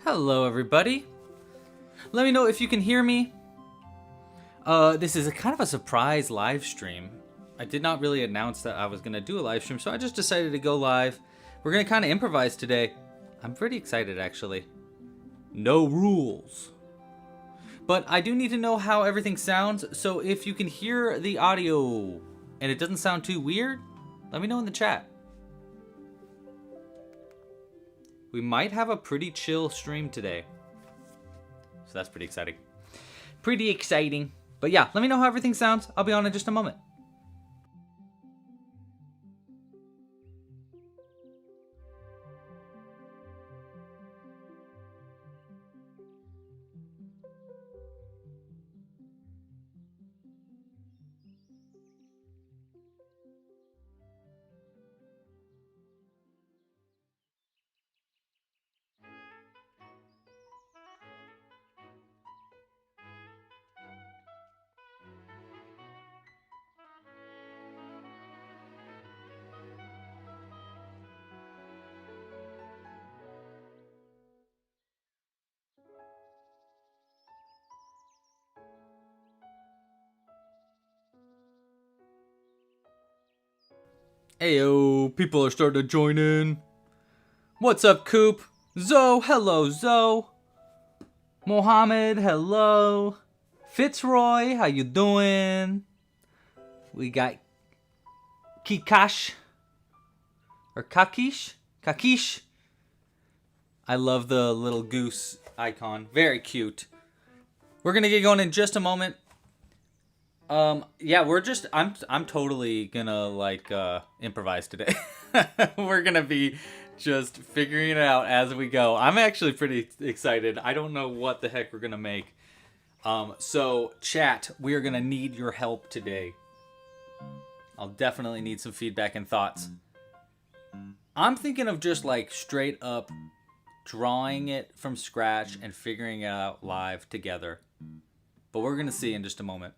Hello everybody. Let me know if you can hear me. This is a kind of a surprise live stream. I did not really announce that I was going to do a live stream, so I just decided to go live. We're going to kind of improvise today. I'm pretty excited actually. No rules. But I do need to know how everything sounds, so if you can hear the audio and it doesn't sound too weird, let me know in the chat. We might have a pretty chill stream today. So that's pretty exciting. Pretty exciting. But yeah, let me know how everything sounds. I'll be on in just a moment. Heyo, people are starting to join in. What's up, Coop? Zoe, hello, Zoe. Mohammed, hello. Fitzroy, how you doing? We got Kikash. Or Kakish? Kakish. I love the little goose icon. Very cute. We're gonna get going in just a moment. Yeah, I'm totally gonna improvise today. We're gonna be just figuring it out as we go. I'm actually pretty excited. I don't know what the heck we're gonna make. So chat, we are gonna need your help today. I'll definitely need some feedback and thoughts. I'm thinking of just like straight up drawing it from scratch and figuring it out live together. But we're gonna see in just a moment.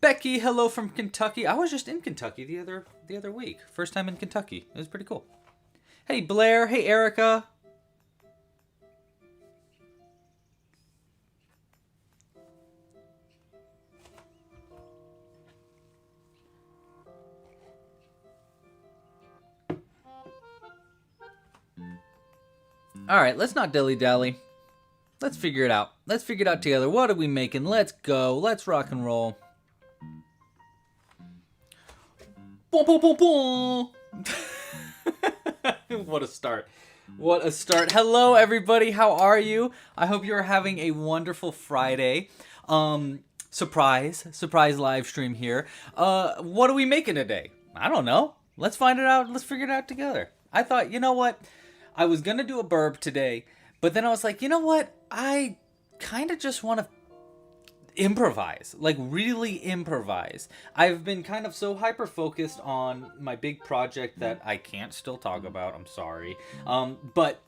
Becky, hello from Kentucky. I was just in Kentucky the other week. First time in Kentucky. It was pretty cool. Hey Blair, hey Erica. All right, let's not dilly-dally. Let's figure it out. Let's figure it out together. What are we making? Let's go. Let's rock and roll. Boom, boom, boom, boom. What a start. What a start. Hello, everybody. How are you? I hope you're having a wonderful Friday. Surprise live stream here. What are we making today? I don't know. Let's find it out. Let's figure it out together. I thought, you know what? I was going to do a burb today, but then I was like, you know what? I kind of just want to improvise, like really improvise. I've been kind of so hyper focused on my big project that I can't still talk about. I'm sorry. But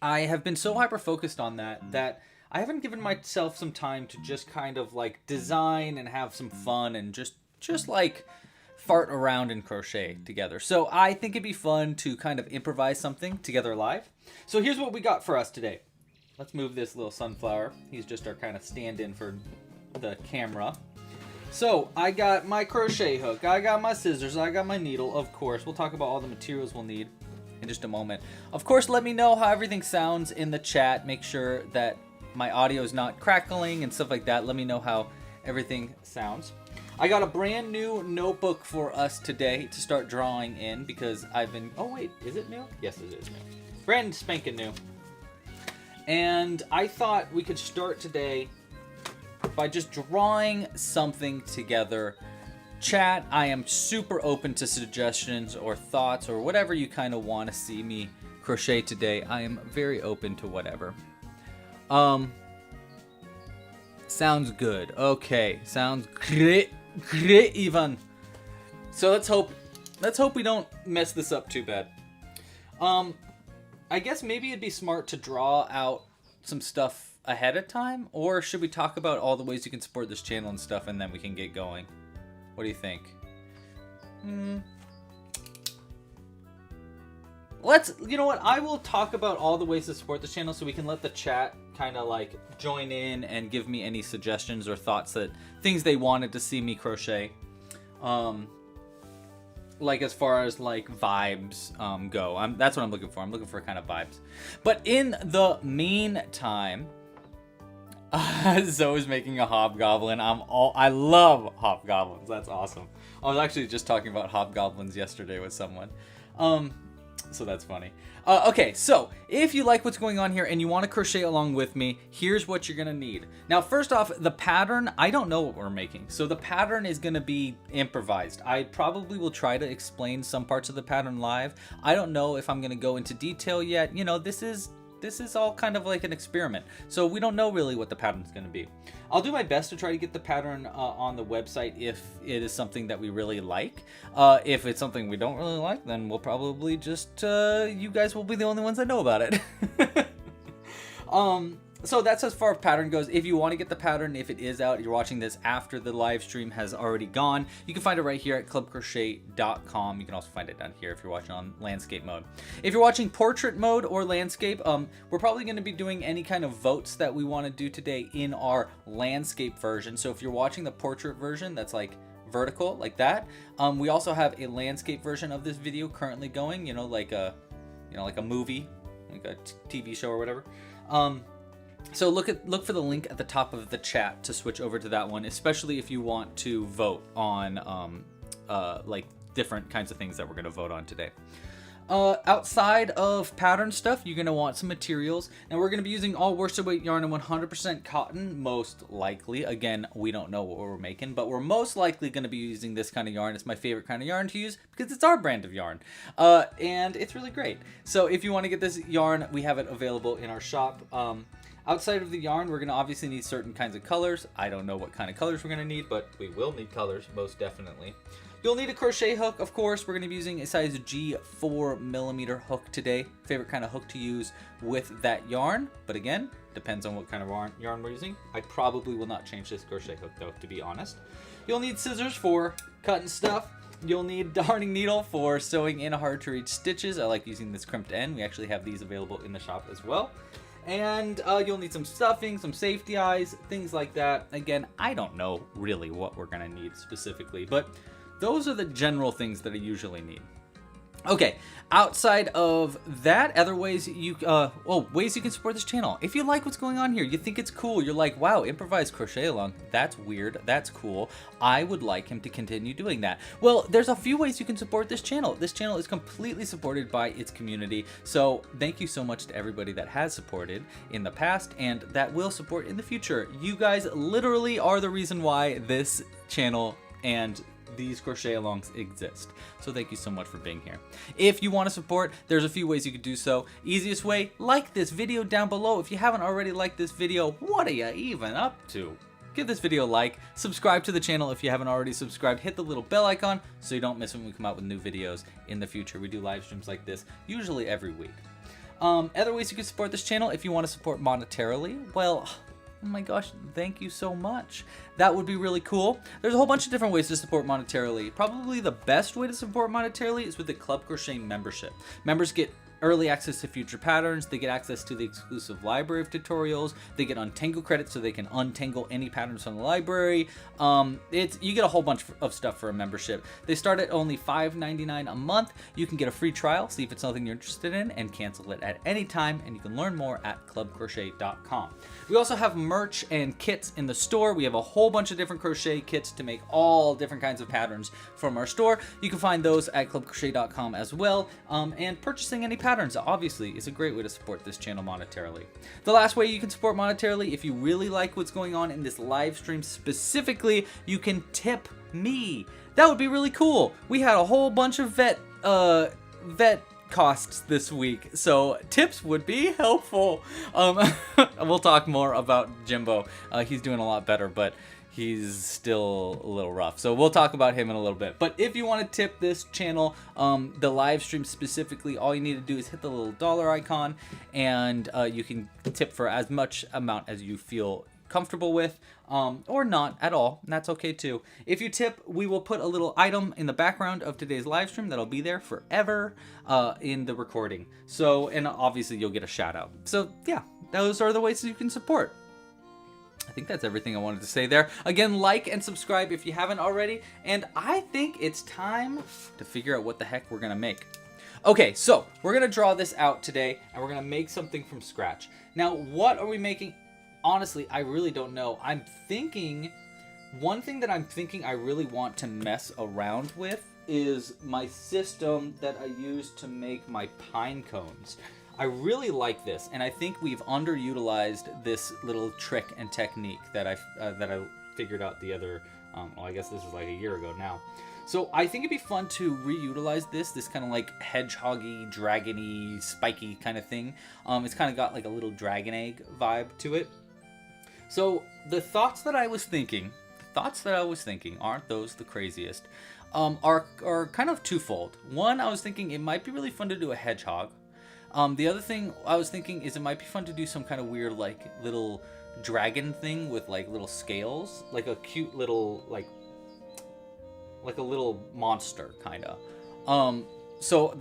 I have been so hyper focused on that I haven't given myself some time to just kind of like design and have some fun and just like fart around and crochet together. So I think it'd be fun to kind of improvise something together live. So here's what we got for us today. Let's move this little sunflower. He's just our kind of stand-in for the camera. So I got my crochet hook, I got my scissors, I got my needle, of course. We'll talk about all the materials we'll need in just a moment. Of course, let me know how everything sounds in the chat. Make sure that my audio is not crackling and stuff like that. Let me know how everything sounds. I got a brand new notebook for us today to start drawing in because I've been... Oh, wait. Is it new? Yes, it is new. Brand spanking new. And I thought we could start today by just drawing something together. Chat, I am super open to suggestions or thoughts or whatever you kind of want to see me crochet today. I am very open to whatever. Sounds good. Okay, sounds great. Great, Ivan. So let's hope we don't mess this up too bad. I guess maybe it'd be smart to draw out some stuff ahead of time, or should we talk about all the ways you can support this channel and stuff and then we can get going? What do you think? you know what, I will talk about all the ways to support this channel so we can let the chat kind of like join in and give me any suggestions or thoughts, that things they wanted to see me crochet. Like as far as like vibes go. That's what I'm looking for. I'm looking for kind of vibes. But in the meantime, Zoe's making a hobgoblin. I love hobgoblins. That's awesome. I was actually just talking about hobgoblins yesterday with someone. So that's funny. Okay, so if you like what's going on here and you want to crochet along with me, here's what you're gonna need. Now, first off, the pattern, I don't know what we're making. So the pattern is gonna be improvised. I probably will try to explain some parts of the pattern live. I don't know if I'm gonna go into detail yet. You know, this is all kind of like an experiment. So we don't know really what the pattern is going to be. I'll do my best to try to get the pattern on the website if it is something that we really like. If it's something we don't really like, then we'll probably just, you guys will be the only ones that know about it. So that's as far as pattern goes. If you want to get the pattern, if it is out, you're watching this after the live stream has already gone, you can find it right here at clubcrochet.com. You can also find it down here if you're watching on landscape mode. If you're watching portrait mode or landscape, we're probably going to be doing any kind of votes that we want to do today in our landscape version. So if you're watching the portrait version, that's like vertical like that. We also have a landscape version of this video currently going, like a movie, like a TV show or whatever. So look for the link at the top of the chat to switch over to that one, especially if you want to vote on like different kinds of things that we're going to vote on today. Outside of pattern stuff, you're going to want some materials. Now we're going to be using all worsted weight yarn and 100% cotton, most likely. Again, we don't know what we're making, but we're most likely going to be using this kind of yarn. It's my favorite kind of yarn to use because it's our brand of yarn. And it's really great. So if you want to get this yarn, we have it available in our shop. Outside of the yarn, we're going to obviously need certain kinds of colors. I don't know what kind of colors we're going to need, but we will need colors, most definitely. You'll need a crochet hook, of course. We're going to be using a size G 4mm hook today. Favorite kind of hook to use with that yarn. But again, depends on what kind of yarn we're using. I probably will not change this crochet hook, though, to be honest. You'll need scissors for cutting stuff. You'll need darning needle for sewing in hard-to-reach stitches. I like using this crimped end. We actually have these available in the shop as well. And you'll need some stuffing, some safety eyes, things like that. Again, I don't know really what we're going to need specifically, but those are the general things that I usually need. Okay, outside of that, other ways ways you can support this channel. If you like what's going on here, you think it's cool, you're like, wow, improvised crochet along, that's weird, that's cool, I would like him to continue doing that. Well, there's a few ways you can support this channel. This channel is completely supported by its community, so thank you so much to everybody that has supported in the past and that will support in the future. You guys literally are the reason why this channel and these crochet alongs exist. So thank you so much for being here. If you want to support, there's a few ways you could do so. Easiest way, like this video down below. If you haven't already liked this video, what are you even up to? Give this video a like, subscribe to the channel if you haven't already subscribed, hit the little bell icon so you don't miss when we come out with new videos in the future. We do live streams like this usually every week. Other ways you can support this channel, if you want to support monetarily, well, oh my gosh, thank you so much. That would be really cool. There's a whole bunch of different ways to support monetarily. Probably the best way to support monetarily is with the Club Crochet membership. Members get early access to future patterns, they get access to the exclusive library of tutorials, they get untangle credits so they can untangle any patterns from the library. You get a whole bunch of stuff for a membership. They start at only $5.99 a month. You can get a free trial, see if it's something you're interested in, and cancel it at any time, and you can learn more at clubcrochet.com. We also have merch and kits in the store. We have a whole bunch of different crochet kits to make all different kinds of patterns from our store. You can find those at clubcrochet.com as well, and purchasing any patterns obviously is a great way to support this channel monetarily. The last way you can support monetarily, if you really like what's going on in this live stream specifically, you can tip me. That would be really cool. We had a whole bunch of vet costs this week, so tips would be helpful. We'll talk more about Jimbo. He's doing a lot better, but he's still a little rough. So we'll talk about him in a little bit. But if you want to tip this channel, the live stream specifically, all you need to do is hit the little dollar icon and you can tip for as much amount as you feel comfortable with, or not at all, and that's okay too. If you tip, we will put a little item in the background of today's live stream that'll be there forever in the recording. So, and obviously you'll get a shout out. So yeah, those are the ways that you can support. I think that's everything I wanted to say there. Again, like and subscribe if you haven't already. And I think it's time to figure out what the heck we're going to make. Okay, so we're going to draw this out today, and we're going to make something from scratch. Now, what are we making? Honestly, I really don't know. I'm thinking, one thing that I'm thinking I really want to mess around with is my system that I use to make my pine cones. I really like this, and I think we've underutilized this little trick and technique that I figured out the other, well, I guess this was like a year ago now. So I think it'd be fun to reutilize this kind of like hedgehoggy, dragony, spiky kind of thing. It's kind of got like a little dragon egg vibe to it. So the thoughts that I was thinking aren't those the craziest, are kind of twofold. One, I was thinking it might be really fun to do a hedgehog. The other thing I was thinking is it might be fun to do some kind of weird, like, little dragon thing with, like, little scales. Like a cute little, like a little monster, kind of. So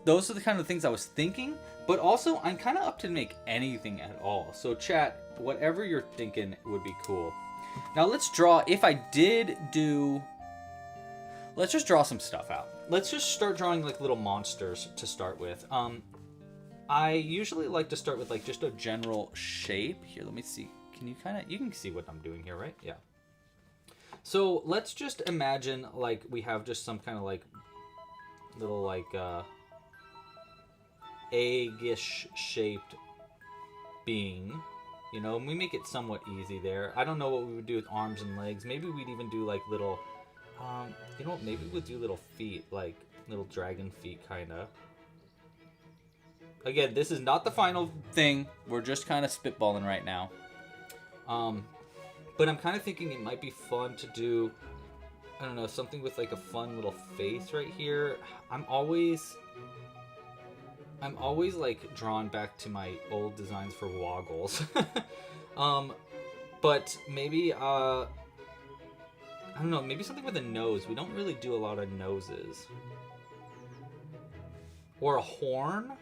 those are the kind of things I was thinking. But also, I'm kind of up to make anything at all. So, chat, whatever you're thinking would be cool. Now, let's draw. If I did do... Let's just draw some stuff out. Let's just start drawing, like, little monsters to start with. I usually like to start with like just a general shape. Here, let me see. You can see what I'm doing here, right? Yeah. So let's just imagine like we have just some kind of like little like eggish shaped being. You know, and we make it somewhat easy there. I don't know what we would do with arms and legs. Maybe we'd even do like little, you know, maybe we'd do little feet, like little dragon feet kind of. Again, this is not the final thing. We're just kind of spitballing right now. But I'm kind of thinking it might be fun to do, I don't know, something with like a fun little face right here. I'm always like drawn back to my old designs for Woggles. But maybe, I don't know, maybe something with a nose. We don't really do a lot of noses. Or a horn?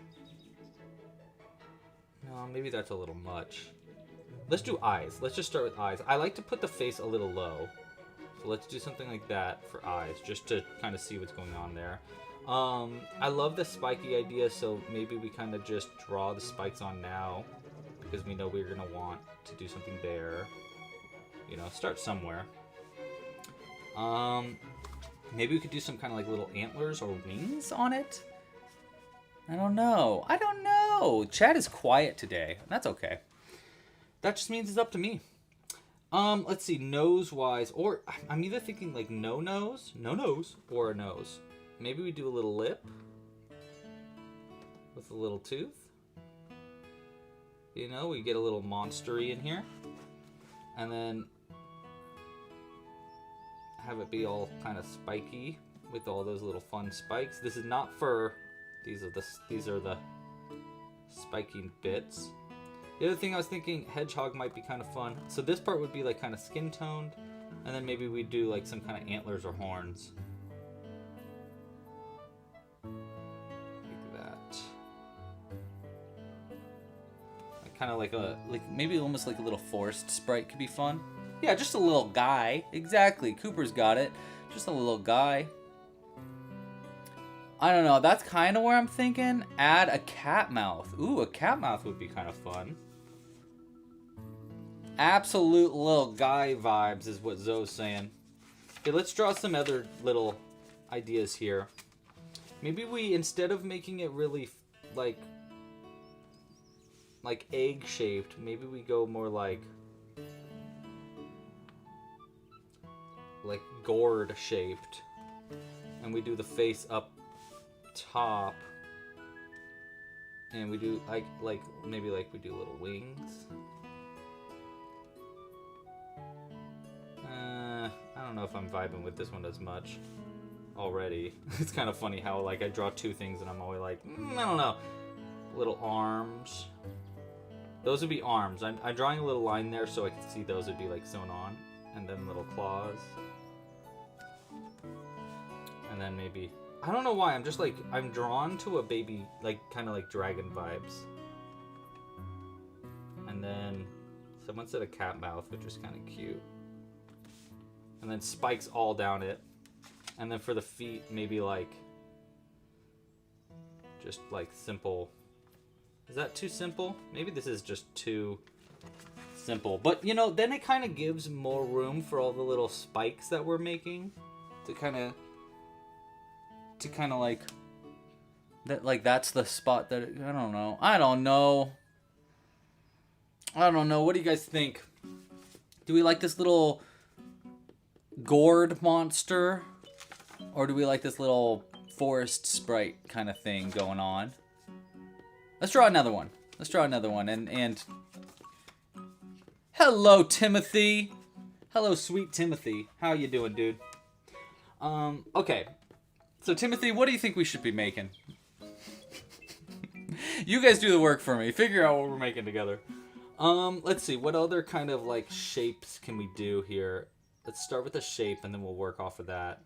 No, maybe that's a little much. Let's do eyes. Let's just start with eyes. I like to put the face a little low. So let's do something like that for eyes, just to kind of see what's going on there. I love the spiky idea, so maybe we kind of just draw the spikes on now, because we know we're going to want to do something there. You know, start somewhere. Maybe we could do some kind of like little antlers or wings on it. I don't know. Chat is quiet today. That's okay. That just means it's up to me. Let's see. Nose-wise, or I'm either thinking like no nose, or a nose. Maybe we do a little lip with a little tooth. You know, we get a little monster-y in here, and then have it be all kind of spiky with all those little fun spikes. This is not fur. These are the spiky bits. The other thing I was thinking, hedgehog might be kind of fun. So this part would be like kind of skin toned, and then maybe we do like some kind of antlers or horns. Like that. Like kind of like maybe almost like a little forest sprite could be fun. Yeah, just a little guy. Exactly. Cooper's got it. Just a little guy. I don't know. That's kind of where I'm thinking. Add a cat mouth. Ooh, a cat mouth would be kind of fun. Absolute little guy vibes is what Zoe's saying. Okay, let's draw some other little ideas here. Maybe we, instead of making it really like egg shaped, maybe we go more like gourd shaped, and we do the face up top, and we do maybe we do little wings. I don't know if I'm vibing with this one as much already. It's kind of funny how I draw two things and I'm always like, I don't know. Little arms. Those would be arms. I'm drawing a little line there so I can see those would be like sewn on. And then little claws. And then maybe... I don't know why, I'm just like... I'm drawn to a baby, like, kind of like dragon vibes. And then... Someone said a cat mouth, which is kind of cute. And then spikes all down it. And then for the feet, maybe like... Just like simple... Is that too simple? Maybe this is just too simple. But, you know, then it kind of gives more room for all the little spikes that we're making. To kind of like... That, like, that's the spot that... I don't know. I don't know. What do you guys think? Do we like this little gourd monster? Or do we like this little forest sprite kind of thing going on? Let's draw another one. And hello, Timothy. Hello, sweet Timothy. How you doing, dude? Okay. So, Timothy, what do you think we should be making? You guys do the work for me. Figure out what we're making together. Let's see. What other kind of, like, shapes can we do here? Let's start with a shape, and then we'll work off of that.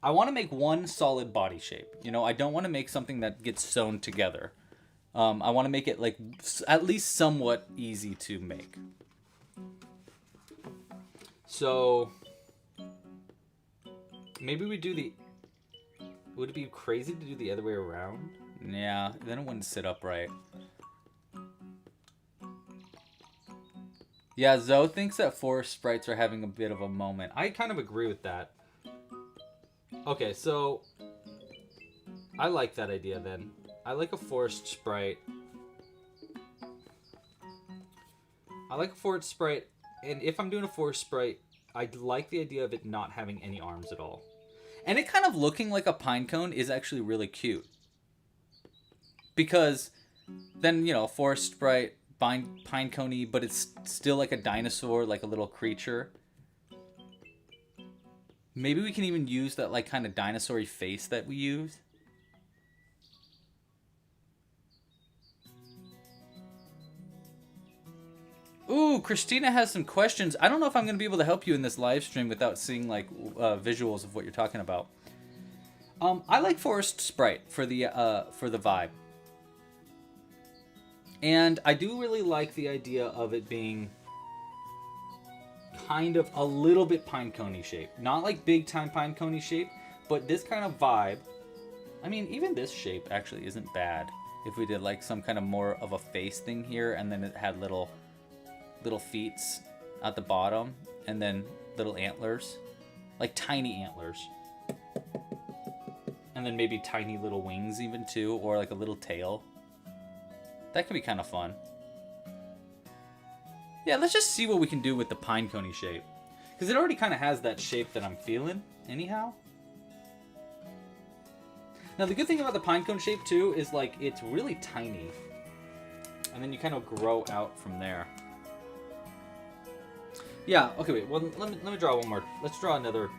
I want to make one solid body shape. You know, I don't want to make something that gets sewn together. I want to make it, like, at least somewhat easy to make. So, maybe we do the... Would it be crazy to do the other way around? Yeah, then it wouldn't sit up right. Yeah, Zoe thinks that forest sprites are having a bit of a moment. I kind of agree with that. Okay, so... I like that idea, then. I like a forest sprite. And if I'm doing a forest sprite, I like the idea of it not having any arms at all. And it kind of looking like a pine cone is actually really cute. Because then, you know, forest sprite, pine coney, but it's still like a dinosaur, like a little creature. Maybe we can even use that, like, kind of dinosaur-y face that we use. Ooh, Christina has some questions. I don't know if I'm going to be able to help you in this live stream without seeing, like, visuals of what you're talking about. I like forest sprite for the vibe. And I do really like the idea of it being kind of a little bit pine coney shape. Not like big time pine coney shape, but this kind of vibe. I mean, even this shape actually isn't bad. If we did like some kind of more of a face thing here, and then it had little feet at the bottom, and then little antlers, like tiny antlers, and then maybe tiny little wings even too, or like a little tail. That could be kind of fun. Yeah, let's just see what we can do with the pine coney shape, because it already kind of has that shape that I'm feeling anyhow. Now the good thing about the pine cone shape too is, like, it's really tiny, and then you kind of grow out from there. Yeah, okay, wait, well, let me draw one more. Let's draw another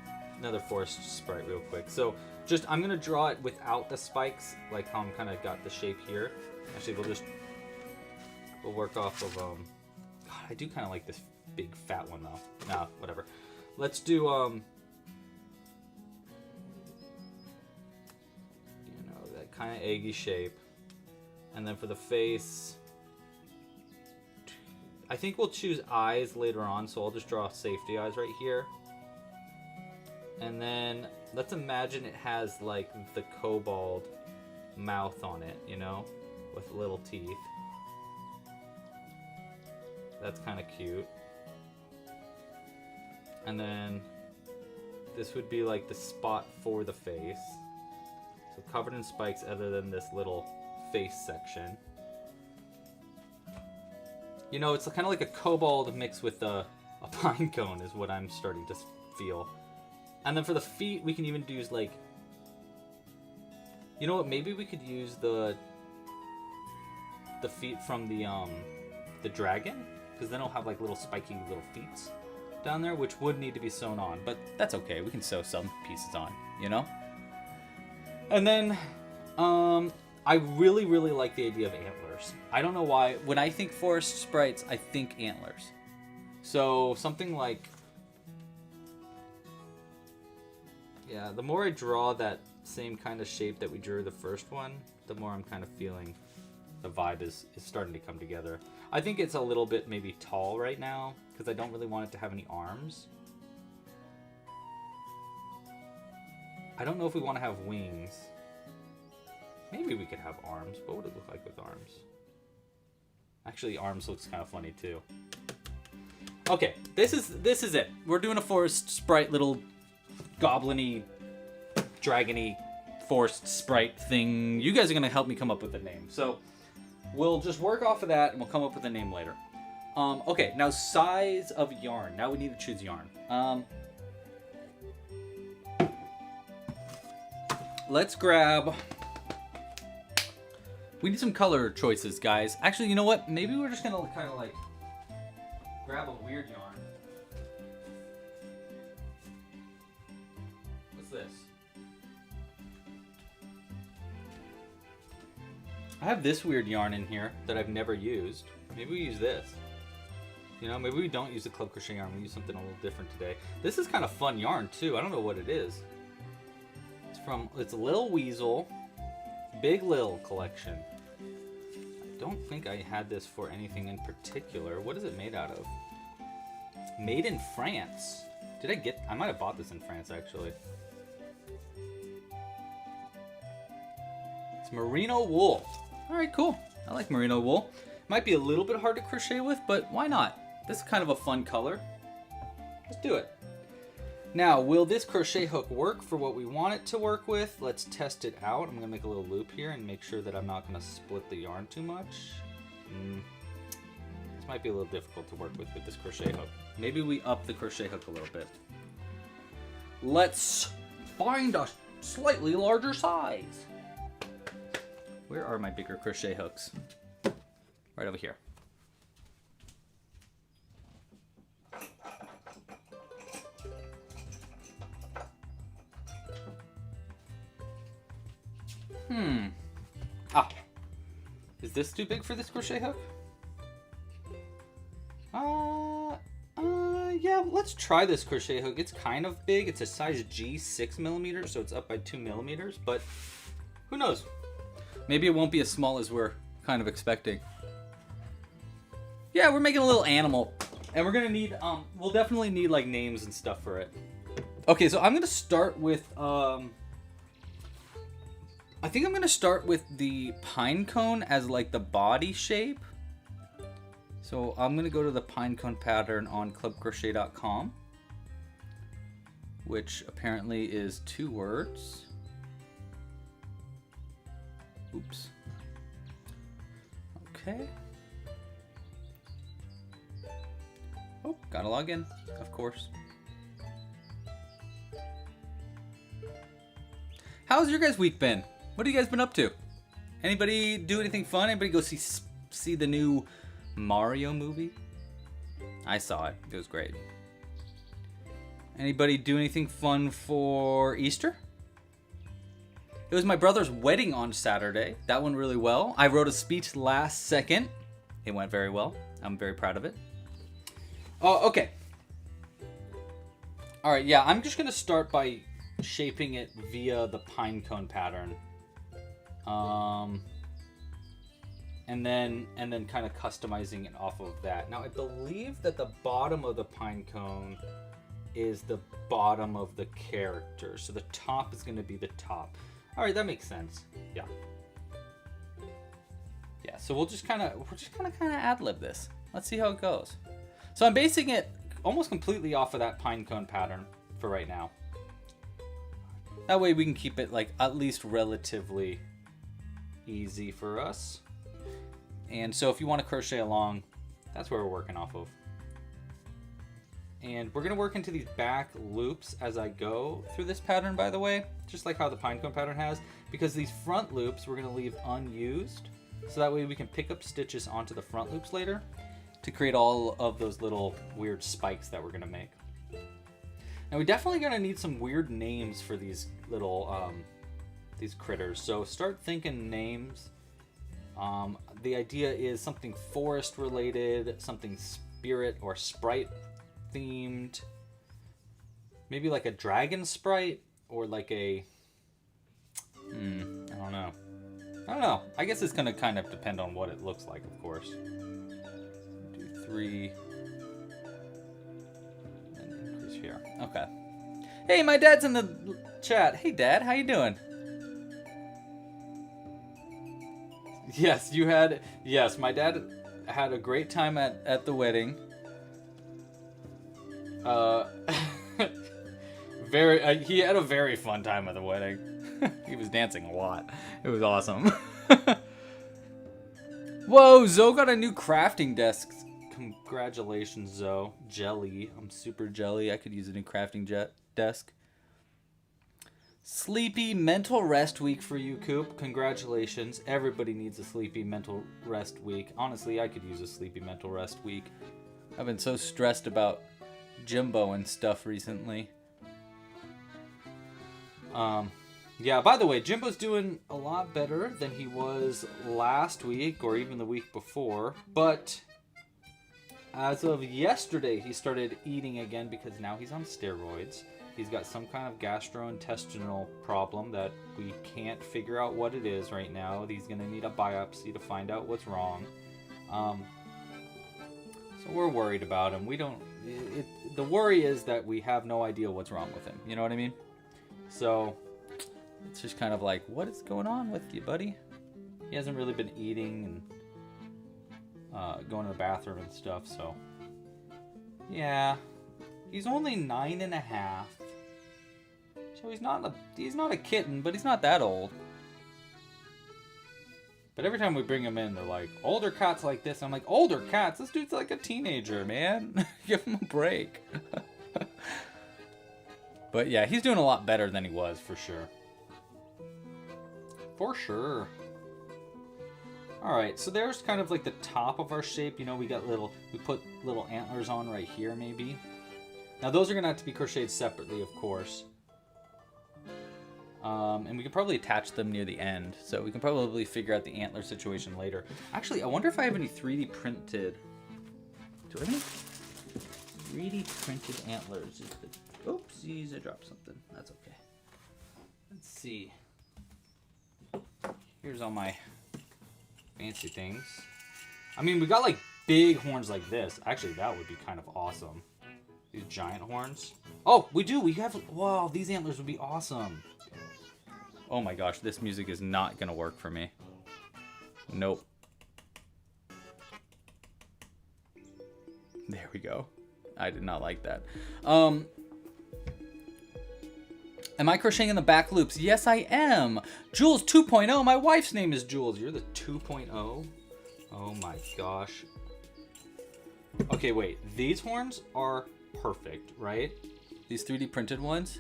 forest sprite real quick. So, just, I'm going to draw it without the spikes, like how I'm kind of got the shape here. Actually, we'll work off of, God, I do kind of like this big fat one, though. Nah, whatever. Let's do, you know, that kind of eggy shape. And then for the face... I think we'll choose eyes later on, so I'll just draw safety eyes right here. And then let's imagine it has like the kobold mouth on it, you know, with little teeth. That's kind of cute. And then this would be like the spot for the face. So covered in spikes other than this little face section. You know, it's kind of like a kobold mixed with a pine cone is what I'm starting to feel. And then for the feet, we can even use, like... You know what, maybe we could use the feet from the dragon? Because then it'll have, like, little spiky little feet down there, which would need to be sewn on. But that's okay, we can sew some pieces on, you know? And then, I really, really like the idea of antlers. I don't know why. When I think forest sprites, I think antlers. So something like... Yeah, the more I draw that same kind of shape that we drew the first one, the more I'm kind of feeling the vibe is starting to come together. I think it's a little bit maybe tall right now, because I don't really want it to have any arms. I don't know if we want to have wings. Maybe we could have arms. What would it look like with arms? Actually, arms looks kind of funny too. Okay, this is it. We're doing a forest sprite, little goblin-y, dragon-y forest sprite thing. You guys are gonna help me come up with a name. So we'll just work off of that and we'll come up with a name later. Okay, now size of yarn. Now we need to choose yarn. Let's grab... We need some color choices, guys. Actually, you know what? Maybe we're just gonna kind of like grab a weird yarn. What's this? I have this weird yarn in here that I've never used. Maybe we use this. You know, maybe we don't use the Club Crochet yarn. We use something a little different today. This is kind of fun yarn too. I don't know what it is. It's Lil Weasel, Big Lil collection. I don't think I had this for anything in particular. What is it made out of? Made in France. I might have bought this in France actually. It's merino wool. All right, cool. I like merino wool. Might be a little bit hard to crochet with, but why not? This is kind of a fun color. Let's do it. Now, will this crochet hook work for what we want it to work with? Let's test it out. I'm gonna make a little loop here and make sure that I'm not gonna split the yarn too much. This might be a little difficult to work with this crochet hook. Maybe we up the crochet hook a little bit. Let's find a slightly larger size. Where are my bigger crochet hooks? Right over here. Is this too big for this crochet hook? Yeah, let's try this crochet hook. It's kind of big. It's a size G, 6mm, so it's up by 2mm, but who knows? Maybe it won't be as small as we're kind of expecting. Yeah, we're making a little animal, and we're gonna need, we'll definitely need like names and stuff for it. Okay, so I'm gonna start with, I think I'm gonna start with the pine cone as like the body shape. So I'm gonna go to the pine cone pattern on clubcrochet.com, which apparently is 2 words. Oops. Okay. Oh, gotta log in, of course. How's your guys' week been? What have you guys been up to? Anybody do anything fun? Anybody go see the new Mario movie? I saw it. It was great. Anybody do anything fun for Easter? It was my brother's wedding on Saturday. That went really well. I wrote a speech last second. It went very well. I'm very proud of it. Oh, okay. All right, yeah, I'm just gonna start by shaping it via the pine cone pattern. And then kind of customizing it off of that. Now I believe that the bottom of the pine cone is the bottom of the character. So the top is going to be the top. All right, that makes sense. Yeah. Yeah, so we're just kind of ad-lib this. Let's see how it goes. So I'm basing it almost completely off of that pine cone pattern for right now. That way we can keep it like at least relatively easy for us. And so if you want to crochet along, that's where we're working off of. And we're going to work into these back loops as I go through this pattern, by the way, just like how the pine cone pattern has, because these front loops we're going to leave unused, so that way we can pick up stitches onto the front loops later to create all of those little weird spikes that we're going to make. Now we're definitely going to need some weird names for these little these critters. So start thinking names. The idea is something forest related, something spirit or sprite themed. Maybe like a dragon sprite or like a... I don't know. I guess it's going to kind of depend on what it looks like, of course. 2, 3. And increase here. Okay. Hey, my dad's in the chat. Hey, Dad, how you doing? Yes, yes, my dad had a great time at the wedding. He had a very fun time at the wedding. He was dancing a lot. It was awesome. Whoa, Zoe got a new crafting desk. Congratulations, Zoe. Jelly. I'm super jelly. I could use a new crafting desk. Sleepy mental rest week for you, Coop. Congratulations. Everybody needs a sleepy mental rest week. Honestly, I could use a sleepy mental rest week. I've been so stressed about Jimbo and stuff recently. Yeah, by the way, Jimbo's doing a lot better than he was last week or even the week before. But as of yesterday, he started eating again because now he's on steroids. He's got some kind of gastrointestinal problem that we can't figure out what it is right now. He's going to need a biopsy to find out what's wrong. So we're worried about him. The worry is that we have no idea what's wrong with him. You know what I mean? So it's just kind of like, what is going on with you, buddy? He hasn't really been eating and going to the bathroom and stuff. So yeah, he's only 9.5. So he's not a kitten, but he's not that old. But every time we bring him in, they're like, older cats like this. I'm like, older cats? This dude's like a teenager, man. Give him a break. But yeah, he's doing a lot better than he was, for sure. For sure. Alright, so there's kind of like the top of our shape. You know, we put little antlers on right here, maybe. Now those are going to have to be crocheted separately, of course. And we can probably attach them near the end. So we can probably figure out the antler situation later. Actually, I wonder if I have any 3D printed... Do I have any 3D printed antlers? Oopsies, I dropped something. That's okay. Let's see. Here's all my fancy things. I mean, we got like big horns like this. Actually, that would be kind of awesome. These giant horns. Oh, we do. We have... Wow, these antlers would be awesome. Oh my gosh, this music is not going to work for me. Nope. There we go. I did not like that. Am I crocheting in the back loops? Yes, I am. Jules 2.0. My wife's name is Jules. You're the 2.0? Oh my gosh. Okay, wait. These horns are perfect, right? These 3D printed ones?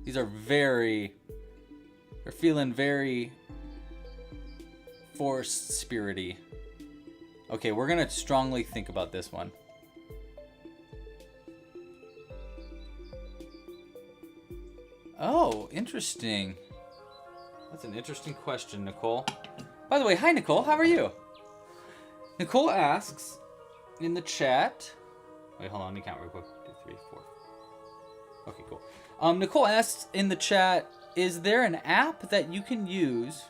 These are very... They're feeling very forest spirity. Okay, we're going to strongly think about this one. Oh, interesting. That's an interesting question, Nicole. By the way, hi, Nicole. How are you? Nicole asks in the chat... Wait, hold on. Let me count real quick. 2, 3, 4. Okay, cool. Nicole asks in the chat... Is there an app that you can use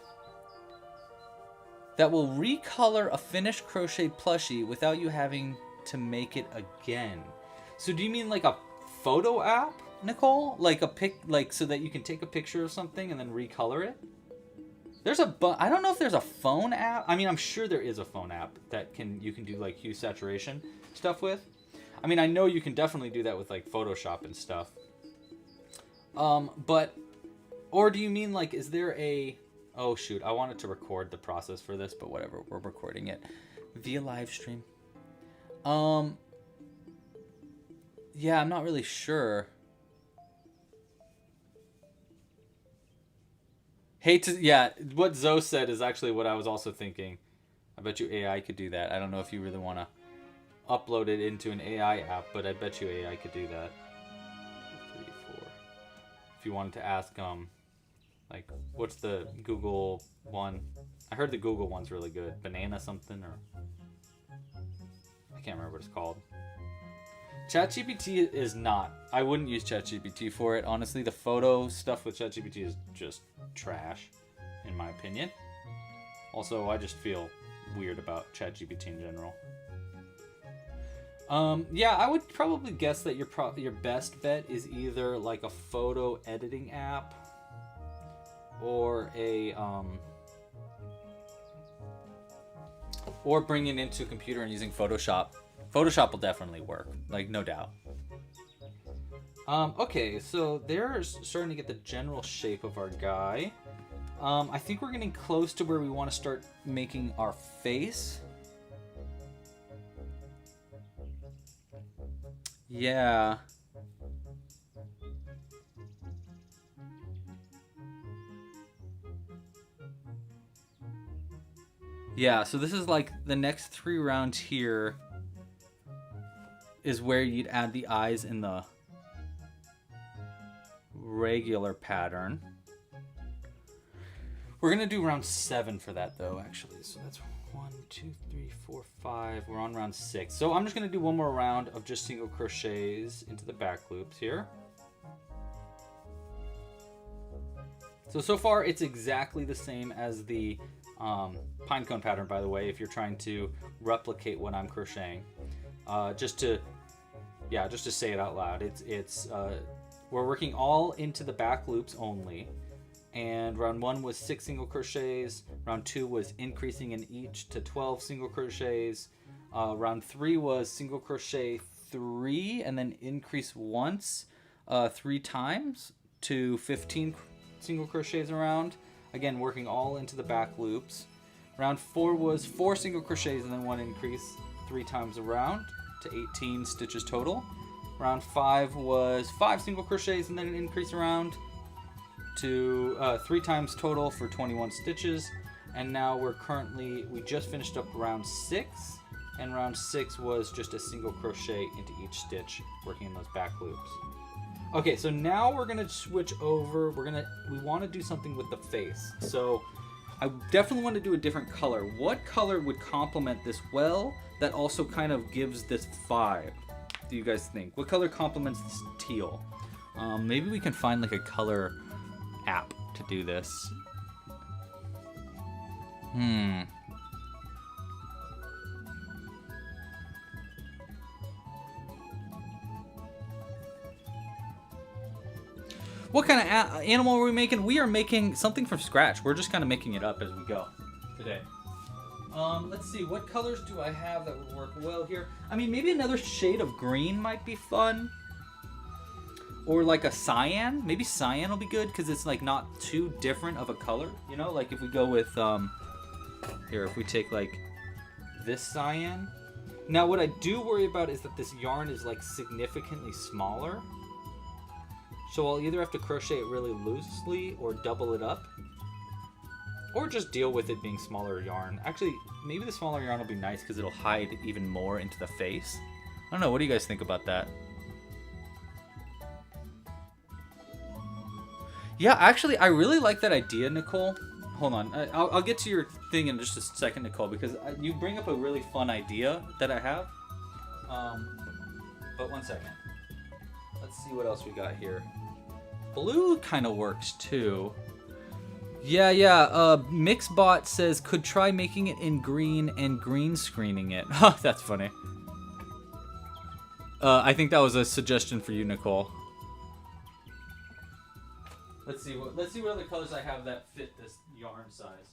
that will recolor a finished crochet plushie without you having to make it again? So do you mean like a photo app, Nicole? Like so that you can take a picture of something and then recolor it? There's I don't know if there's a phone app. I mean, I'm sure there is a phone app that you can do like hue saturation stuff with. I mean, I know you can definitely do that with like Photoshop and stuff. Or do you mean like, is there a... Oh shoot, I wanted to record the process for this, but whatever, we're recording it via live stream. Yeah, I'm not really sure. Yeah, what Zoe said is actually what I was also thinking. I bet you AI could do that. I don't know if you really want to upload it into an AI app, but I bet you AI could do that. 3, 4. If you wanted to ask Like, what's the Google one? I heard the Google one's really good. Banana something, or I can't remember what it's called. ChatGPT is not. I wouldn't use ChatGPT for it. Honestly, the photo stuff with ChatGPT is just trash, in my opinion. Also, I just feel weird about ChatGPT in general. Yeah, I would probably guess that your best bet is either like a photo editing app or or bringing it into a computer and using Photoshop. Photoshop will definitely work, like no doubt. Okay, so they're starting to get the general shape of our guy. I think we're getting close to where we want to start making our face. Yeah. Yeah, so this is like the next 3 rounds here is where you'd add the eyes in the regular pattern. We're gonna do round 7 for that though, actually. So that's 1, 2, 3, 4, 5. We're on round 6. So I'm just gonna do one more round of just single crochets into the back loops here. So far it's exactly the same as the pinecone pattern, by the way, if you're trying to replicate what I'm crocheting. Just to say it out loud, we're working all into the back loops only. And round 1 was 6 single crochets. Round 2 was increasing in each to 12 single crochets. Round 3 was single crochet 3 and then increase once 3 times to 15 single crochets around. Again, working all into the back loops. Round 4 was 4 single crochets and then 1 increase 3 times around to 18 stitches total. Round 5 was 5 single crochets and then an increase around to 3 times total for 21 stitches. And now we just finished up round 6, and round 6 was just a single crochet into each stitch, working in those back loops. Okay, so now we're gonna switch over. We want to do something with the face. So I definitely want to do a different color. What color would complement this well that also kind of gives this vibe? Do you guys think? What color complements this teal? Maybe we can find like a color app to do this. What kind of animal are we making? We are making something from scratch. We're just kind of making it up as we go today. Let's see, what colors do I have that would work well here? I mean, maybe another shade of green might be fun. Or like a cyan. Maybe cyan will be good because it's like not too different of a color. You know, like if we go with, here, if we take like this cyan. Now what I do worry about is that this yarn is like significantly smaller. So I'll either have to crochet it really loosely or double it up. Or just deal with it being smaller yarn. Actually, maybe the smaller yarn will be nice because it'll hide even more into the face. I don't know, what do you guys think about that? Yeah, actually, I really like that idea, Nicole. Hold on, I'll get to your thing in just a second, Nicole, because you bring up a really fun idea that I have. But one second. Let's see what else we got here. Blue kind of works too. Yeah. Mixbot says could try making it in green and green screening it. That's funny. I think that was a suggestion for you, Nicole. Let's see what other colors I have that fit this yarn size.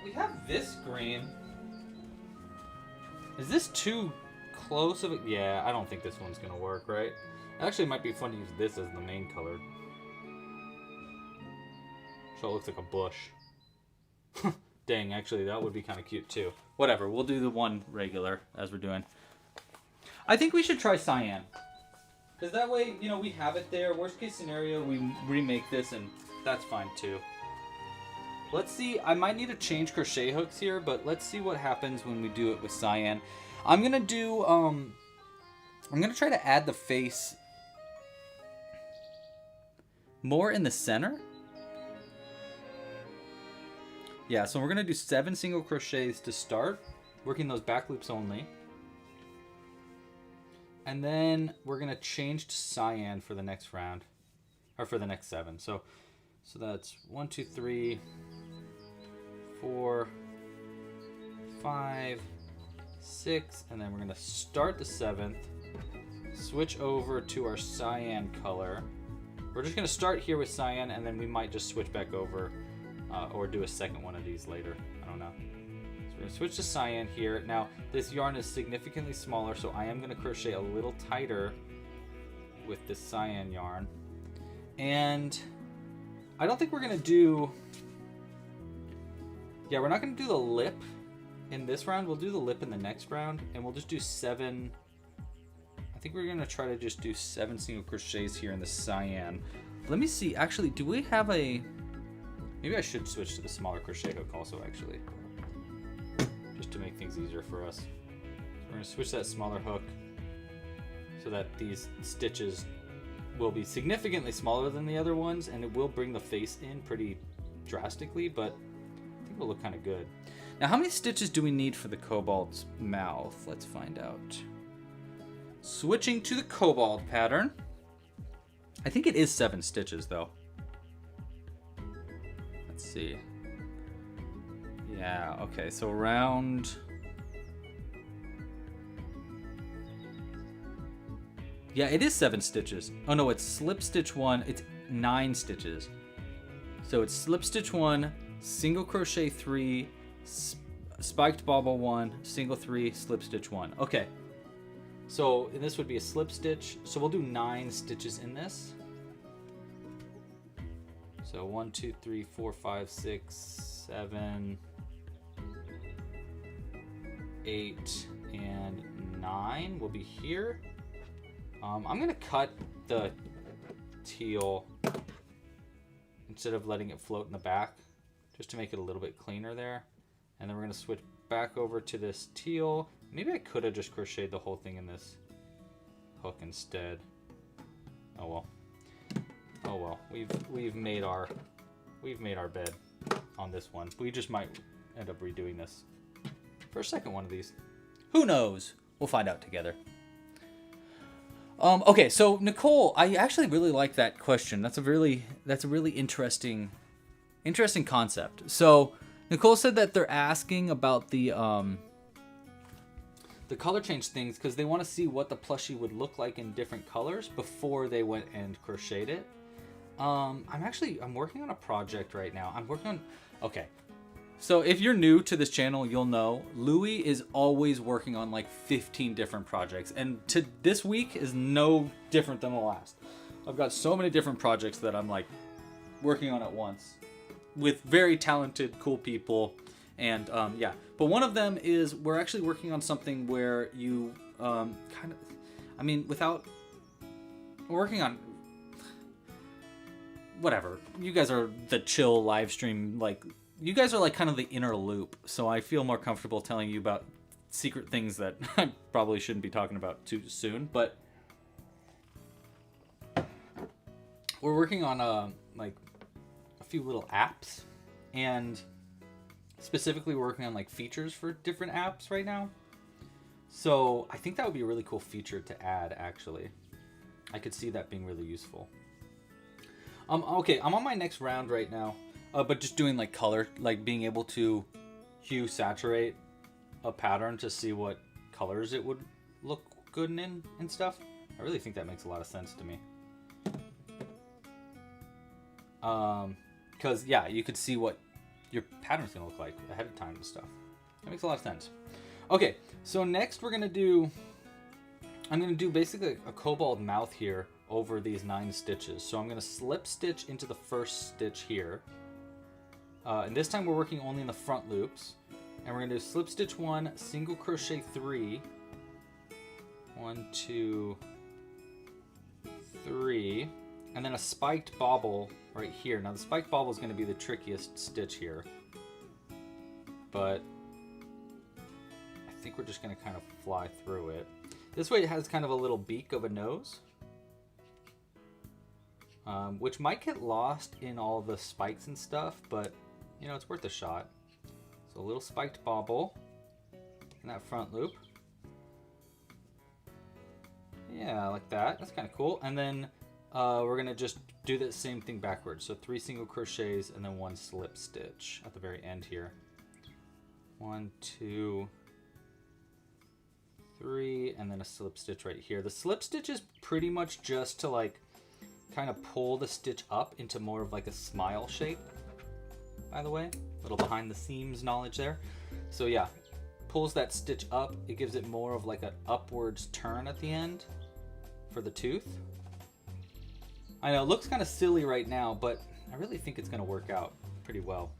We have this green. Is this too close of it? Yeah, I don't think this one's gonna work, right? Actually, it might be fun to use this as the main color. So it looks like a bush. Dang, actually, that would be kind of cute too. Whatever, we'll do the one regular as we're doing. I think we should try cyan. Because that way, you know, we have it there. Worst case scenario, we remake this and that's fine too. Let's see, I might need to change crochet hooks here, but let's see what happens when we do it with cyan. I'm gonna do, I'm gonna try to add the face more in the center. Yeah, so we're gonna do 7 single crochets to start, working those back loops only. And then we're gonna change to cyan for the next round, or for the next 7. So that's 1, 2, 3, 4, 5, 6, and then we're gonna start the 7th, switch over to our cyan color. We're just gonna start here with cyan, and then we might just switch back over, or do a second one of these later. I don't know. So we're gonna switch to cyan here. Now this yarn is significantly smaller, so I am gonna crochet a little tighter with this cyan yarn. And I don't think we're gonna do, yeah, we're not gonna do the lip in this round. We'll do the lip in the next round, and we'll just do 7. I think we're gonna try to just do 7 single crochets here in the cyan. Let me see, actually, do we have a, maybe I should switch to the smaller crochet hook also, actually, just to make things easier for us. So we're gonna switch that smaller hook so that these stitches will be significantly smaller than the other ones, and it will bring the face in pretty drastically, but I think it'll look kind of good. Now, how many stitches do we need for the kobold's mouth? Let's find out. Switching to the kobold pattern. I think it is 7 stitches though. Let's see. Yeah, okay, so around, yeah, it is 7 stitches. Oh no, it's slip stitch 1, it's 9 stitches. So it's slip stitch 1, single crochet 3, spiked bobble 1, single 3, slip stitch 1. Okay. So this would be a slip stitch. So we'll do 9 stitches in this. So 1, 2, 3, 4, 5, 6, 7, 8, and 9 will be here. I'm gonna cut the teal instead of letting it float in the back, just to make it a little bit cleaner there. And then we're gonna switch back over to this teal. Maybe I could have just crocheted the whole thing in this hook instead. Oh well. Oh well. We've made our bed on this one. We just might end up redoing this for a second one of these. Who knows? We'll find out together. Okay, so Nicole, I actually really like that question. That's a really interesting concept. So Nicole said that they're asking about the color change things because they want to see what the plushie would look like in different colors before they went and crocheted it. I'm working on a project right now. Okay. So if you're new to this channel, you'll know Louie is always working on like 15 different projects, and this week is no different than the last. I've got so many different projects that I'm like working on at once with very talented, cool people, and yeah. But one of them is we're actually working on something where you we're working on whatever. You guys are the chill live stream, like. You guys are like kind of the inner loop, so I feel more comfortable telling you about secret things that I probably shouldn't be talking about too soon, but we're working on like a few little apps, and specifically working on like features for different apps right now. So I think that would be a really cool feature to add, actually. I could see that being really useful. Okay, I'm on my next round right now. But just doing like color, like being able to hue saturate a pattern to see what colors it would look good in and stuff. I really think that makes a lot of sense to me. Because yeah, you could see what your pattern's gonna look like ahead of time and stuff. That makes a lot of sense. Okay, so next I'm gonna do basically a kobold mouth here over these 9 stitches. So I'm gonna slip stitch into the first stitch here. And this time we're working only in the front loops. And we're going to do slip stitch 1, single crochet 3. 1, 2, 3. And then a spiked bobble right here. Now the spiked bobble is going to be the trickiest stitch here. But I think we're just going to kind of fly through it. This way it has kind of a little beak of a nose. Which might get lost in all the spikes and stuff, but you know, it's worth a shot. So a little spiked bobble in that front loop. Yeah, like that. That's kind of cool. And then we're going to just do the same thing backwards. So 3 single crochets and then 1 slip stitch at the very end here. 1, 2, 3, and then a slip stitch right here. The slip stitch is pretty much just to like kind of pull the stitch up into more of like a smile shape, by the way. A little behind the seams knowledge there. So yeah, pulls that stitch up. It gives it more of like an upwards turn at the end for the tooth. I know it looks kind of silly right now, but I really think it's going to work out pretty well.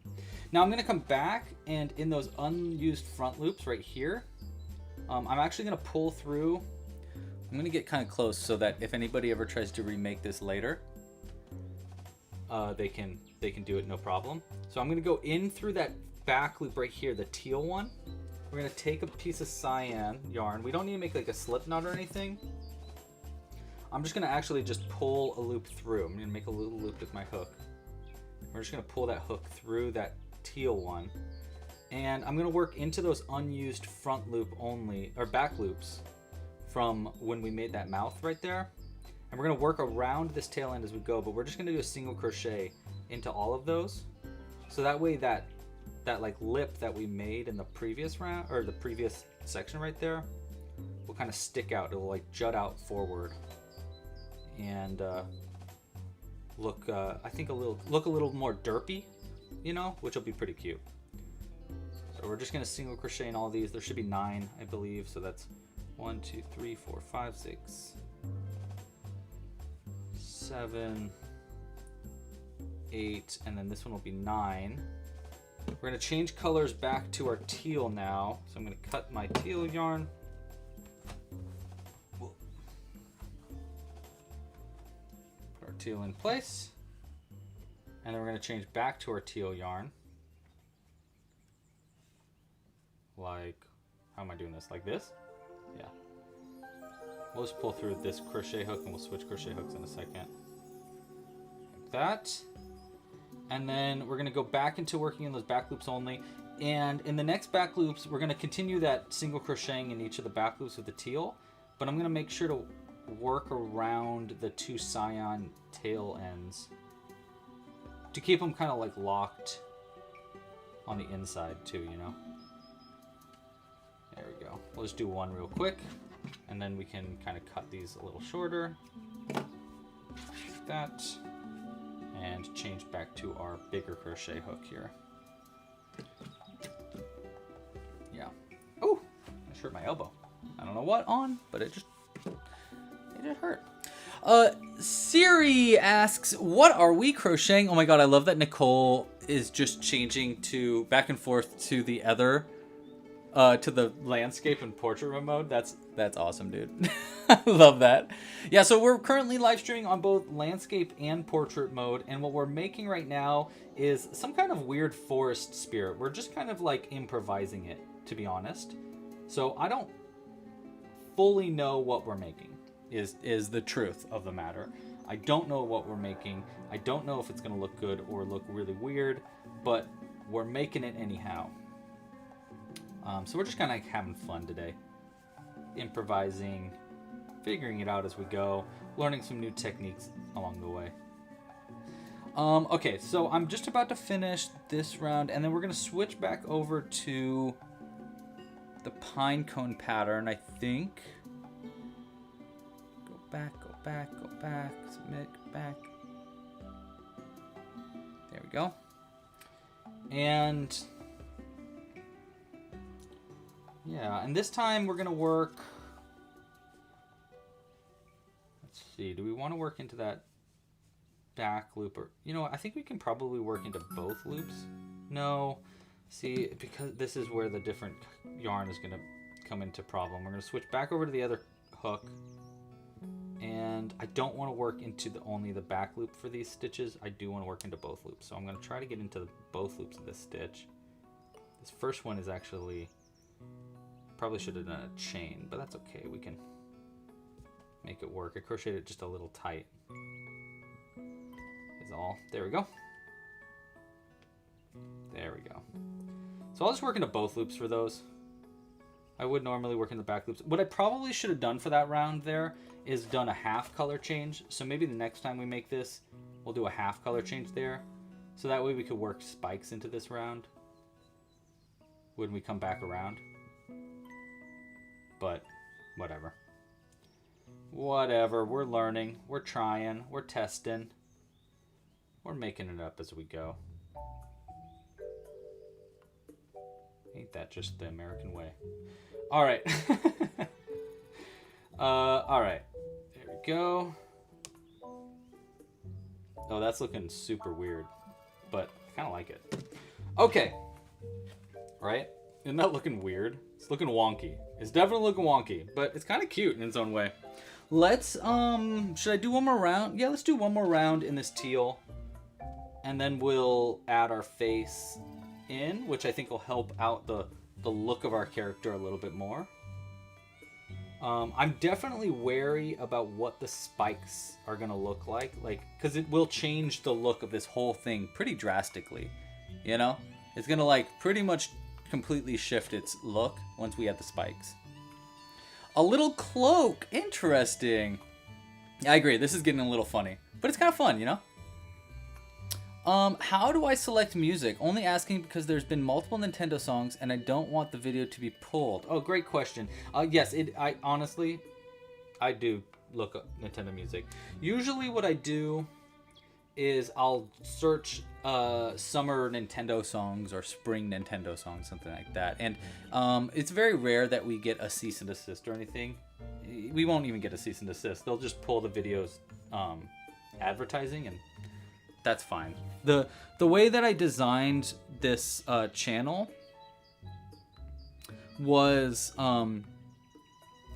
Now I'm going to come back, and in those unused front loops right here, I'm actually going to pull through. I'm going to get kind of close so that if anybody ever tries to remake this later, they can do it no problem. So I'm going to go in through that back loop right here, the teal one. We're going to take a piece of cyan yarn. We don't need to make like a slip knot or anything. I'm just going to actually just pull a loop through. I'm going to make a little loop with my hook. We're just going to pull that hook through that teal one. And I'm going to work into those unused front loop only, or back loops from when we made that mouth right there. And we're going to work around this tail end as we go, but we're just going to do a single crochet into all of those. So that way that like lip that we made in the previous round, or the previous section right there, will kind of stick out. It'll like jut out forward and look, I think look a little more derpy, you know, which will be pretty cute. So we're just going to single crochet in all these. There should be 9, I believe. So that's 1, 2, 3, 4, 5, 6, 7, 8, and then this one will be 9. We're going to change colors back to our teal now. So I'm going to cut my teal yarn. Put our teal in place. And then we're going to change back to our teal yarn. Like, how am I doing this? Like this? Yeah. We'll just pull through this crochet hook and we'll switch crochet hooks in a second. Like that. And then we're going to go back into working in those back loops only. And in the next back loops, we're going to continue that single crocheting in each of the back loops with the teal. But I'm going to make sure to work around the 2 cyan tail ends to keep them kind of like locked on the inside too, you know. There we go. We'll just do one real quick, and then we can kind of cut these a little shorter, like that, and change back to our bigger crochet hook here. Yeah. Oh, I just hurt my elbow. I don't know what on, but it just hurt. Siri asks, what are we crocheting? Oh my god, I love that Nicole is just changing to back and forth to the other, to the landscape and portrait mode. That's awesome, dude. I love that. Yeah, so we're currently live streaming on both landscape and portrait mode, and what we're making right now is some kind of weird forest spirit. We're just kind of like improvising it, to be honest. So I don't fully know what we're making, is the truth of the matter. I don't know what we're making. I don't know if it's going to look good or look really weird, but we're making it anyhow. So we're just kind of like having fun today. Improvising, figuring it out as we go, learning some new techniques along the way. Okay, so I'm just about to finish this round, and then we're going to switch back over to the pine cone pattern, I think. Go back, submit, back. There we go. And yeah, and this time we're going to work, let's see, do we want to work into that back loop? Or, you know, I think we can probably work into both loops. No. See, because this is where the different yarn is going to come into problem. We're going to switch back over to the other hook. And I don't want to work into only the back loop for these stitches. I do want to work into both loops. So I'm going to try to get into both loops of this stitch. This first one is actually... Probably should have done a chain, but that's okay. We can make it work. I crocheted it just a little tight. Is all. There we go. There we go. So I'll just work into both loops for those. I would normally work in the back loops. What I probably should have done for that round there is done a half color change. So maybe the next time we make this, we'll do a half color change there. So that way we could work spikes into this round when we come back around. But whatever. Whatever. We're learning. We're trying. We're testing. We're making it up as we go. Ain't that just the American way? All right. All right. There we go. Oh, that's looking super weird, but I kind of like it. Okay. Right? Isn't that looking weird? It's looking wonky. It's definitely looking wonky, but it's kind of cute in its own way. Let's, should I do one more round? Yeah, let's do one more round in this teal. And then we'll add our face in, which I think will help out the look of our character a little bit more. I'm definitely wary about what the spikes are going to look like, because it will change the look of this whole thing pretty drastically, you know? It's going to, like, pretty much completely shift its look once we add the spikes. A little cloak. Interesting. I agree. This is getting a little funny, but it's kind of fun, you know? How do I select music? Only asking because there's been multiple Nintendo songs and I don't want the video to be pulled. Oh, great question. Yes, I honestly do look up Nintendo music. Usually what I do is I'll search summer Nintendo songs or spring Nintendo songs, something like that. And it's very rare that we get a cease and desist or anything. We won't even get a cease and desist. They'll just pull the videos advertising, and that's fine. The way that I designed this channel was and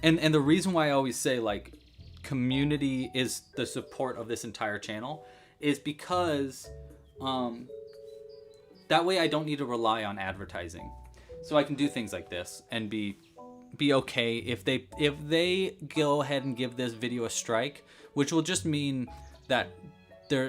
the reason why I always say, like, community is the support of this entire channel is because that way I don't need to rely on advertising. So I can do things like this and be okay if they go ahead and give this video a strike, which will just mean that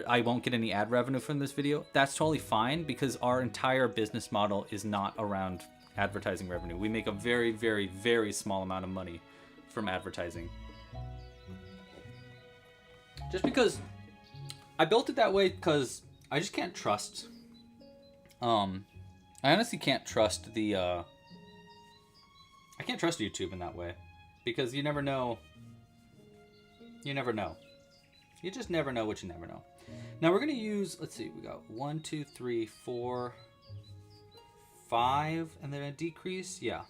I won't get any ad revenue from this video. That's totally fine because our entire business model is not around advertising revenue. We make a very, very, very small amount of money from advertising. Just because I built it that way because I just can't trust. I honestly can't trust I can't trust YouTube in that way because you never know. You never know. You just never know what you never know. Now we're gonna use, let's see, we got 1, 2, 3, 4, 5, and then a decrease. Yeah.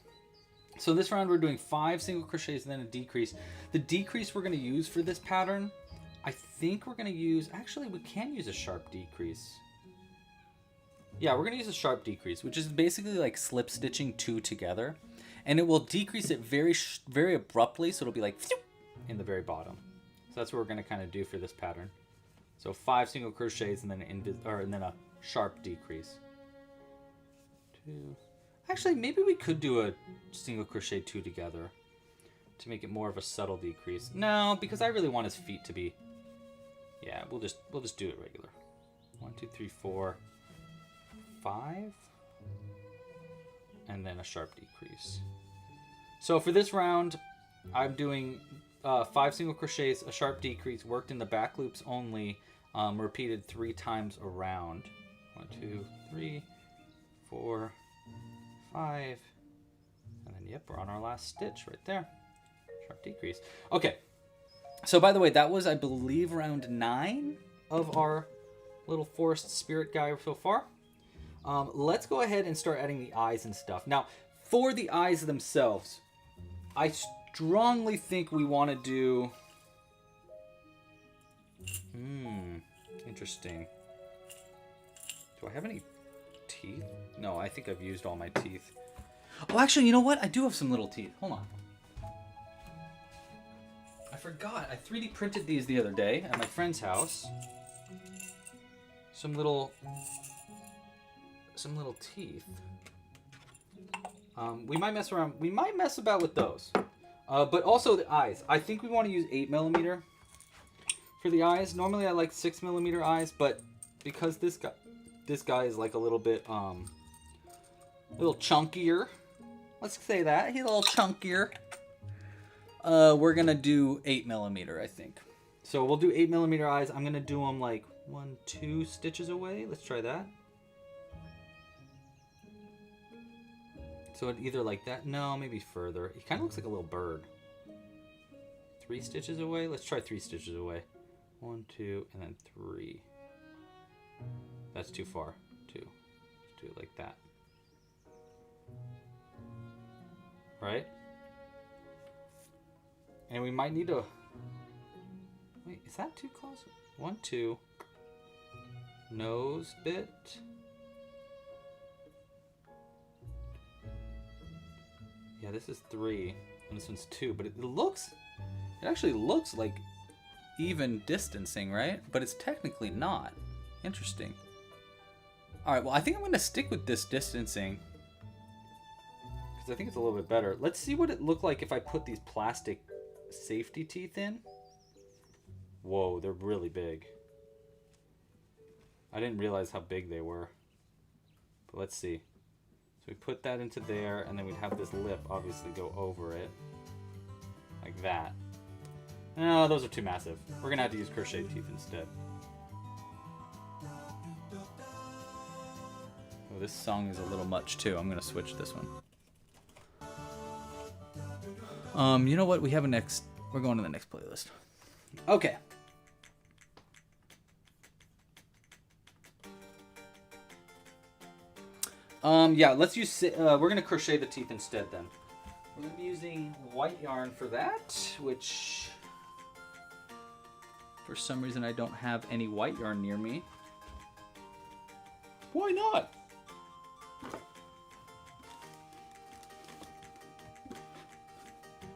So this round we're doing 5 single crochets and then a decrease. The decrease we're gonna use for this pattern, I think we're gonna use, actually we can use a sharp decrease. Yeah, we're gonna use a sharp decrease, which is basically like slip stitching 2 together, and it will decrease it very abruptly, so it'll be like in the very bottom. So that's what we're gonna kind of do for this pattern. So 5 single crochets and then and then a sharp decrease. 2. Actually, maybe we could do a single crochet 2 together to make it more of a subtle decrease. No, because I really want his feet to be. Yeah, we'll just do it regular. 1, 2, 3, 4, 5, and then a sharp decrease. So for this round, I'm doing 5 single crochets, a sharp decrease, worked in the back loops only, repeated 3 times around. 1, 2, 3, 4, 5, and then yep, we're on our last stitch right there. Sharp decrease. Okay, so by the way, that was, I believe, round 9 of our little forest spirit guy so far. Let's go ahead and start adding the eyes and stuff. Now, for the eyes themselves, I strongly think we want to do... interesting. Do I have any teeth? No, I think I've used all my teeth. Oh, actually, you know what? I do have some little teeth. Hold on. I forgot. I 3D printed these the other day at my friend's house. Some little teeth. We might mess around. We might mess about with those. But also the eyes. I think we want to use 8mm for the eyes. Normally I like 6mm eyes, but because this guy is like a little bit chunkier. Let's say that he's a little chunkier. We're gonna do 8mm, I think. So we'll do 8mm eyes. I'm gonna do them like 1-2 stitches away. Let's try that. So it either like that. No, maybe further. He kind of looks like a little bird. 3 stitches away. Let's try 3 stitches away. 1, 2, and then 3. That's too far. 2. Let's do it like that. Right? And we might need to... Wait, is that too close? 1, 2. Nose bit. Yeah, this is 3, and this one's 2, but it actually looks like even distancing, right? But it's technically not. Interesting. All right, well, I think I'm going to stick with this distancing because I think it's a little bit better. Let's see what it looked like if I put these plastic safety teeth in. Whoa, they're really big. I didn't realize how big they were. But let's see. So we put that into there, and then we'd have this lip obviously go over it. Like that. No, those are too massive. We're going to have to use crochet teeth instead. Oh, this song is a little much too. I'm going to switch this one. You know what? We have a next... We're going to the next playlist. Okay. Yeah, let's use... we're going to crochet the teeth instead then. We're going to be using white yarn for that, which... For some reason, I don't have any white yarn near me. Why not?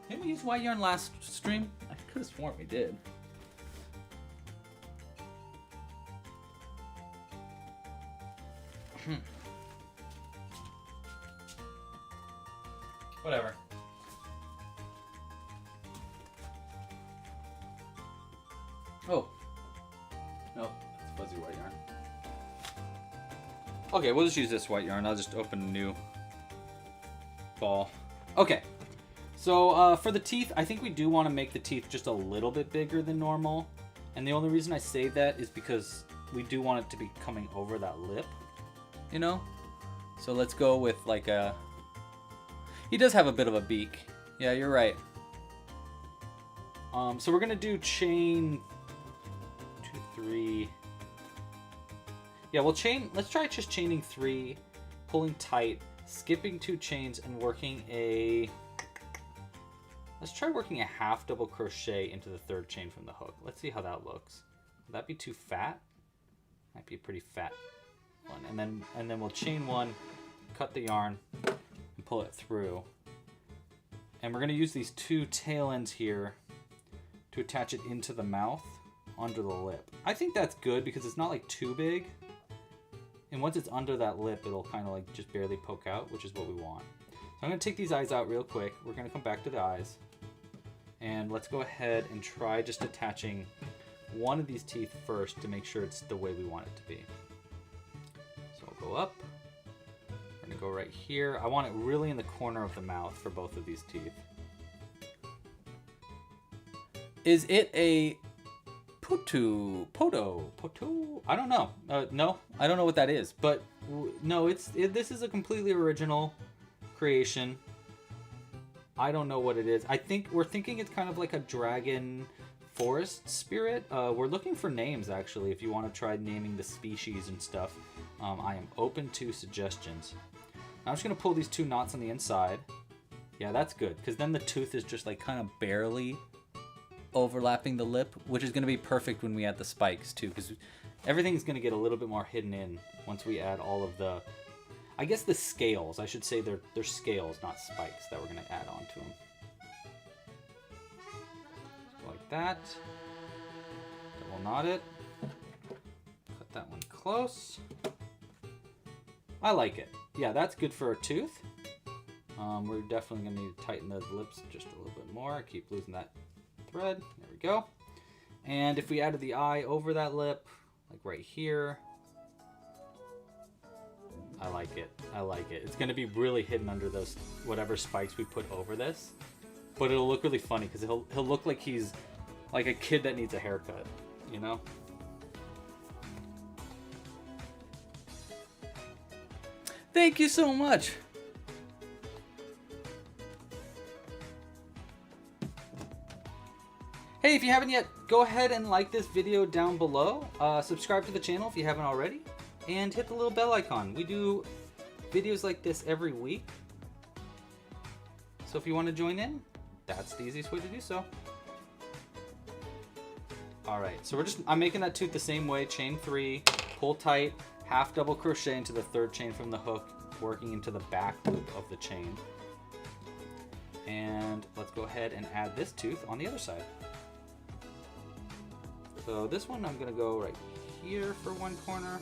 Didn't we use white yarn last stream? I could have sworn we did. Whatever. Oh. No, it's fuzzy white yarn. Okay, we'll just use this white yarn. I'll just open a new ball. Okay. So for the teeth, I think we do want to make the teeth just a little bit bigger than normal. And the only reason I say that is because we do want it to be coming over that lip. You know? So let's go with like a... He does have a bit of a beak. Yeah, you're right. So we're going to do chain 2, 3. Yeah, we'll chain... Let's try just chaining 3, pulling tight, skipping 2 chains, and working a... Let's try working a half double crochet into the 3rd chain from the hook. Let's see how that looks. Would that be too fat? Might be a pretty fat one. And then we'll chain 1, cut the yarn, and pull it through. And we're going to use these 2 tail ends here to attach it into the mouth under the lip. I think that's good because it's not like too big. And once it's under that lip, it'll kind of like just barely poke out, which is what we want. So I'm going to take these eyes out real quick. We're going to come back to the eyes. And let's go ahead and try just attaching one of these teeth first to make sure it's the way we want it to be. So I'll go up. We're going to go right here. I want it really in the corner of the mouth for both of these teeth. Is it a poto? I don't know. No, I don't know what that is. But no, this is a completely original creation. I don't know what it is. We're thinking it's kind of like a dragon forest spirit. We're looking for names actually. If you want to try naming the species and stuff, I am open to suggestions. I'm just gonna pull these 2 knots on the inside. Yeah, that's good because then the tooth is just like kind of barely overlapping the lip, which is gonna be perfect when we add the spikes too, because everything's gonna get a little bit more hidden in once we add all of the I guess the scales. I should say they're scales, not spikes, that we're going to add onto them. Like that. Double knot it. Cut that one close. I like it. Yeah, that's good for a tooth. We're definitely going to need to tighten the lips just a little bit more. I keep losing that thread. There we go. And if we added the eye over that lip, like right here, I like it. I like it. It's going to be really hidden under those whatever spikes we put over this. But it'll look really funny because he'll look like he's like a kid that needs a haircut, you know? Thank you so much. Hey, if you haven't yet, go ahead and like this video down below. Subscribe to the channel if you haven't already. And hit the little bell icon. We do videos like this every week. So if you want to join in, that's the easiest way to do so. Alright, so I'm making that tooth the same way. Chain 3, pull tight, half double crochet into the third chain from the hook, working into the back loop of the chain. And let's go ahead and add this tooth on the other side. So this one I'm going to go right here for one corner.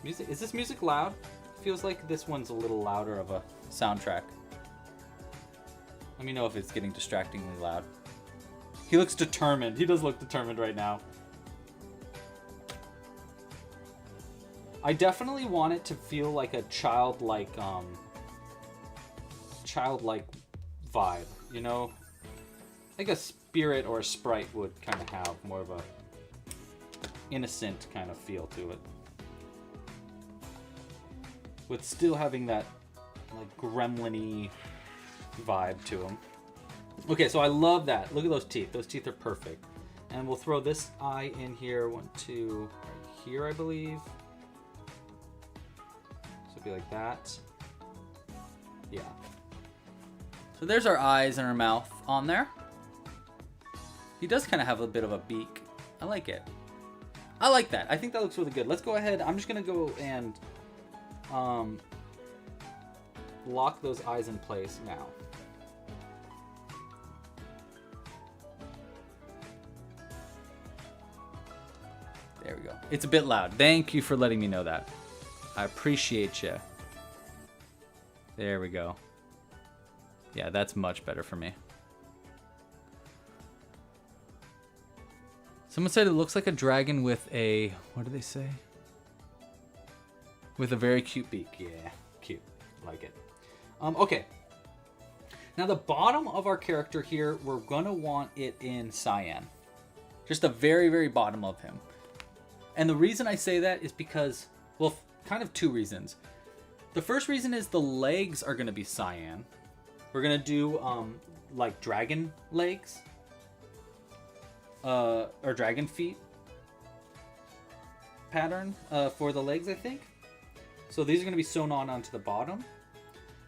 Music, is this music loud? Feels like this one's a little louder of a soundtrack. Let me know if it's getting distractingly loud. He looks determined. He does look determined right now. I definitely want it to feel like a childlike vibe, you know? Like a spirit or a sprite would kind of have more of a innocent kind of feel to it. With still having that like gremlin-y vibe to him. Okay, so I love that. Look at those teeth. Those teeth are perfect. And we'll throw this eye in here. 1, 2, right here, I believe. So it'll be like that. Yeah. So there's our eyes and our mouth on there. He does kind of have a bit of a beak. I like it. I like that. I think that looks really good. Let's go ahead. I'm just going to go and lock those eyes in place now. There we go. It's a bit loud. Thank you for letting me know that. I appreciate you. There we go. Yeah, that's much better for me. Someone said it looks like a dragon with a, what do they say? With a very cute beak. Yeah, cute. Like it. Okay. Now the bottom of our character here, we're going to want it in cyan. Just the very, very bottom of him. And the reason I say that is because, well, kind of two reasons. The first reason is the legs are going to be cyan. We're going to do like dragon legs. Or dragon feet pattern for the legs, I think. So these are going to be sewn on onto the bottom.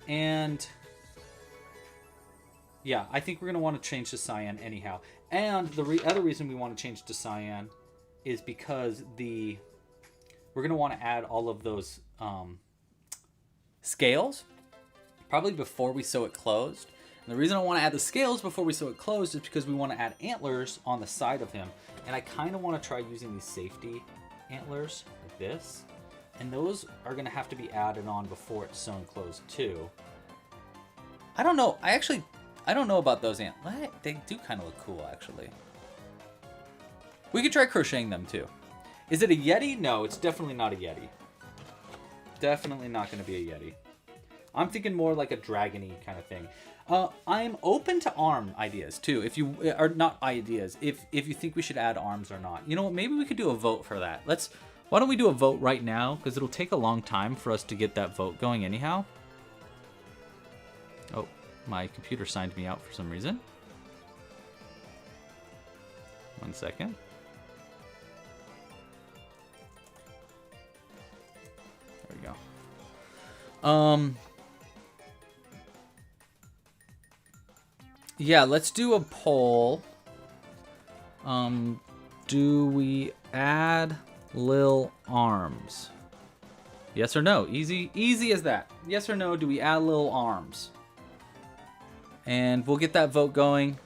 And yeah, I think we're going to want to change to cyan anyhow. And the other reason we want to change to cyan is because we're going to want to add all of those scales probably before we sew it closed. And the reason I want to add the scales before we sew it closed is because we want to add antlers on the side of him. And I kind of want to try using these safety antlers like this. And those are going to have to be added on before it's sewn closed too. I don't know. I don't know about those antlers. They do kind of look cool, actually. We could try crocheting them too. Is it a Yeti? No, it's definitely not a Yeti. Definitely not going to be a Yeti. I'm thinking more like a dragony kind of thing. I'm open to arm ideas too. If you are not ideas, if you think we should add arms or not. You know what? Maybe we could do a vote for that. Why don't we do a vote right now? Because it'll take a long time for us to get that vote going anyhow. Oh, my computer signed me out for some reason. 1 second. There we go. Yeah, let's do a poll. Do we add Lil arms? Yes or no? Easy as that. Yes or no, do we add little arms? And we'll get that vote going.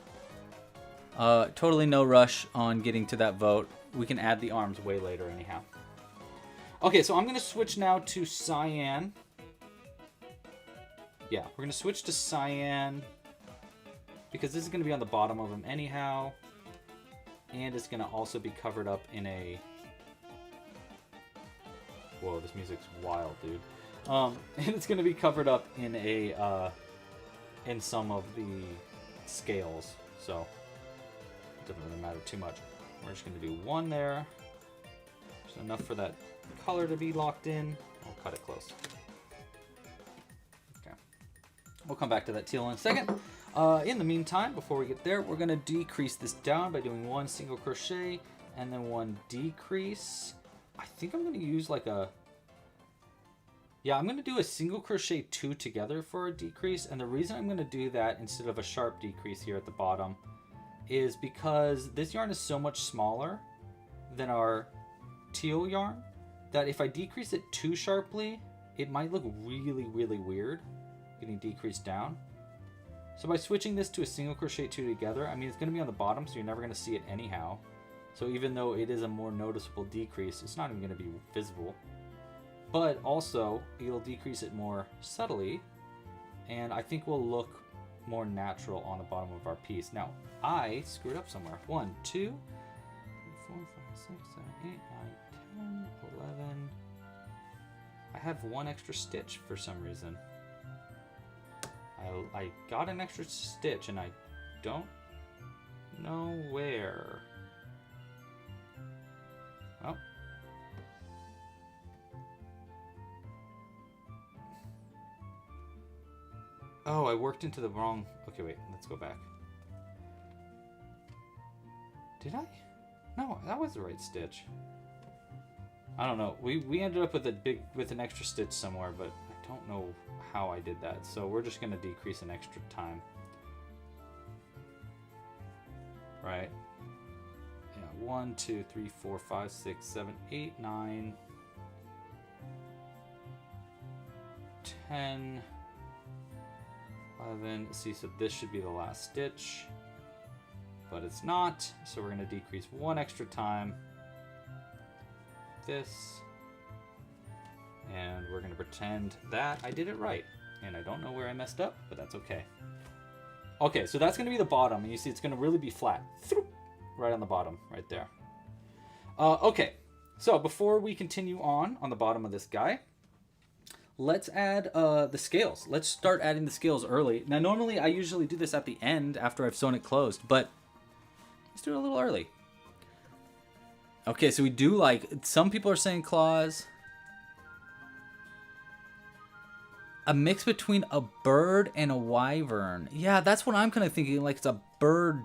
Totally no rush on getting to that vote. We can add the arms way later anyhow. Okay, so I'm going to switch now to cyan. Yeah, we're going to switch to cyan because this is going to be on the bottom of them anyhow. And it's going to also be covered up in a... Whoa, this music's wild, dude. And it's going to be covered up in a... in some of the scales, so it doesn't really matter too much. We're just going to do one there. Just enough for that color to be locked in. I'll cut it close. Okay. We'll come back to that teal in a second. In the meantime, before we get there, we're going to decrease this down by doing one single crochet and then one decrease. I think I'm going to use like a... Yeah, I'm going to do a single crochet 2 together for a decrease, and the reason I'm going to do that instead of a sharp decrease here at the bottom is because this yarn is so much smaller than our teal yarn that if I decrease it too sharply, it might look really, really weird getting decreased down. So by switching this to a single crochet 2 together, I mean, it's going to be on the bottom, so you're never going to see it anyhow. So even though it is a more noticeable decrease, it's not even going to be visible. But also, it'll decrease it more subtly, and I think will look more natural on the bottom of our piece. Now, I screwed up somewhere. 1, 2, 3, 4, 5, 6, 7, 8, 9, 10, 11. I have one extra stitch for some reason. I got an extra stitch, and I don't know where. Oh. Oh, I worked into the wrong... Okay, wait, let's go back. Did I? No, that was the right stitch. I don't know. We ended up with an extra stitch somewhere, but I don't know how I did that. So we're just going to decrease an extra time. Right? Yeah, 1, 2, 3, 4, 5, 6, 7, 8, 9, 10... 11. See, so this should be the last stitch, but it's not, so we're going to decrease one extra time. This, and we're going to pretend that I did it right, and I don't know where I messed up, but that's okay. Okay, so that's going to be the bottom, and you see it's going to really be flat, right on the bottom, right there. Okay, so before we continue on the bottom of this guy, let's add the scales. Let's start adding the scales early. Now, normally I usually do this at the end after I've sewn it closed, but let's do it a little early. Okay, so we do like, some people are saying claws. A mix between a bird and a wyvern. Yeah, that's what I'm kind of thinking. Like it's a bird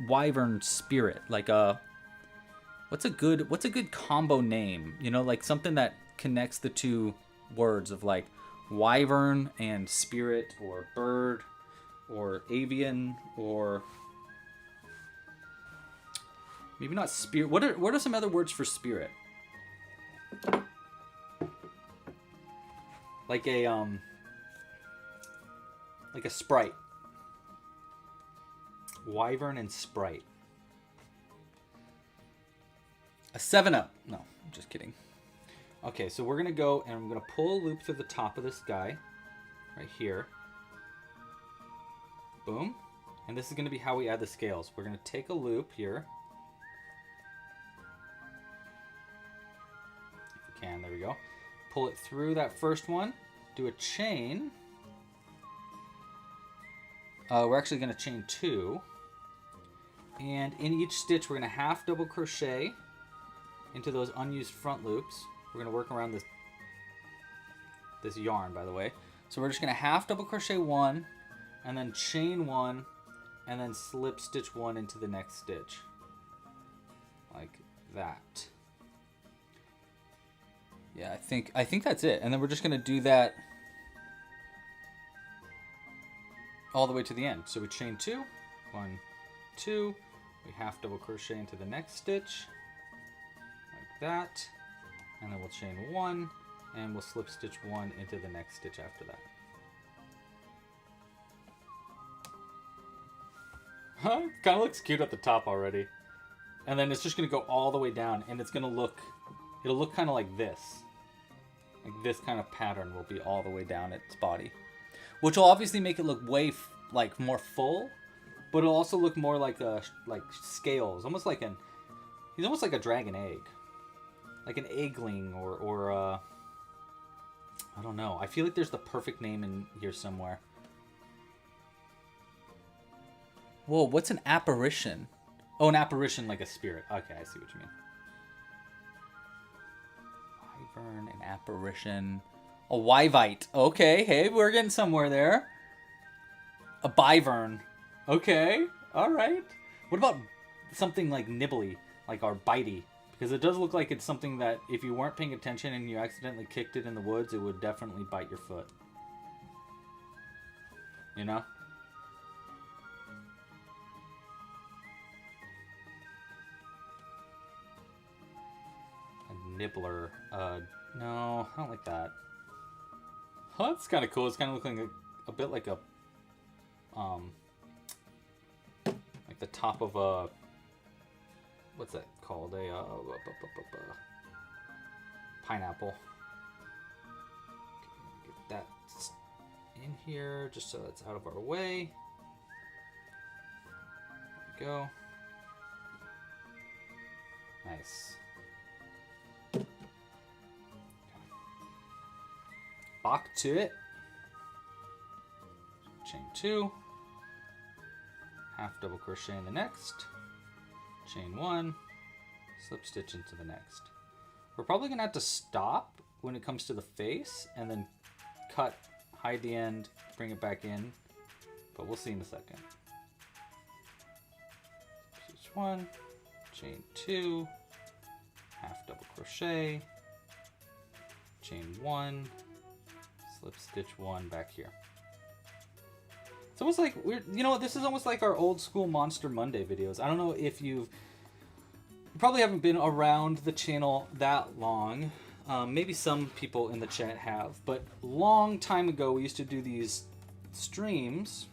wyvern spirit. Like a, what's a good combo name? You know, like something that connects the two words of like wyvern and spirit, or bird, or avian, or maybe not spirit. What are some other words for spirit? Like a sprite. Wyvern and sprite. A 7-Up. No, I'm just kidding. Okay, so we're going to go and I'm going to pull a loop through the top of this guy, right here. Boom. And this is going to be how we add the scales. We're going to take a loop here. If we can, there we go. Pull it through that first one. Do a chain. We're actually going to chain 2. And in each stitch, we're going to half double crochet into those unused front loops. We're going to work around this yarn, by the way. So we're just going to half double crochet 1, and then chain 1, and then slip stitch 1 into the next stitch. Like that. Yeah, I think that's it. And then we're just going to do that all the way to the end. So we chain 2, 1, 2, we half double crochet into the next stitch, like that. And then we'll chain 1, And we'll slip stitch one into the next stitch after that. Huh? Kind of looks cute at the top already. And then it's just going to go all the way down, and it's going to look, it'll look kind of like this. Like this kind of pattern will be all the way down its body. Which will obviously make it look way, like, more full, but it'll also look more like scales. Almost like he's almost like a dragon egg. Like an eggling or I don't know. I feel like there's the perfect name in here somewhere. Whoa, what's an apparition? Oh, an apparition like a spirit. Okay, I see what you mean. Wyvern, an apparition. A wyvite. Okay, hey, we're getting somewhere there. A bivern. Okay, alright. What about something like nibbly, like our bitey? Because it does look like it's something that if you weren't paying attention and you accidentally kicked it in the woods, it would definitely bite your foot. You know? A nibbler. No, I don't like that. Oh, that's kind of cool. It's kind of looking a bit like a, like the top of a, what's that called? A pineapple. Okay, get that in here just so it's out of our way. There we go. Nice. Back to it. Chain 2. Half double crochet in the next. Chain 1. Slip stitch into the next. We're probably going to have to stop when it comes to the face and then cut, hide the end, bring it back in. But we'll see in a second. Stitch 1. Chain 2. Half double crochet. Chain 1. Slip stitch 1 back here. It's almost like we're, you know, this is almost like our old school Monster Monday videos. I don't know if you probably haven't been around the channel that long. Maybe some people in the chat have, but long time ago we used to do these streams.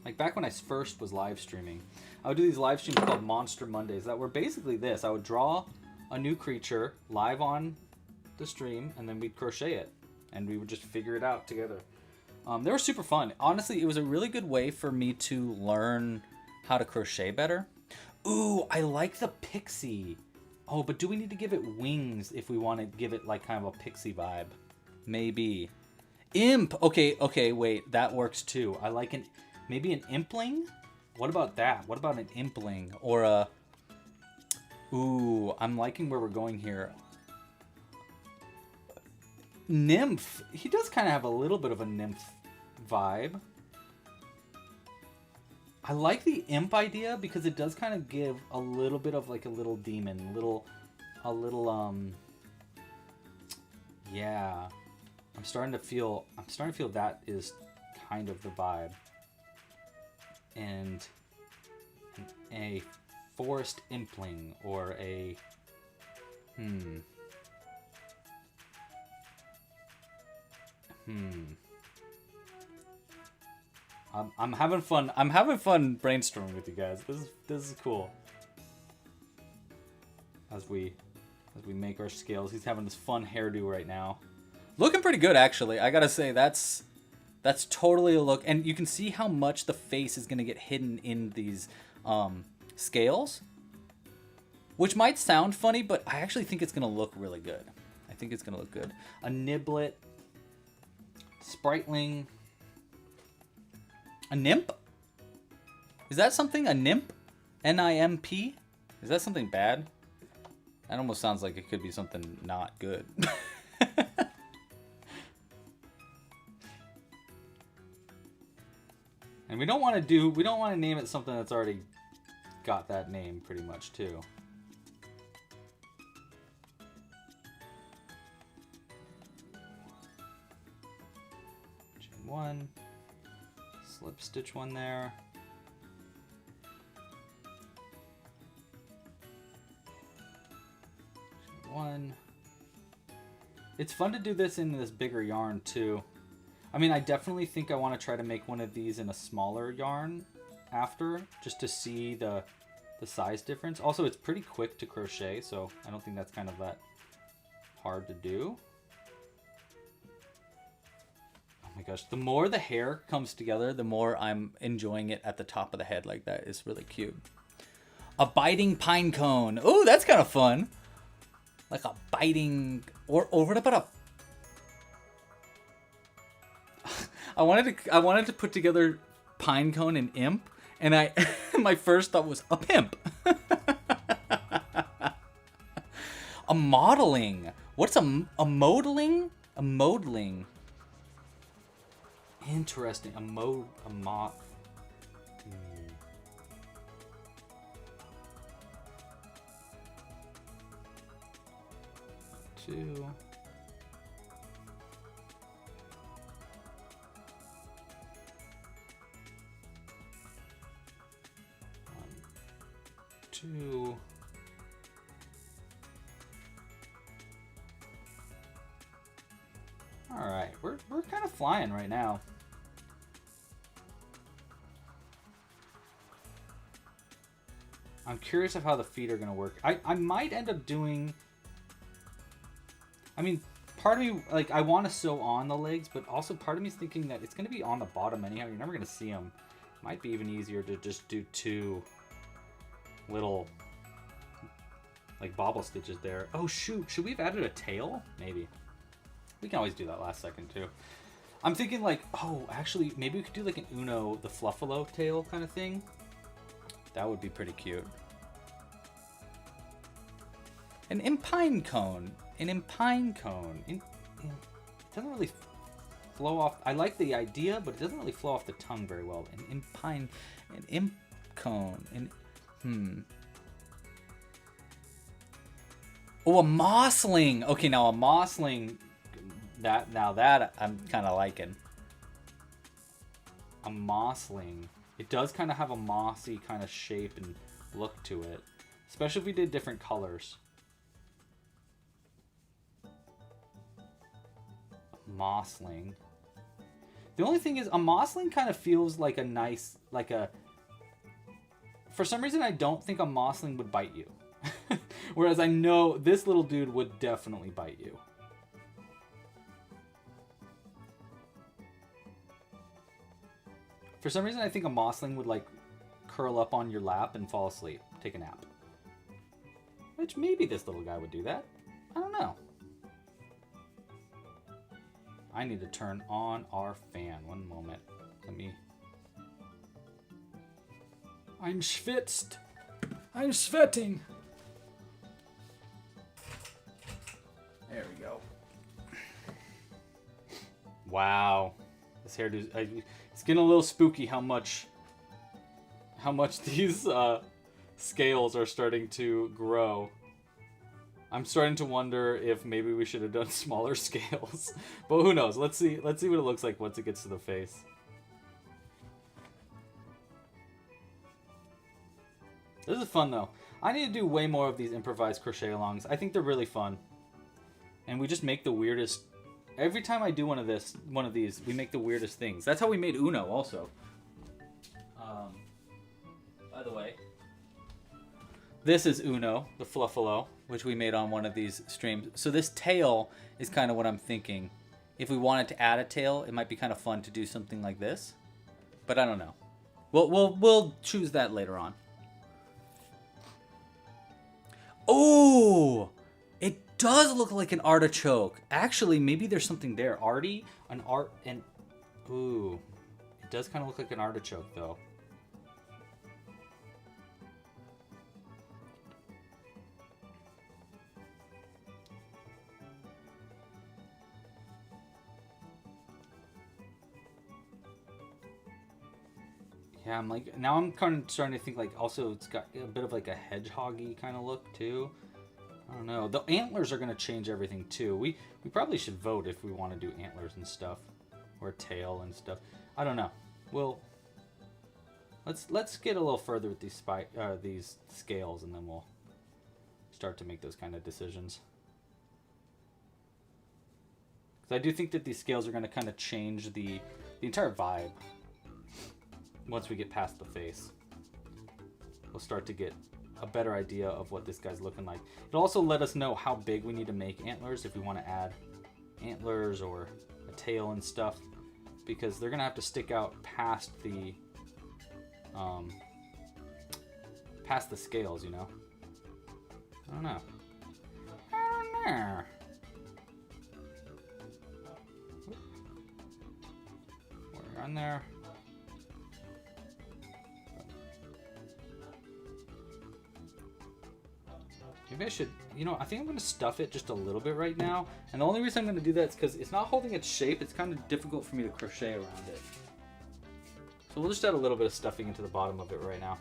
Like back when I first was live streaming, I would do these live streams called Monster Mondays that were basically this. I would draw a new creature live on the stream, and then we'd crochet it. And we would just figure it out together. They were super fun. Honestly, it was a really good way for me to learn how to crochet better. Ooh, I like the pixie. Oh, but do we need to give it wings if we want to give it like kind of a pixie vibe? Maybe. Imp. Okay, wait. That works too. I like maybe an impling? What about that? What about an impling? Or a... Ooh, I'm liking where we're going here. Nymph. He does kind of have a little bit of a nymph vibe. I like the imp idea because it does kind of give a little bit of like a little demon, yeah. I'm starting to feel that is kind of the vibe. And a forest impling or a I'm having fun. I'm having fun brainstorming with you guys. This is cool. As we make our scales, he's having this fun hairdo right now. Looking pretty good, actually. I gotta say that's totally a look, and you can see how much the face is gonna get hidden in these scales, which might sound funny, but I actually think it's gonna look really good. I think it's gonna look good. A niblet. Spritling. A nymph? Is that something? A nymph? N-I-M-P? Is that something bad? That almost sounds like it could be something not good. And we don't want to name it something that's already got that name pretty much too. Chain 1, slip stitch 1 there. Chain 1, It's fun to do this in this bigger yarn too. I mean, I definitely think I want to try to make one of these in a smaller yarn after, just to see the size difference. Also, it's pretty quick to crochet, so I don't think that's kind of that hard to do. Oh my gosh, the more the hair comes together, the more I'm enjoying it at the top of the head like that. It's really cute. A biting pine cone. Oh, that's kind of fun. Like a biting, or what about a... I wanted to put together pine cone and imp, and my first thought was a pimp. A modeling. What's a modeling? A modeling. Interesting. A 2. 1, 2. All right, we're kind of flying right now. I'm curious of how the feet are gonna work. I might end up doing. I mean, part of me, like, I want to sew on the legs, but also part of me is thinking that it's going to be on the bottom anyhow. You're never going to see them. Might be even easier to just do 2 little, like, bobble stitches there. Oh, shoot. Should we have added a tail? Maybe. We can always do that last second, too. I'm thinking, like, oh, actually, maybe we could do, like, an Uno, the Fluffalo tail kind of thing. That would be pretty cute. An impine cone. An impine cone. It doesn't really flow off. I like the idea, but it doesn't really flow off the tongue very well. An impine, an imp cone. Oh, a mossling. Okay, now a mossling. That I'm kind of liking. A mossling. It does kind of have a mossy kind of shape and look to it, especially if we did different colors. Mossling. The only thing is, a mossling kind of feels like a nice, like a... For some reason, I don't think a mossling would bite you. Whereas I know this little dude would definitely bite you. For some reason, I think a mossling would, like, curl up on your lap and fall asleep. Take a nap. Which maybe this little guy would do that. I don't know. I need to turn on our fan. One moment. Let me... I'm schwitzt. I'm sweating. There we go. Wow. This hairdo... It's getting a little spooky how much these scales are starting to grow. I'm starting to wonder if maybe we should have done smaller scales. But who knows? Let's see what it looks like once it gets to the face. This is fun though. I need to do way more of these improvised crochet alongs. I think they're really fun. And we just make the weirdest... Every time I do one of these, we make the weirdest things. That's how we made Uno also. By the way, this is Uno, the Fluffalo, which we made on one of these streams. So this tail is kind of what I'm thinking. If we wanted to add a tail, it might be kind of fun to do something like this. But I don't know. We'll choose that later on. Oh! It does look like an artichoke. Actually, maybe there's something there. Ooh. It does kind of look like an artichoke, though. Yeah, now I'm kind of starting to think, like, also it's got a bit of, like, a hedgehoggy kind of look, too. I don't know. The antlers are going to change everything, too. We probably should vote if we want to do antlers and stuff. Or tail and stuff. I don't know. Let's get a little further with these scales, and then we'll start to make those kind of decisions. So I do think that these scales are going to kind of change the entire vibe once we get past the face. We'll start to get a better idea of what this guy's looking like. It'll also let us know how big we need to make antlers if we want to add antlers or a tail and stuff, because they're gonna have to stick out past the scales, you know. I don't know. We're on there. Maybe I should, you know, I think I'm going to stuff it just a little bit right now. And the only reason I'm going to do that is because it's not holding its shape. It's kind of difficult for me to crochet around it. So we'll just add a little bit of stuffing into the bottom of it right now.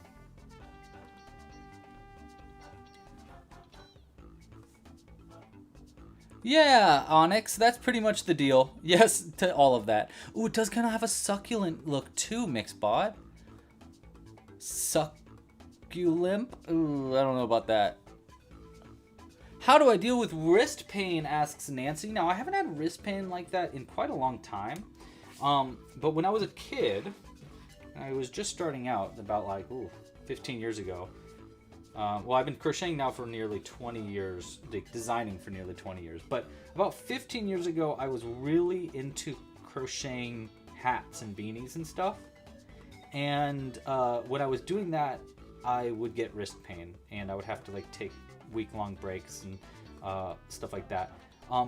Yeah, Onyx, that's pretty much the deal. Yes, to all of that. Ooh, it does kind of have a succulent look too, Mixbot. Succulent? Ooh, I don't know about that. How do I deal with wrist pain, asks Nancy. Now, I haven't had wrist pain like that in quite a long time. But when I was a kid, I was just starting out about like 15 years ago. Well, I've been crocheting now for nearly 20 years, designing for nearly 20 years. But about 15 years ago, I was really into crocheting hats and beanies and stuff. And when I was doing that, I would get wrist pain, and I would have to like take week-long breaks and stuff like that.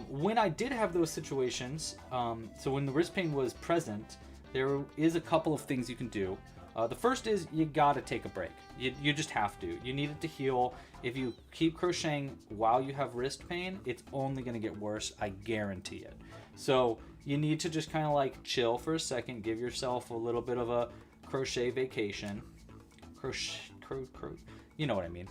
When I did have those situations, so when the wrist pain was present, there is a couple of things you can do. The first is you gotta take a break. You just have to. You need it to heal. If you keep crocheting while you have wrist pain, it's only gonna get worse, I guarantee it. So you need to just kind of like chill for a second, give yourself a little bit of a crochet vacation. You know what I mean.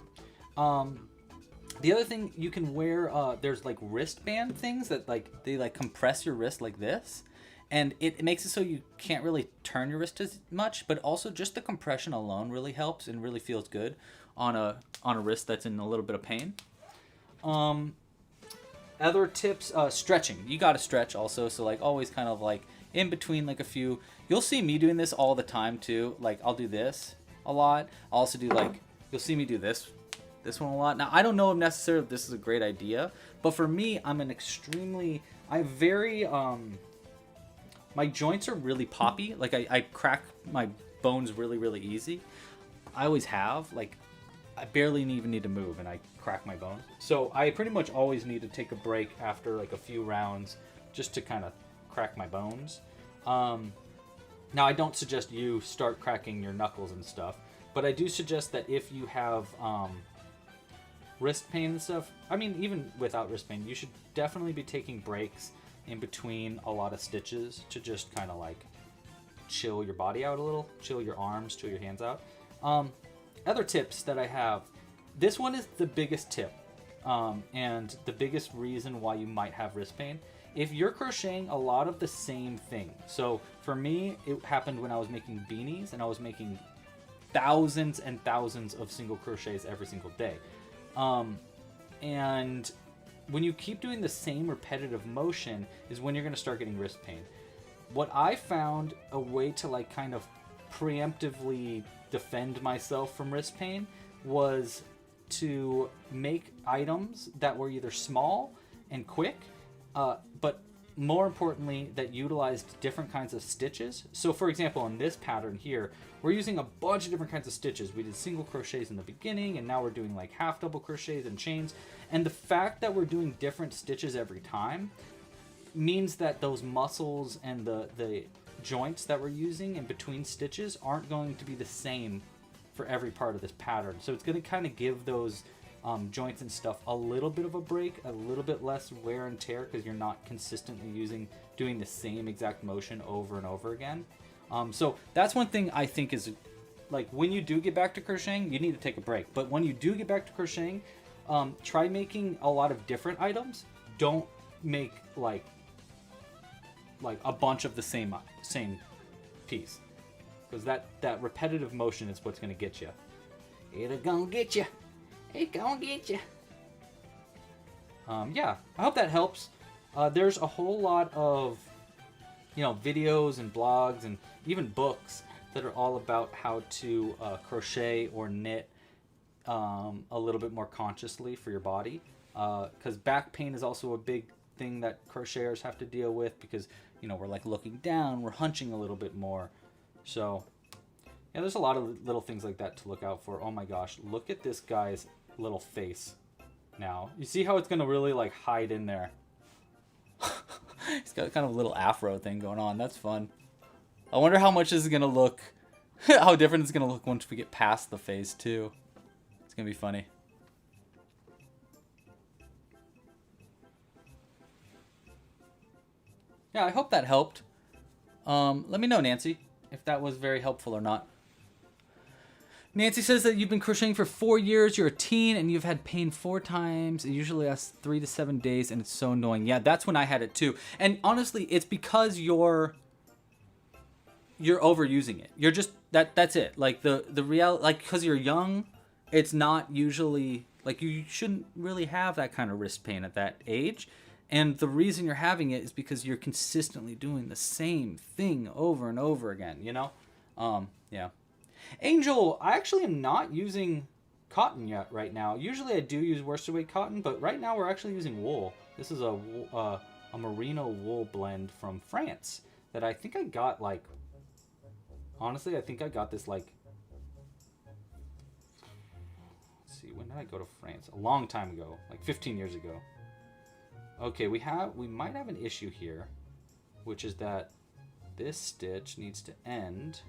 The other thing you can wear, there's like wristband things that like they like compress your wrist like this, and it makes it so you can't really turn your wrist as much, but also just the compression alone really helps and really feels good on a wrist that's in a little bit of pain. Other tips, stretching. You got to stretch also, so like always kind of like in between like a few. You'll see me doing this all the time too. Like I'll do this a lot. I'll also do like, you'll see me do this one a lot. Now, I don't know if necessarily this is a great idea, but for me, my joints are really poppy. Like I crack my bones really, really easy. I always have. Like I barely even need to move and I crack my bones. So I pretty much always need to take a break after like a few rounds just to kind of crack my bones. Now, I don't suggest you start cracking your knuckles and stuff, but I do suggest that if you have wrist pain and stuff, I mean, even without wrist pain, you should definitely be taking breaks in between a lot of stitches to just kind of like chill your body out a little, chill your arms, chill your hands out. Other tips that I have, this one is the biggest tip and the biggest reason why you might have wrist pain. If you're crocheting a lot of the same thing, so for me, it happened when I was making beanies and I was making thousands and thousands of single crochets every single day. And when you keep doing the same repetitive motion is when you're going to start getting wrist pain. What I found a way to like kind of preemptively defend myself from wrist pain was to make items that were either small and quick, but more importantly, that utilized different kinds of stitches. So for example, in this pattern here, we're using a bunch of different kinds of stitches. We did single crochets in the beginning, and now we're doing like half double crochets and chains. And the fact that we're doing different stitches every time means that those muscles and the joints that we're using in between stitches aren't going to be the same for every part of this pattern. So it's going to kind of give those joints and stuff a little bit of a break, a little bit less wear and tear, because you're not consistently doing the same exact motion over and over again. So that's one thing I think is, like, when you do get back to crocheting, you need to take a break. But when you do get back to crocheting, try making a lot of different items. Don't make like a bunch of the same piece, because that repetitive motion is what's going to get you. It'll gonna get you. It's gonna get you. Yeah, I hope that helps. There's a whole lot of, videos and blogs and even books that are all about how to crochet or knit a little bit more consciously for your body. Because back pain is also a big thing that crocheters have to deal with because, we're like looking down, we're hunching a little bit more. So, yeah, there's a lot of little things like that to look out for. Oh my gosh, look at this guy's little face now. You see how it's going to really like hide in there? He's got kind of a little afro thing going on. That's fun. I wonder how much this is going to look, how different it's going to look once we get past the face too. It's going to be funny. Yeah, I hope that helped. Let me know, Nancy, if that was very helpful or not. Nancy says that you've been crocheting for 4 years, you're a teen, and you've had pain 4 times. It usually lasts 3 to 7 days, and it's so annoying. Yeah, that's when I had it too. And honestly, it's because you're overusing it. You're just, that's it. Like, the reality, like, because you're young, it's not usually, like, you shouldn't really have that kind of wrist pain at that age. And the reason you're having it is because you're consistently doing the same thing over and over again, Yeah. Angel, I actually am not using cotton yet right now. Usually I do use worsted weight cotton, but right now we're actually using wool. This is a merino wool blend from France that I think I got like, honestly, I think I got this like, let's see, when did I go to France? A long time ago, like 15 years ago. Okay, we might have an issue here, which is that this stitch needs to end,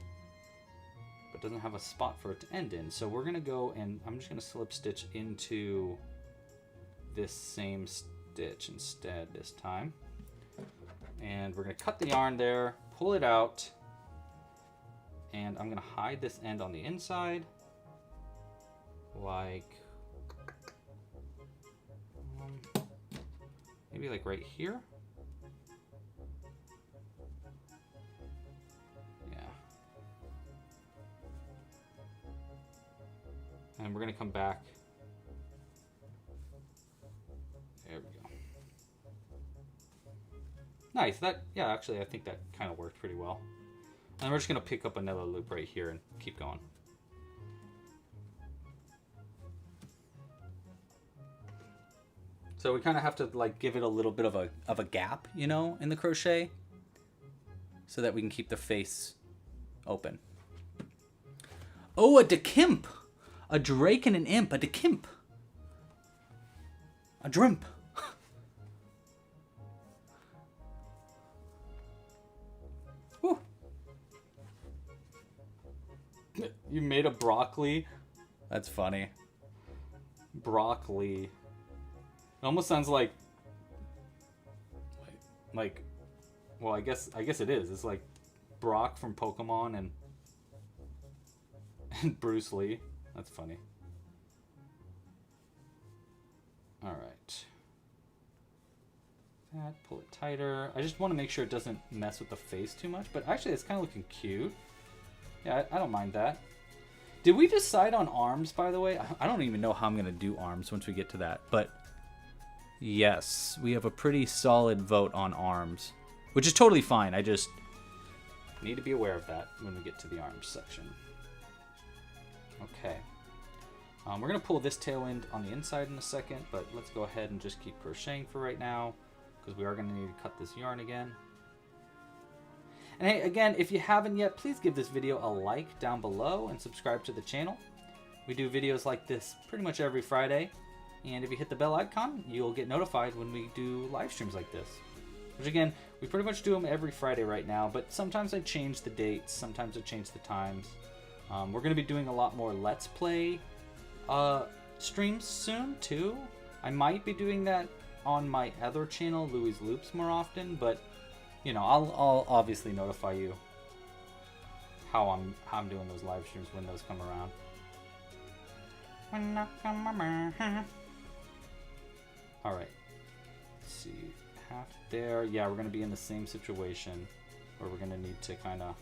but doesn't have a spot for it to end in. So we're going to go and I'm just going to slip stitch into this same stitch instead this time. And we're going to cut the yarn there, pull it out, and I'm going to hide this end on the inside, like maybe like right here. Yeah. And we're gonna come back. There we go. Nice. Yeah, actually I think that kind of worked pretty well. And we're just gonna pick up another loop right here and keep going. So we kind of have to like give it a little bit of a gap, in the crochet, so that we can keep the face open. Oh, a dekimp, a drake and an imp, a dekimp, a drimp. Woo. You made a broccoli? That's funny. Broccoli. It almost sounds like, well, I guess it is. It's like Brock from Pokemon and Bruce Lee. That's funny. All right. That, pull it tighter. I just want to make sure it doesn't mess with the face too much, but actually it's kind of looking cute. Yeah, I don't mind that. Did we decide on arms, by the way? I don't even know how I'm going to do arms once we get to that, but yes, we have a pretty solid vote on arms, which is totally fine. I just need to be aware of that when we get to the arms section. Okay. We're going to pull this tail end on the inside in a second, but let's go ahead and just keep crocheting for right now, because we are going to need to cut this yarn again. And hey, again, if you haven't yet, please give this video a like down below and subscribe to the channel. We do videos like this pretty much every Friday. And if you hit the bell icon, you'll get notified when we do live streams like this. Which again, we pretty much do them every Friday right now, but sometimes I change the dates, sometimes I change the times. We're going to be doing a lot more Let's Play streams soon too. I might be doing that on my other channel, Louie's Loops, more often, but I'll obviously notify you how I'm doing those live streams when those come around. All right, let's see, half there. Yeah, we're gonna be in the same situation where we're gonna need to kind of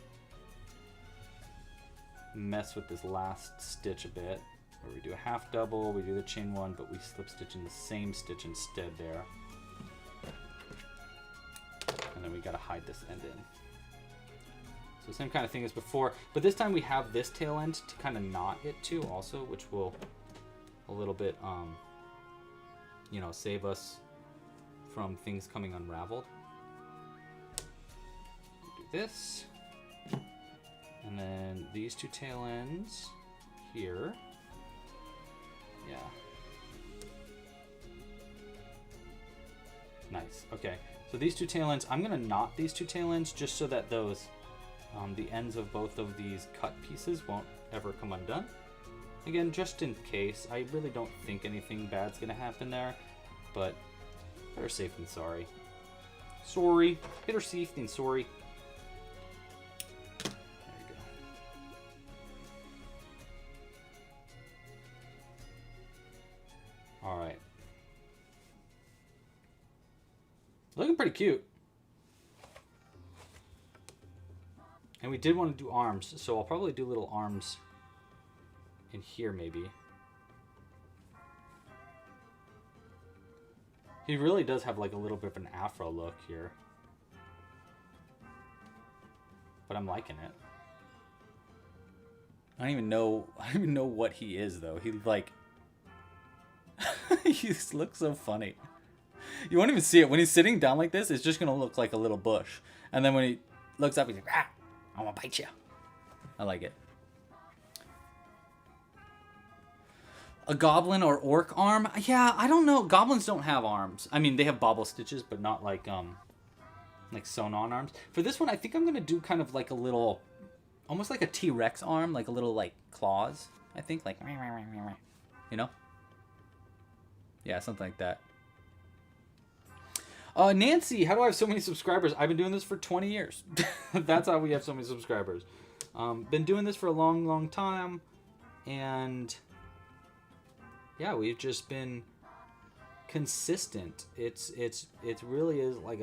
mess with this last stitch a bit, where we do a half double, we do the chain one, but we slip stitch in the same stitch instead there. And then we gotta hide this end in. So same kind of thing as before, but this time we have this tail end to kind of knot it to also, which will a little bit, you know, save us from things coming unraveled. Do this. And then these two tail ends here. Yeah. Nice. Okay. So these two tail ends, I'm going to knot these two tail ends just so that those, the ends of both of these cut pieces won't ever come undone. Again, just in case. I really don't think anything bad's going to happen there, but better safe than sorry. Sorry. Better safe than sorry. There you go. All right. Looking pretty cute. And we did want to do arms, so I'll probably do little arms in here maybe. He really does have like a little bit of an afro look here. But I'm liking it. I don't even know what he is though. He like he just looks so funny. You won't even see it. When he's sitting down like this, it's just going to look like a little bush. And then when he looks up, he's like, ah, I'm going to bite you. I like it. A goblin or orc arm? Yeah, I don't know. Goblins don't have arms. I mean, they have bobble stitches, but not like sewn on arms. For this one, I think I'm going to do kind of like a little, almost like a T-Rex arm, like a little like claws, I think. Like, you know? Yeah, something like that. Nancy, how do I have so many subscribers? I've been doing this for 20 years. That's how we have so many subscribers. Been doing this for a long, long time. And yeah, we've just been consistent. It really is like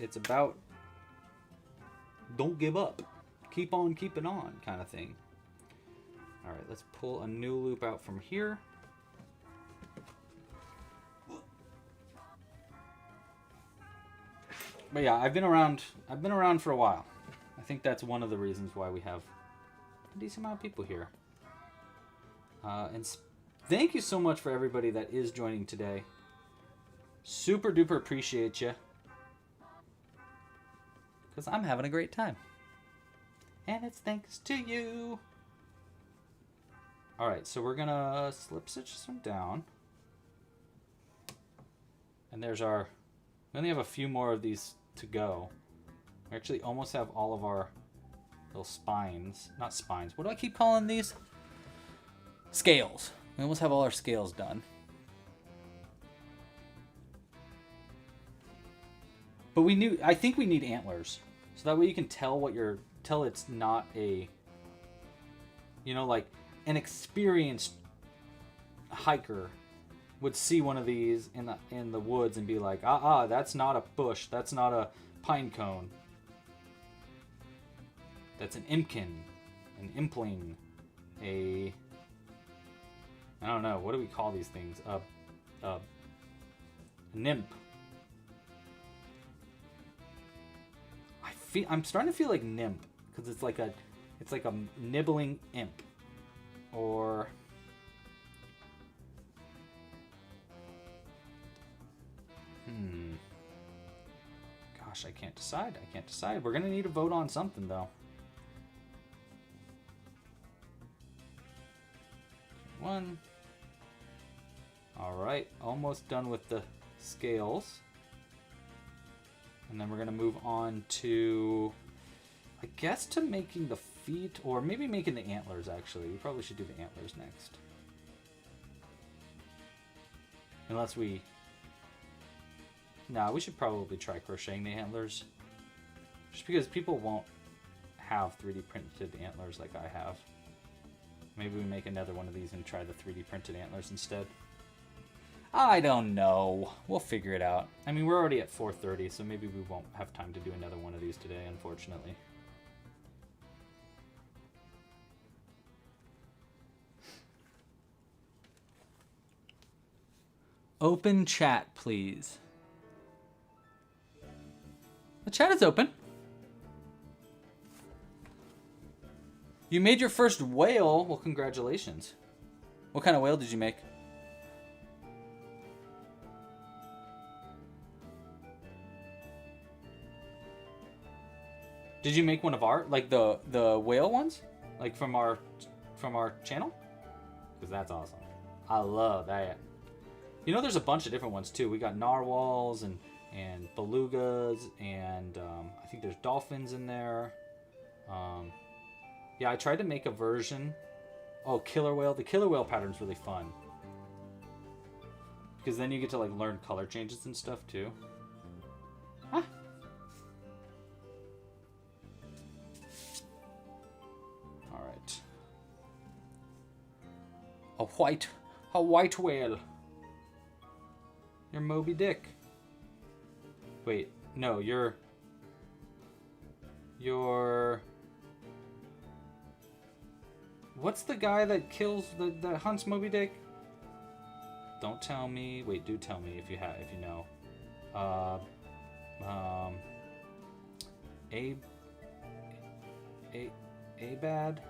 it's about don't give up. Keep on keeping on kind of thing. All right, let's pull a new loop out from here. But yeah, I've been around for a while. I think that's one of the reasons why we have a decent amount of people here. And thank you so much for everybody that is joining today. Super duper appreciate you. Because I'm having a great time. And it's thanks to you. Alright, so we're going to slip stitch this one down. And there's our... We only have a few more of these to go. We actually almost have all of our little spines. Not spines. What do I keep calling these? Scales. We almost have all our scales done. But I think we need antlers. So that way you can tell tell it's not a, you know, like an experienced hiker would see one of these in the woods and be like, that's not a bush, that's not a pine cone, that's an impkin, an impling, I don't know, what do we call these things? A nymph. I'm starting to feel like nymph because it's like a nibbling imp, or gosh, I can't decide. We're gonna need to vote on something though. One. All right, almost done with the scales. And then we're gonna move on to, I guess, to making the feet, or maybe making the antlers actually. We probably should do the antlers next. Unless we... Nah, we should probably try crocheting the antlers. Just because people won't have 3D printed antlers like I have. Maybe we make another one of these and try the 3D printed antlers instead. I don't know. We'll figure it out. I mean, we're already at 4:30, so maybe we won't have time to do another one of these today, unfortunately. Open chat, please. The chat is open. You made your first whale. Well, congratulations. What kind of whale did you make? Did you make one of our, like the whale ones? Like from our channel? Because that's awesome. I love that. You know, there's a bunch of different ones too. We got narwhals and belugas and I think there's dolphins in there. Yeah, I tried to make a version. Oh, killer whale. The killer whale pattern's really fun. Because then you get to like learn color changes and stuff too. Huh. Alright. A white whale. You're Moby Dick. Wait, no, you're... What's the guy that kills, that hunts Moby Dick? Don't tell me. Wait, do tell me if you know. Abad?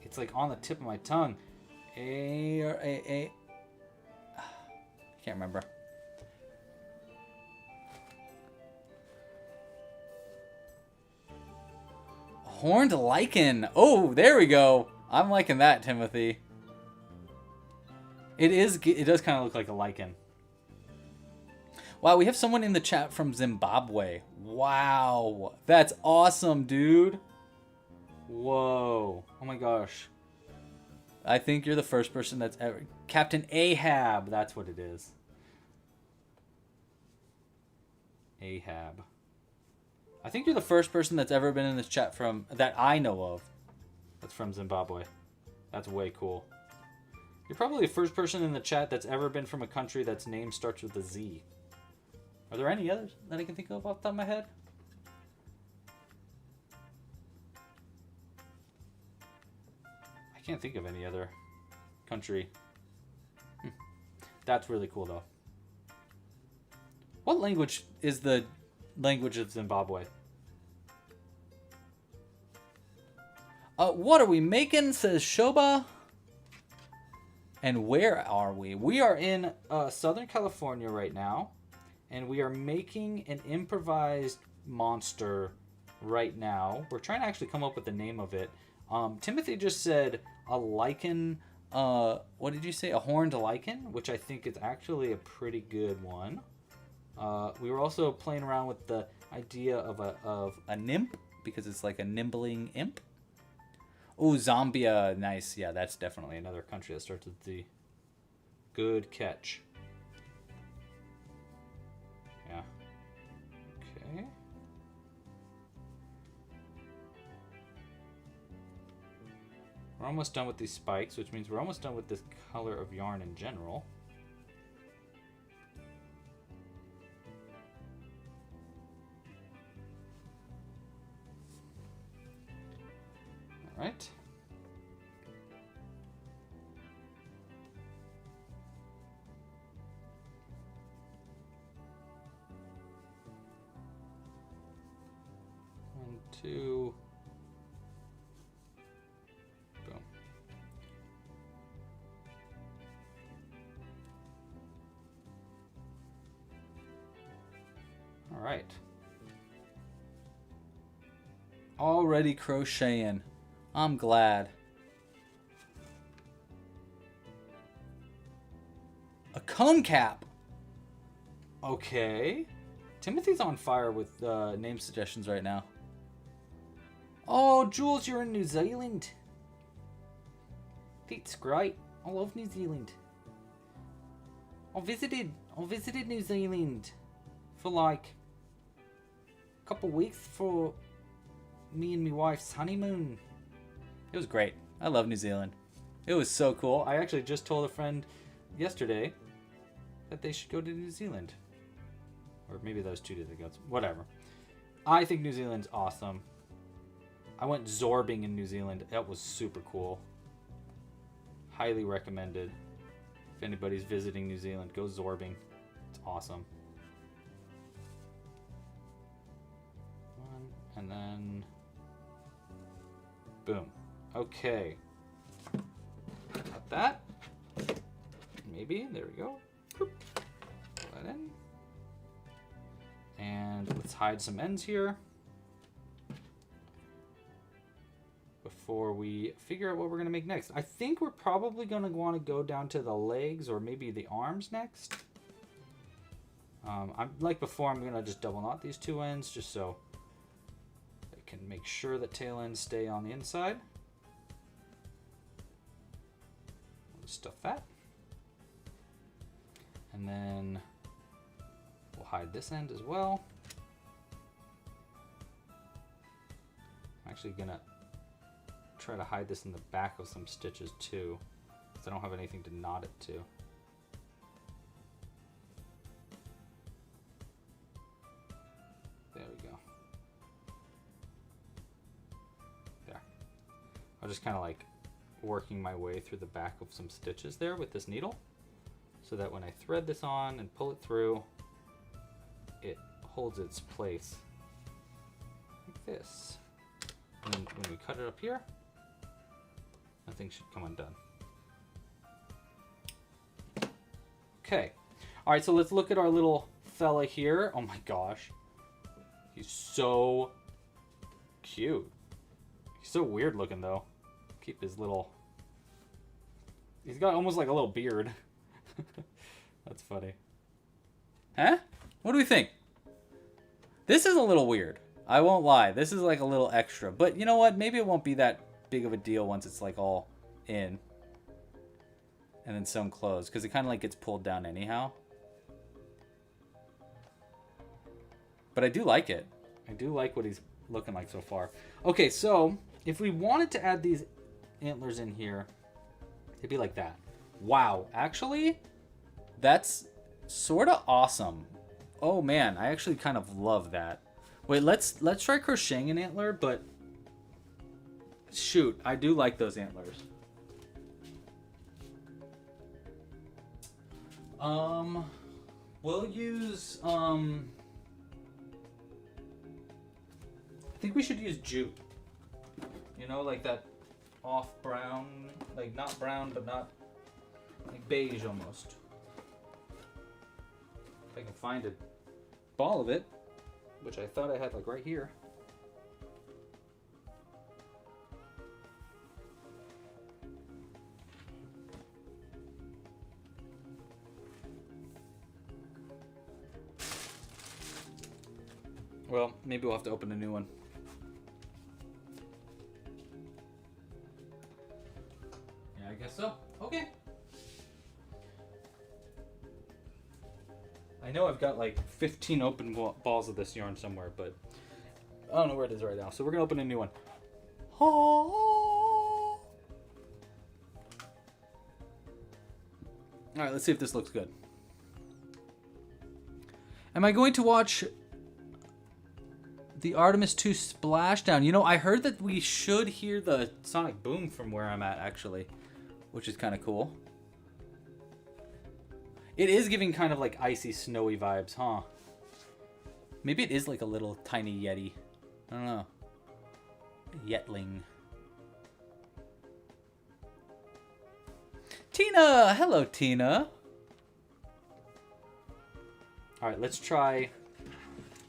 It's like on the tip of my tongue. I can't remember. Horned lichen. Oh, there we go. I'm liking that, Timothy. It does kind of look like a lichen. Wow, we have someone in the chat from Zimbabwe. Wow. That's awesome, dude. Whoa. Oh my gosh. I think you're the first person that's ever... Captain Ahab. That's what it is. Ahab. I think you're the first person that's ever been in this chat from... that I know of. That's from Zimbabwe. That's way cool. You're probably the first person in the chat that's ever been from a country that's name starts with a Z. Are there any others that I can think of off the top of my head? I can't think of any other country. That's really cool, though. What language is the language of Zimbabwe? What are we making, says Shoba. And where are we? We are in Southern California right now. And we are making an improvised monster right now. We're trying to actually come up with the name of it. Timothy just said a lichen. What did you say? A horned lichen, which I think is actually a pretty good one. We were also playing around with the idea of a nymph, because it's like a nimbling imp. Oh, Zambia. Nice. Yeah, that's definitely another country that starts with Z. Good catch. Yeah. Okay. We're almost done with these spikes, which means we're almost done with this color of yarn in general. All right. One, two. Boom. All right. Already crocheting. I'm glad. A cone cap. Okay. Timothy's on fire with name suggestions right now. Oh, Jules, you're in New Zealand. That's great. I love New Zealand. I visited New Zealand for like a couple weeks for me and my wife's honeymoon. It was great. I love New Zealand. It was so cool. I actually just told a friend yesterday that they should go to New Zealand. Or maybe that was 2 days ago. Whatever. I think New Zealand's awesome. I went zorbing in New Zealand. That was super cool. Highly recommended. If anybody's visiting New Zealand, go zorbing. It's awesome. One, and then boom. Okay. Got that. Maybe. There we go. Pull that in. And let's hide some ends here before we figure out what we're going to make next. I think we're probably going to want to go down to the legs or maybe the arms next. I'm like before, I'm going to just double knot these two ends just so I can make sure that tail ends stay on the inside. We'll stuff that. And then we'll hide this end as well. I'm actually going to try to hide this in the back of some stitches too, because I don't have anything to knot it to. There we go. There. I'm just kind of like working my way through the back of some stitches there with this needle, so that when I thread this on and pull it through, it holds its place like this. And then when we cut it up here, nothing should come undone. Okay. All right, so let's look at our little fella here. Oh my gosh. He's so cute. He's so weird looking though. Keep his little... He's got almost like a little beard. That's funny. Huh? What do we think? This is a little weird. I won't lie. This is like a little extra. But you know what? Maybe it won't be that big of a deal once it's like all in. And then sewn closed. Because it kind of like gets pulled down anyhow. But I do like it. I do like what he's looking like so far. Okay, so if we wanted to add these antlers in here, it'd be like that. Wow. Actually, that's sort of awesome. Oh man, I actually kind of love that. Wait, let's try crocheting an antler, but shoot, I do like those antlers. We'll use I think we should use jute. You know, like that off brown, like not brown, but not like beige almost. If I can find a ball of it, which I thought I had like right here. Well, maybe we'll have to open a new one. Yeah, I guess so. Okay. I know I've got like 15 open balls of this yarn somewhere, but I don't know where it is right now. So we're going to open a new one. All right, let's see if this looks good. Am I going to watch the Artemis 2 splashdown? You know, I heard that we should hear the sonic boom from where I'm at, actually, which is kind of cool. It is giving kind of like icy, snowy vibes, huh? Maybe it is like a little tiny Yeti. I don't know. Yetling. Tina! Hello, Tina. All right, let's try...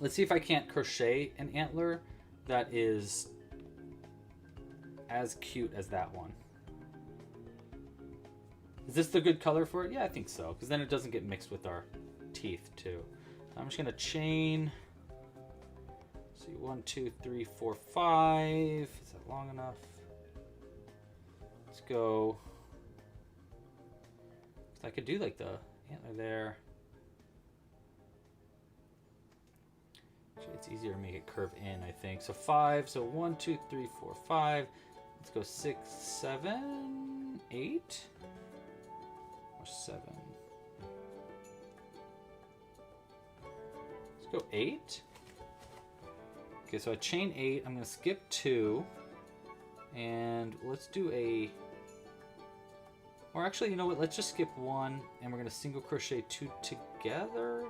Let's see if I can't crochet an antler that is as cute as that one. Is this the good color for it? Yeah, I think so, because then it doesn't get mixed with our teeth too. I'm just gonna chain. Let's see, 1, 2, 3, 4, 5. Is that long enough? Let's go. I could do like the antler there. Actually, it's easier to make it curve in, I think. So 5. So 1, 2, 3, 4, 5. Let's go 6, 7, 8. 7. Let's go 8. Okay, so I chain 8. I'm going to skip 2. And let's do a Or actually, you know what? Let's just skip one, and we're going to single crochet 2 together.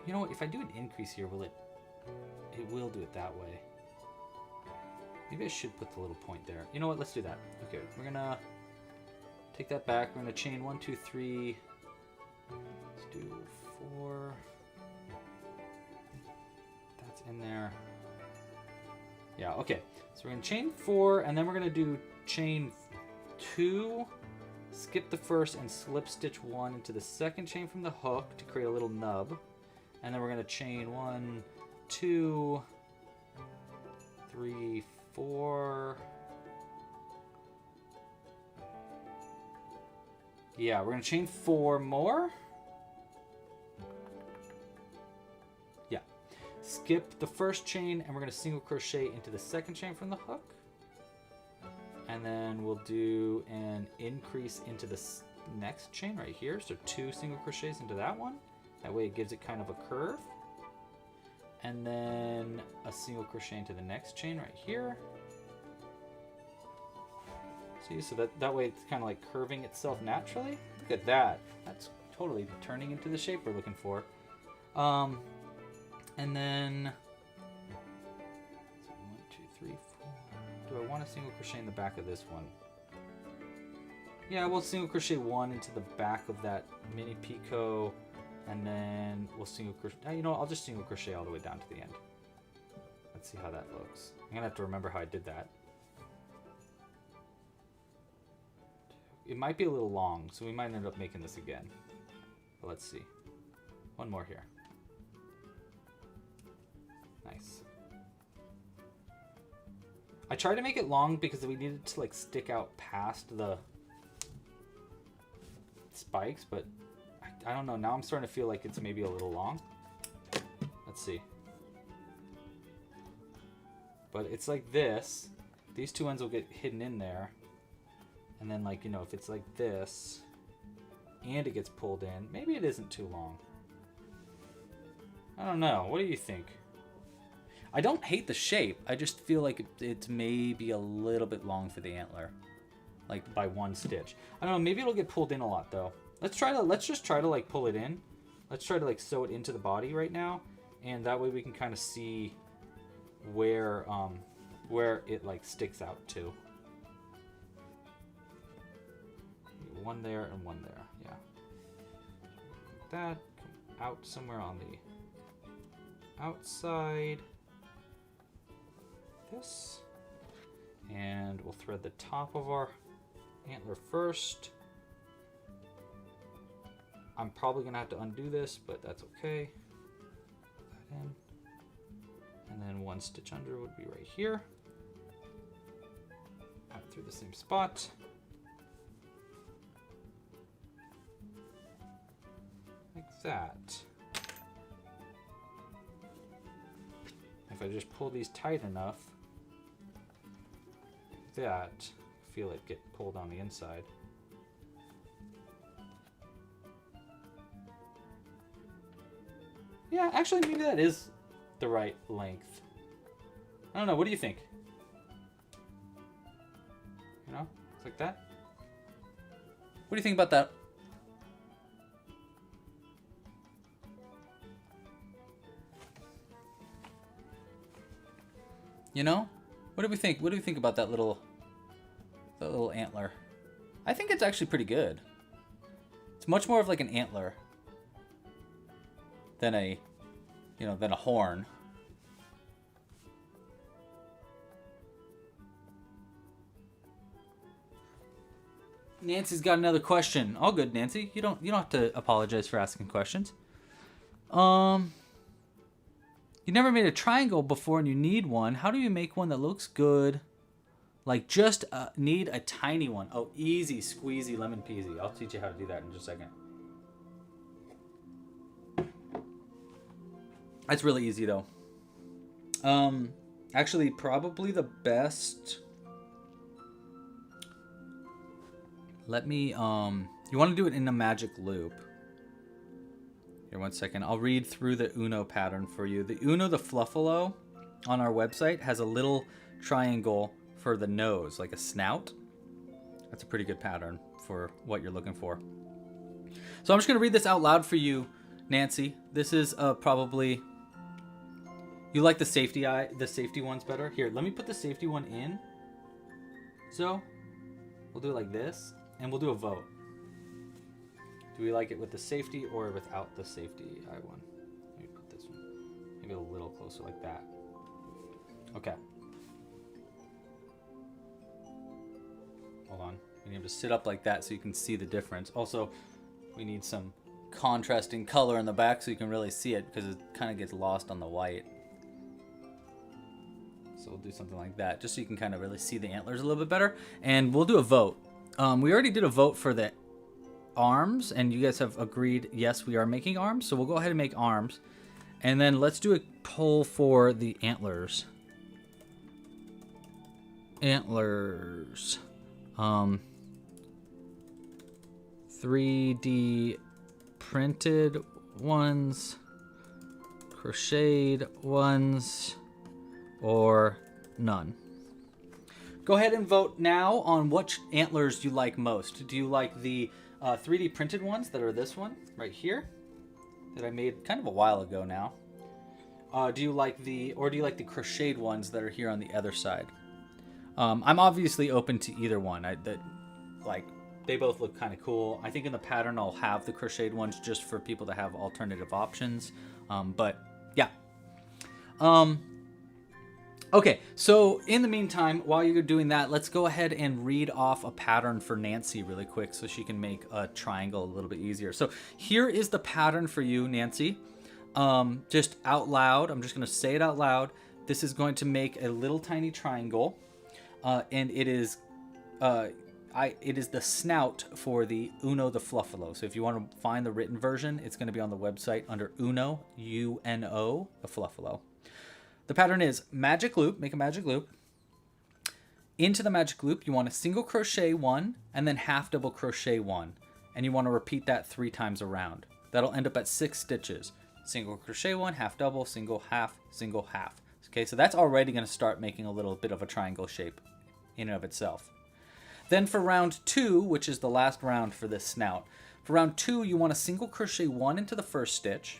You know what? If I do an increase here, will it will do it that way. Maybe I should put the little point there. You know what? Let's do that. Okay, we're going to take that back. We're going to chain 1, 2, 3. Let's do 4. That's in there. Yeah, okay. So we're going to chain 4, and then we're going to do chain 2, skip the first, and slip stitch 1 into the second chain from the hook to create a little nub. And then we're going to chain 1, 2, 3, 4. Yeah, we're going to chain 4 more. Yeah. Skip the first chain, and we're going to single crochet into the second chain from the hook. And then we'll do an increase into the next chain right here. So 2 single crochets into that one. That way it gives it kind of a curve. And then a single crochet into the next chain right here. See, so that way it's kind of like curving itself naturally. Look at that. That's totally turning into the shape we're looking for. And then 1, 2, 3, 4. Do I want a single crochet in the back of this one? Yeah, we'll single crochet 1 into the back of that mini picot, and then we'll single crochet. You know, I'll just single crochet all the way down to the end. Let's see how that looks. I'm gonna have to remember how I did that. It might be a little long, so we might end up making this again. But let's see. One more here. Nice. I tried to make it long because we needed to like stick out past the spikes, but I don't know. Now I'm starting to feel like it's maybe a little long. Let's see. But it's like this. These 2 ends will get hidden in there. And then, like, you know, if it's like this and it gets pulled in, maybe it isn't too long. I don't know. What do you think? I don't hate the shape. I just feel like it's maybe a little bit long for the antler. Like by 1 stitch. I don't know, maybe it'll get pulled in a lot though. Let's just try to like pull it in. Let's try to like sew it into the body right now. And that way we can kind of see where it like sticks out to. 1 there and 1 there, yeah. Like that, come out somewhere on the outside. This. And we'll thread the top of our antler first. I'm probably gonna have to undo this, but that's okay. Put that in. And then 1 stitch under would be right here. Out through the same spot. Like that. If I just pull these tight enough, like that, feel it get pulled on the inside. Yeah, actually maybe that is the right length. I don't know, what do you think? You know, it's like that. What do you think about that? You know? What do we think? What do we think about that little antler? I think it's actually pretty good. It's much more of like an antler than a, you know, than a horn. Nancy's got another question. All good, Nancy. You don't have to apologize for asking questions. You never made a triangle before and you need one. How do you make one that looks good? Like just need a tiny one. Oh, easy, squeezy, lemon peasy. I'll teach you how to do that in just a second. That's really easy though. Actually, probably the best. Let me, you want to do it in a magic loop. Here, 1 second. I'll read through the Uno pattern for you. The Uno, the Fluffalo, on our website has a little triangle for the nose, like a snout. That's a pretty good pattern for what you're looking for. So I'm just going to read this out loud for you, Nancy. This is probably... You like the safety ones better? Here, let me put the safety one in. So, we'll do it like this, and we'll do a vote. Do we like it with the safety or without the safety eye one? Let me put this one maybe a little closer like that. Okay. Hold on. We need to sit up like that so you can see the difference. Also, we need some contrasting color in the back so you can really see it because it kind of gets lost on the white. So we'll do something like that just so you can kind of really see the antlers a little bit better. And we'll do a vote. We already did a vote for the arms, and you guys have agreed, yes, we are making arms. So we'll go ahead and make arms. And then let's do a poll for the antlers. Antlers. 3D printed ones, crocheted ones, or none. Go ahead and vote now on which antlers you like most. Do you like the 3D printed ones that are this one right here that I made kind of a while ago now? Do you like the crocheted ones that are here on the other side? I'm obviously open to either one. They both look kind of cool. I think in the pattern I'll have the crocheted ones just for people to have alternative options. But yeah. Okay, so in the meantime, while you're doing that, let's go ahead and read off a pattern for Nancy really quick so she can make a triangle a little bit easier. So here is the pattern for you, Nancy. Just out loud, I'm just going to say it out loud. This is going to make a little tiny triangle, and it is the snout for the Uno the Fluffalo. So if you want to find the written version, it's going to be on the website under Uno, U-N-O, the Fluffalo. The pattern is magic loop, make a magic loop. Into the magic loop, you want to single crochet one and then half double crochet one. And you want to repeat that 3 times around. That'll end up at 6 stitches. Single crochet one, half double, single half, single half. Okay, so that's already going to start making a little bit of a triangle shape in and of itself. Then for round 2, which is the last round for this snout, for round 2, you want to single crochet one into the first stitch,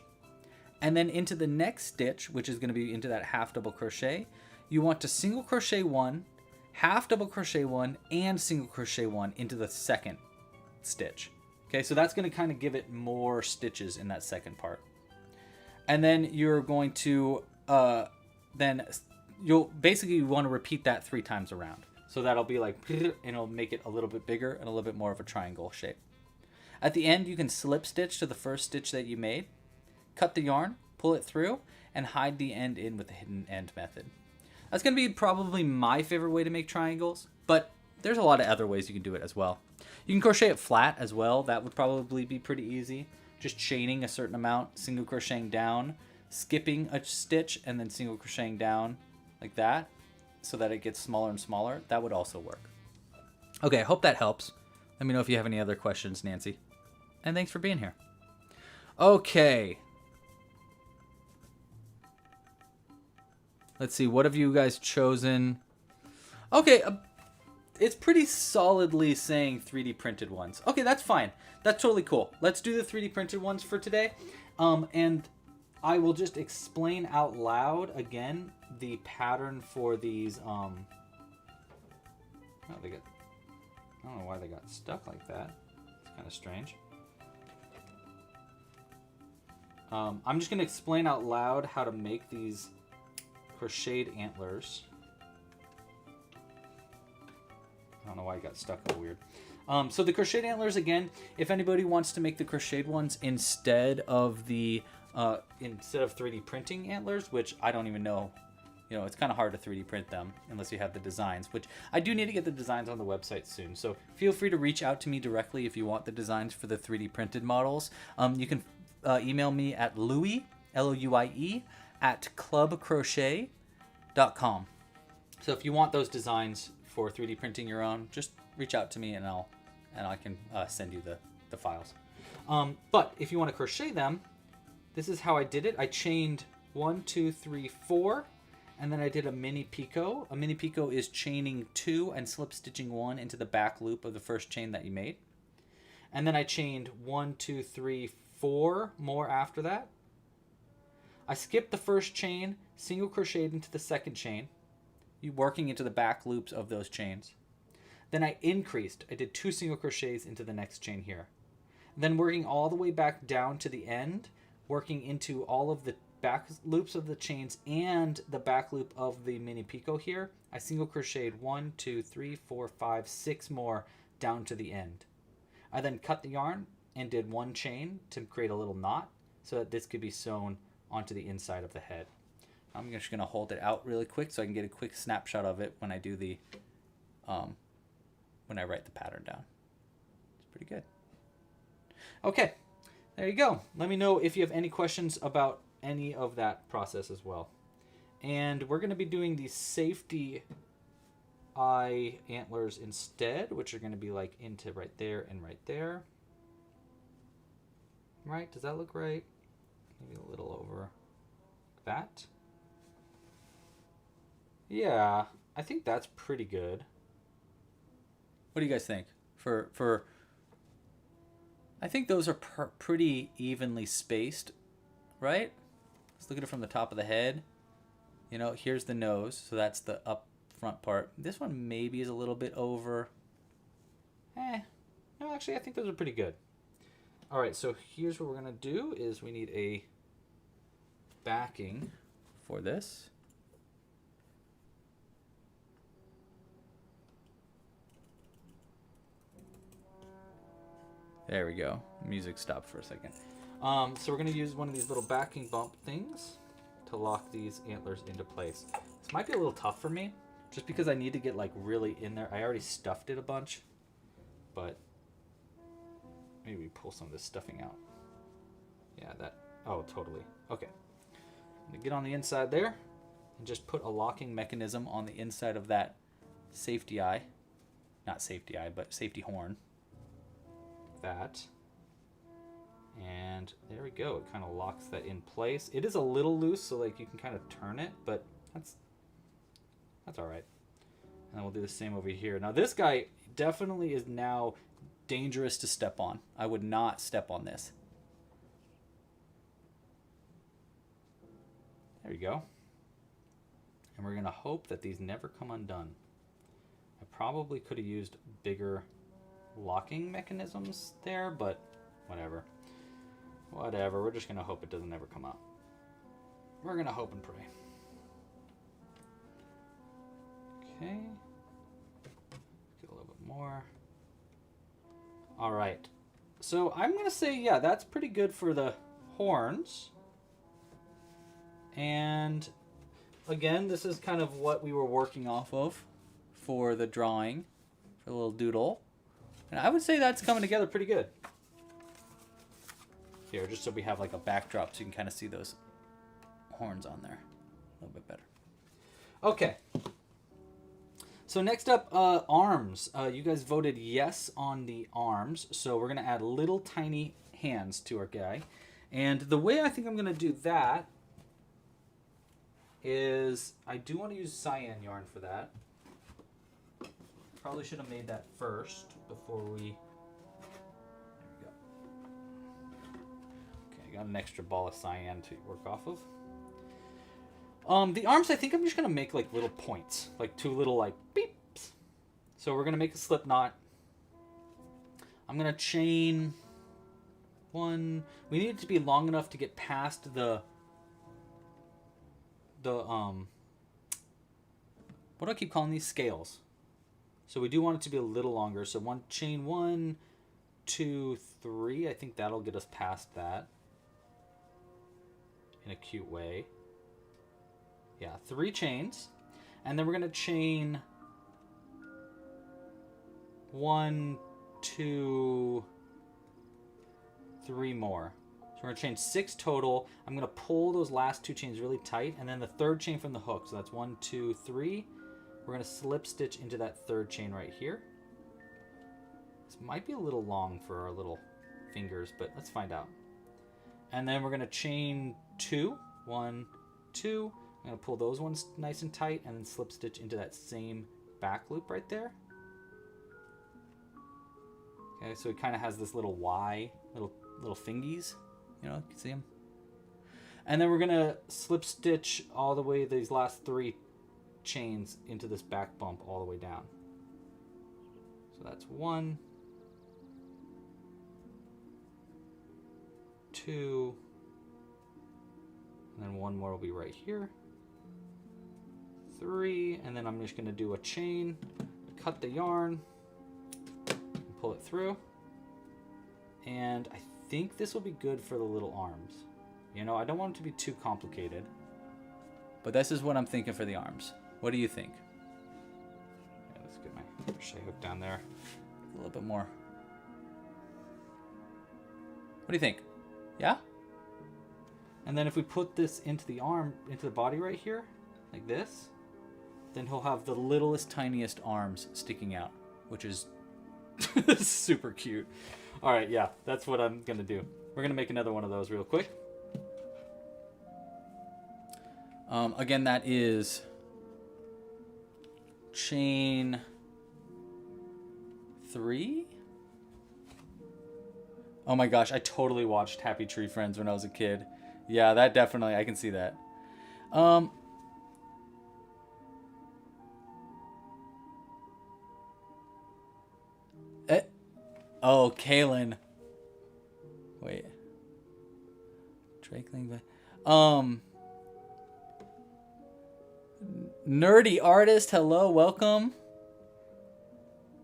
and then into the next stitch, which is going to be into that half double crochet, you want to single crochet one, half double crochet one, and single crochet one into the second stitch. Okay, so that's going to kind of give it more stitches in that second part. And then you're going to, you want to repeat that 3 times around. So that'll be like, and it'll make it a little bit bigger and a little bit more of a triangle shape. At the end, you can slip stitch to the first stitch that you made, cut the yarn, pull it through, and hide the end in with the hidden end method. That's going to be probably my favorite way to make triangles, but there's a lot of other ways you can do it as well. You can crochet it flat as well. That would probably be pretty easy. Just chaining a certain amount, single crocheting down, skipping a stitch, and then single crocheting down like that, so that it gets smaller and smaller. That would also work. Okay, I hope that helps. Let me know if you have any other questions, Nancy. And thanks for being here. Okay. Let's see, what have you guys chosen? Okay, it's pretty solidly saying 3D printed ones. Okay, that's fine. That's totally cool. Let's do the 3D printed ones for today. And I will just explain out loud again the pattern for these. I don't know why they got stuck like that. It's kind of strange. I'm just going to explain out loud how to make these crocheted antlers. I don't know why I got stuck all weird. So the crocheted antlers, again, if anybody wants to make the crocheted ones instead of the 3D printing antlers, which I don't even know, it's kind of hard to 3D print them unless you have the designs, which I do need to get the designs on the website soon. So feel free to reach out to me directly if you want the designs for the 3D printed models. You can email me at Louie, L-O-U-I-E, at clubcrochet.com. So if you want those designs for 3D printing your own, just reach out to me and I can send you the files. But if you want to crochet them, this is how I did it. I chained 1, 2, 3, 4, And then I did a mini picot. A mini picot is chaining 2 and slip stitching 1 into the back loop of the first chain that you made. And then I chained 1, 2, 3, 4 more after that. I skipped the first chain, single crocheted into the second chain, working into the back loops of those chains. Then I increased. I did 2 single crochets into the next chain here. Then working all the way back down to the end, working into all of the back loops of the chains and the back loop of the mini picot here, I single crocheted 1, 2, 3, 4, 5, 6 more down to the end. I then cut the yarn and did 1 chain to create a little knot so that this could be sewn onto the inside of the head. I'm just going to hold it out really quick so I can get a quick snapshot of it when I do the when I write the pattern down. It's pretty good. Okay, there you go. Let me know if you have any questions about any of that process as well. And we're going to be doing the safety eye antlers instead, which are going to be like into right there and right there. Right? Does that look right? Maybe a little over that. Yeah, I think that's pretty good. What do you guys think? For I think those are pretty evenly spaced, right? Let's look at it from the top of the head. You know, here's the nose, so that's the up front part. This one maybe is a little bit over. No, actually, I think those are pretty good. All right, so here's what we're gonna do is we need a backing for this. There we go. Music stopped for a second. So we're going to use one of these little backing bump things to lock these antlers into place. This might be a little tough for me, just because I need to get like really in there. I already stuffed it a bunch, but maybe we pull some of this stuffing out. Yeah, that, oh, totally. Okay. I'm going to get on the inside there and just put a locking mechanism on the inside of that safety eye. Not safety eye, but safety horn. That. And there we go. It kind of locks that in place. It is a little loose, so like you can kind of turn it, but that's all right. And then we'll do the same over here. Now this guy definitely is now dangerous to step on. I would not step on this. There you go. And we're going to hope that these never come undone. I probably could have used bigger locking mechanisms there, but whatever. Whatever. We're just going to hope it doesn't ever come out. We're going to hope and pray. Okay. Get a little bit more. All right. So I'm going to say, yeah, that's pretty good for the horns. And again, this is kind of what we were working off of for the drawing, for the little doodle. And I would say that's coming together pretty good. Here, just so we have like a backdrop so you can kind of see those horns on there a little bit better. Okay. So next up, arms. You guys voted yes on the arms, so we're going to add little tiny hands to our guy. And the way I think I'm going to do that is I do want to use cyan yarn for that. Probably should have made that first before we... There we go. Okay, I got an extra ball of cyan to work off of. The arms, I think I'm just going to make like little points, like 2 little like beeps. So we're going to make a slip knot. I'm going to chain 1. We need it to be long enough to get past the what do I keep calling these? Scales. So we do want it to be a little longer. So chain 1, 2, 3. I think that'll get us past that in a cute way. Yeah, 3 chains. And then we're going to chain 1, 2, 3 more. So we're going to chain 6 total. I'm going to pull those last 2 chains really tight. And then the 3rd chain from the hook. So that's 1, 2, 3. We're going to slip stitch into that 3rd chain right here. This might be a little long for our little fingers, but let's find out. And then we're going to chain 2. 1, 2. I'm going to pull those ones nice and tight and then slip stitch into that same back loop right there. Okay, so it kind of has this little Y, little fingies, you know, you can see them. And then we're going to slip stitch all the way these last 3 chains into this back bump all the way down. So that's 1, 2, and then 1 more will be right here. 3, and then I'm just going to do a chain, cut the yarn, and pull it through. And I think this will be good for the little arms. You know, I don't want it to be too complicated. But this is what I'm thinking for the arms. What do you think? Yeah, let's get my crochet hook down there. A little bit more. What do you think? Yeah? And then if we put this into the arm, into the body right here, like this, then he'll have the littlest, tiniest arms sticking out, which is super cute. All right, yeah, that's what I'm going to do. We're going to make another one of those real quick. Again, that is chain 3. Oh my gosh, I totally watched Happy Tree Friends when I was a kid. Yeah, that definitely, I can see that. Oh, Kaylin. Wait. Drakeling. Nerdy artist, hello, welcome.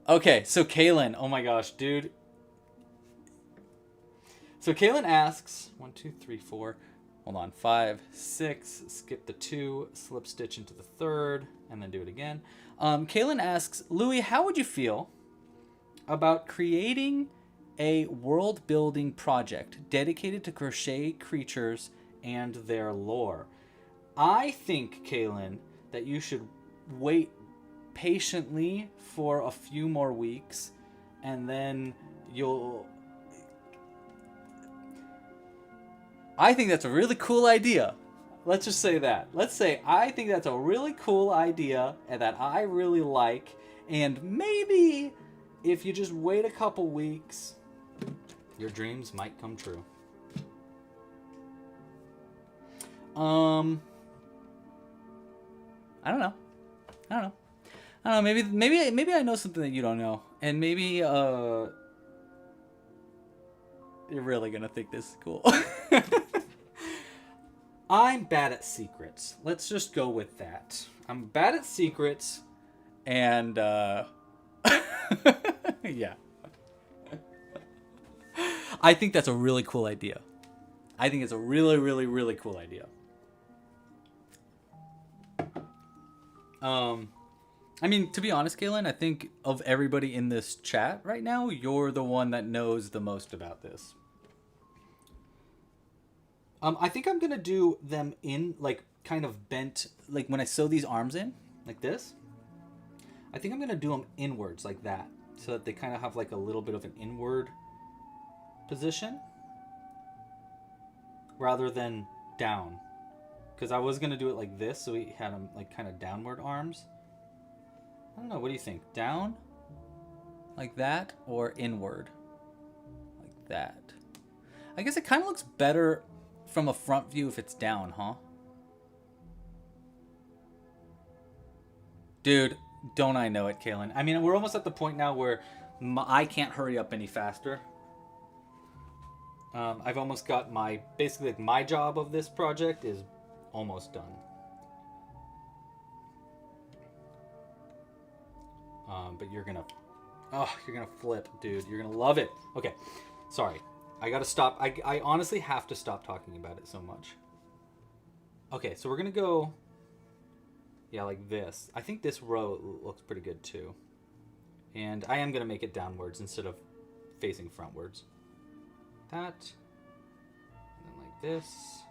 Okay, so Kaylin, oh my gosh, dude. So Kaylin asks, 1, 2, 3, 4, hold on, 5, 6, skip the 2, slip stitch into the 3rd, and then do it again. Kaylin asks, Louie, how would you feel about creating a world-building project dedicated to crochet creatures and their lore? I think, Kaylin, that you should wait patiently for a few more weeks, and then you'll... I think that's a really cool idea. Let's just say that. Let's say I think that's a really cool idea and that I really like, and maybe if you just wait a couple weeks, your dreams might come true. I don't know. Maybe I know something that you don't know, and maybe you're really gonna think this is cool. I'm bad at secrets. Let's just go with that. I'm bad at secrets, and yeah. I think that's a really cool idea. I think it's a really, really, really cool idea. I mean, to be honest, Kaylin, I think of everybody in this chat right now, you're the one that knows the most about this. I think I'm going to do them in, like, kind of bent, like, when I sew these arms in, like this. I think I'm going to do them inwards, like that, so that they kind of have, like, a little bit of an inward position, rather than down. Because I was going to do it like this, so we had them, like, kind of downward arms. I don't know, what do you think? Down? Like that? Or inward? Like that? I guess it kind of looks better from a front view if it's down, huh? Dude, don't I know it, Kaylin? I mean, we're almost at the point now where I can't hurry up any faster. I've almost got my, basically, like, my job of this project is almost done. But you're gonna flip, dude. You're gonna love it. Okay, sorry. I gotta stop. I honestly have to stop talking about it so much. Okay, so we're gonna go, yeah, like this. I think this row looks pretty good too. And I am gonna make it downwards instead of facing frontwards. That, and then like this.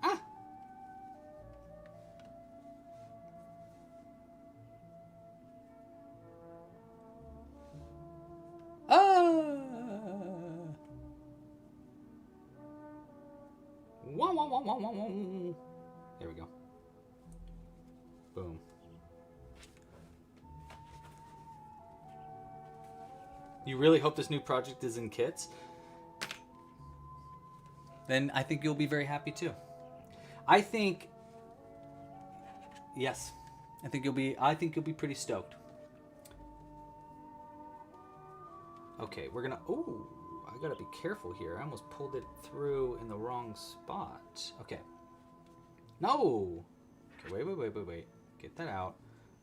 Ah! There we go. Boom. You really hope this new project is in kits? Then I think you'll be very happy too. I think, yes, I think you'll be pretty stoked. Okay, we're gonna, oh, I gotta be careful here. I almost pulled it through in the wrong spot. Okay. No! Okay, wait. Get that out.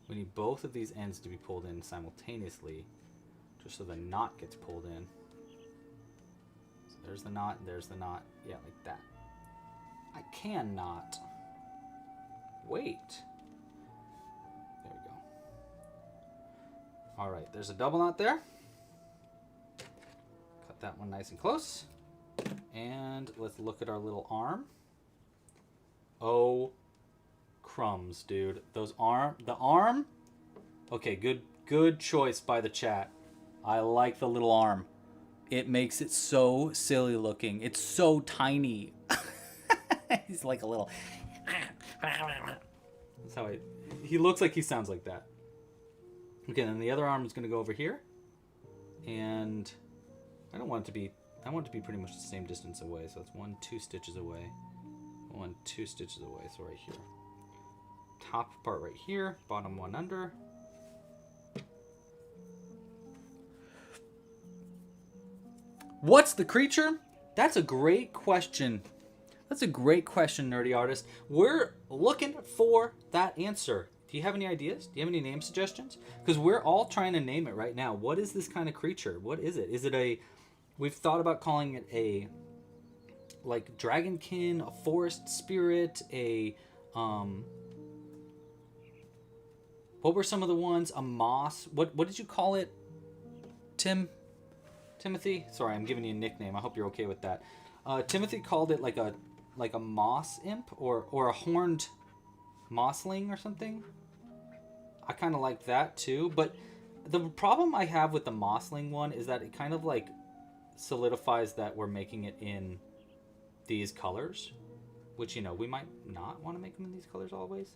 We need both of these ends to be pulled in simultaneously, just so the knot gets pulled in. So there's the knot, there's the knot. Yeah, like that. I cannot. Wait. There we go. Alright, there's a double knot there. Cut that one nice and close. And let's look at our little arm. Oh, crumbs, dude. The arm. Okay, good choice by the chat. I like the little arm. It makes it so silly looking. It's so tiny. He's like a little. That's how he looks like he sounds like that. Okay, then the other arm is going to go over here. And I want it to be pretty much the same distance away. So it's 1, 2 stitches away. 1, 2 stitches away. So right here. Top part right here, bottom one under. What's the creature? That's a great question. That's a great question, Nerdy Artist. We're looking for that answer. Do you have any ideas? Do you have any name suggestions? Because we're all trying to name it right now. What is this kind of creature? What is it? Is it a... We've thought about calling it a... like dragonkin, a forest spirit, a... what were some of the ones? A moss. What did you call it, Timothy? Sorry, I'm giving you a nickname. I hope you're okay with that. Timothy called it like a moss imp or a horned mossling or something. I kind of like that too, but the problem I have with the mossling one is that it kind of like solidifies that we're making it in these colors, which, you know, we might not want to make them in these colors always.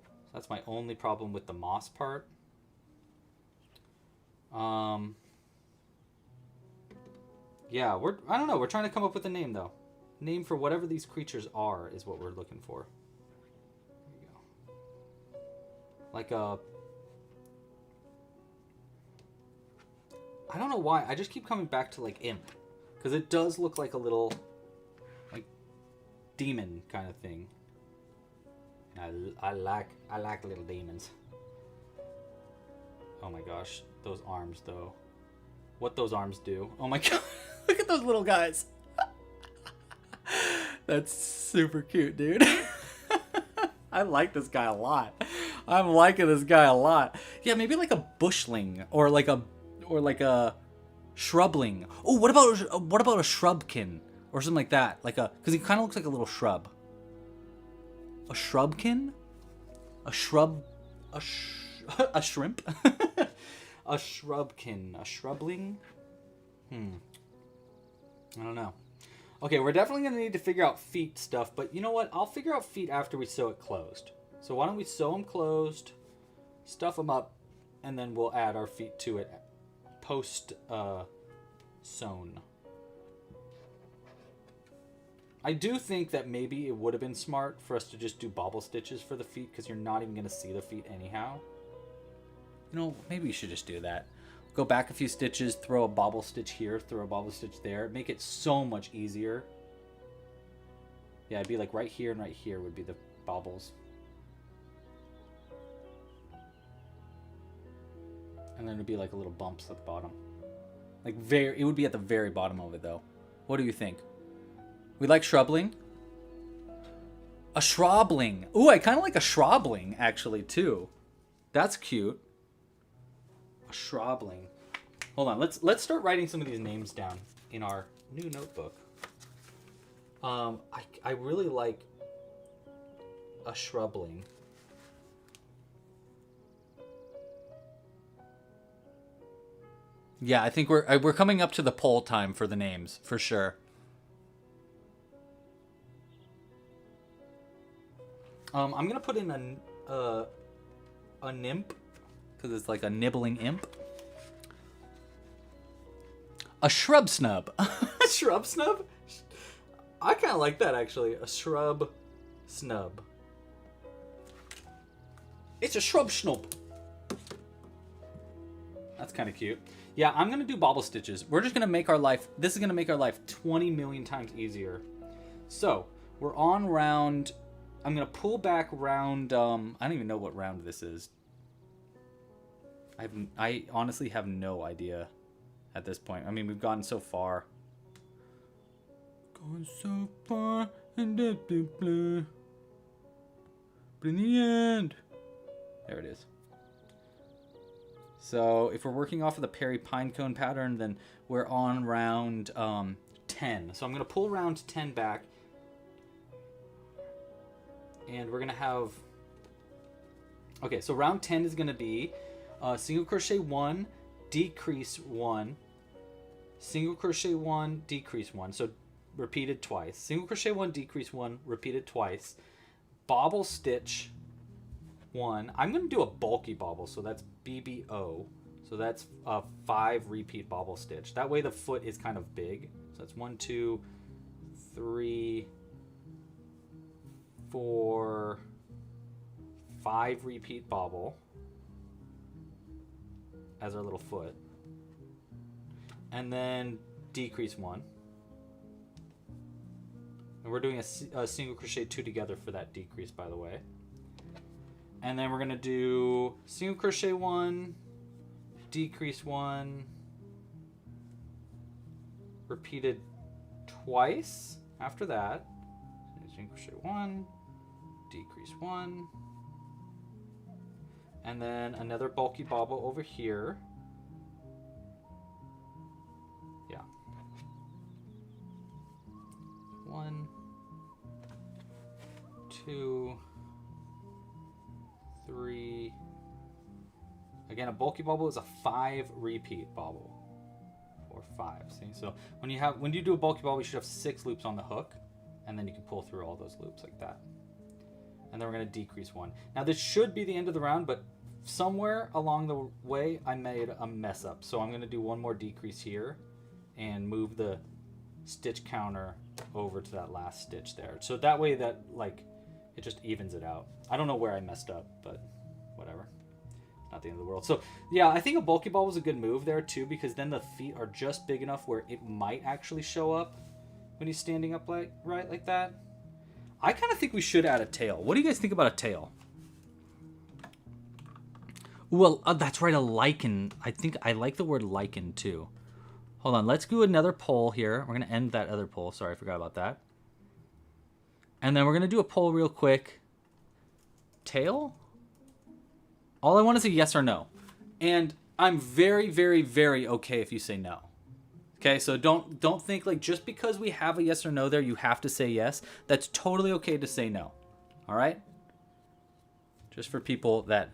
So that's my only problem with the moss part. Yeah, I don't know, we're trying to come up with a name though. Name for whatever these creatures are is what we're looking for. There you go. Like a... I don't know why, I just keep coming back to like imp. Because it does look like a little, like, demon kind of thing. I like little demons. Oh my gosh, those arms though. What those arms do. Oh my god. Look at those little guys. That's super cute, dude. I like this guy a lot. I'm liking this guy a lot. Yeah, maybe like a bushling or like a shrubling. Oh, what about a shrubkin or something like that? Like a, because he kind of looks like a little shrub. A shrubkin? A shrub? A shrimp? A shrubkin? A shrubling? I don't know. Okay, we're definitely going to need to figure out feet stuff, but you know what? I'll figure out feet after we sew it closed. So why don't we sew them closed, stuff them up, and then we'll add our feet to it post sewn. I do think that maybe it would have been smart for us to just do bobble stitches for the feet, because you're not even going to see the feet anyhow. You know, maybe we should just do that. Go back a few stitches, throw a bobble stitch here, throw a bobble stitch there. Make it so much easier. Yeah, it'd be like right here and right here would be the bobbles. And then it'd be like a little bumps at the bottom. Like it would be at the very bottom of it though. What do you think? We like shrubling? A shrubling. Ooh, I kind of like a shrubling actually too. That's cute. A shrubling. Hold on, let's start writing some of these names down in our new notebook. I really like a shrubling. Yeah, I think we're coming up to the poll time for the names for sure. I'm gonna put in a nymph because it's like a nibbling imp. A shrub snub. A shrub snub? I kind of like that actually. A shrub snub. It's a shrub snub. That's kind of cute. Yeah, I'm gonna do bobble stitches. We're just gonna make our life. This is gonna make our life 20 million times easier. So we're on round. I'm gonna pull back round. I don't even know what round this is. I honestly have no idea at this point. I mean, we've gotten so far. Going so far and but in the end, there it is. So if we're working off of the Perry Pinecone pattern, then we're on round 10. So I'm going to pull round 10 back. And we're going to have... Okay, so round 10 is going to be single crochet 1, decrease 1, single crochet 1, decrease 1. So repeated twice. Single crochet 1, decrease 1, repeated twice. Bobble stitch 1. I'm going to do a bulky bobble, so that's BBO. So that's a 5 repeat bobble stitch. That way the foot is kind of big. So that's 1, 2, 3, 4, 5 repeat bobble as our little foot. And then decrease 1. And we're doing a single crochet 2 together for that decrease, by the way. And then we're going to do single crochet 1, decrease 1, repeated twice after that. Single crochet 1, decrease 1, and then another bulky bobble over here. Yeah. 1, 2, 3. Again, a bulky bobble is a 5 repeat bobble. 4, 5. See, so when you do a bulky bobble, you should have 6 loops on the hook, and then you can pull through all those loops like that. And then we're going to decrease 1. Now this should be the end of the round, but somewhere along the way I made a mess up. So I'm going to do one more decrease here and move the stitch counter over to that last stitch there. So that way that like it just evens it out. I don't know where I messed up, but whatever. Not the end of the world. So yeah, I think a bulky ball was a good move there too, because then the feet are just big enough where it might actually show up when he's standing up like that. I kind of think we should add a tail. What do you guys think about a tail? Well, that's right, a lichen. I think I like the word lichen too. Hold on, let's do another poll here. We're going to end that other poll. Sorry, I forgot about that. And then we're going to do a poll real quick. Tail? All I want is a yes or no. And I'm very, very, very okay if you say no. Okay, so don't think like just because we have a yes or no there, you have to say yes. That's totally okay to say no. All right? Just for people that,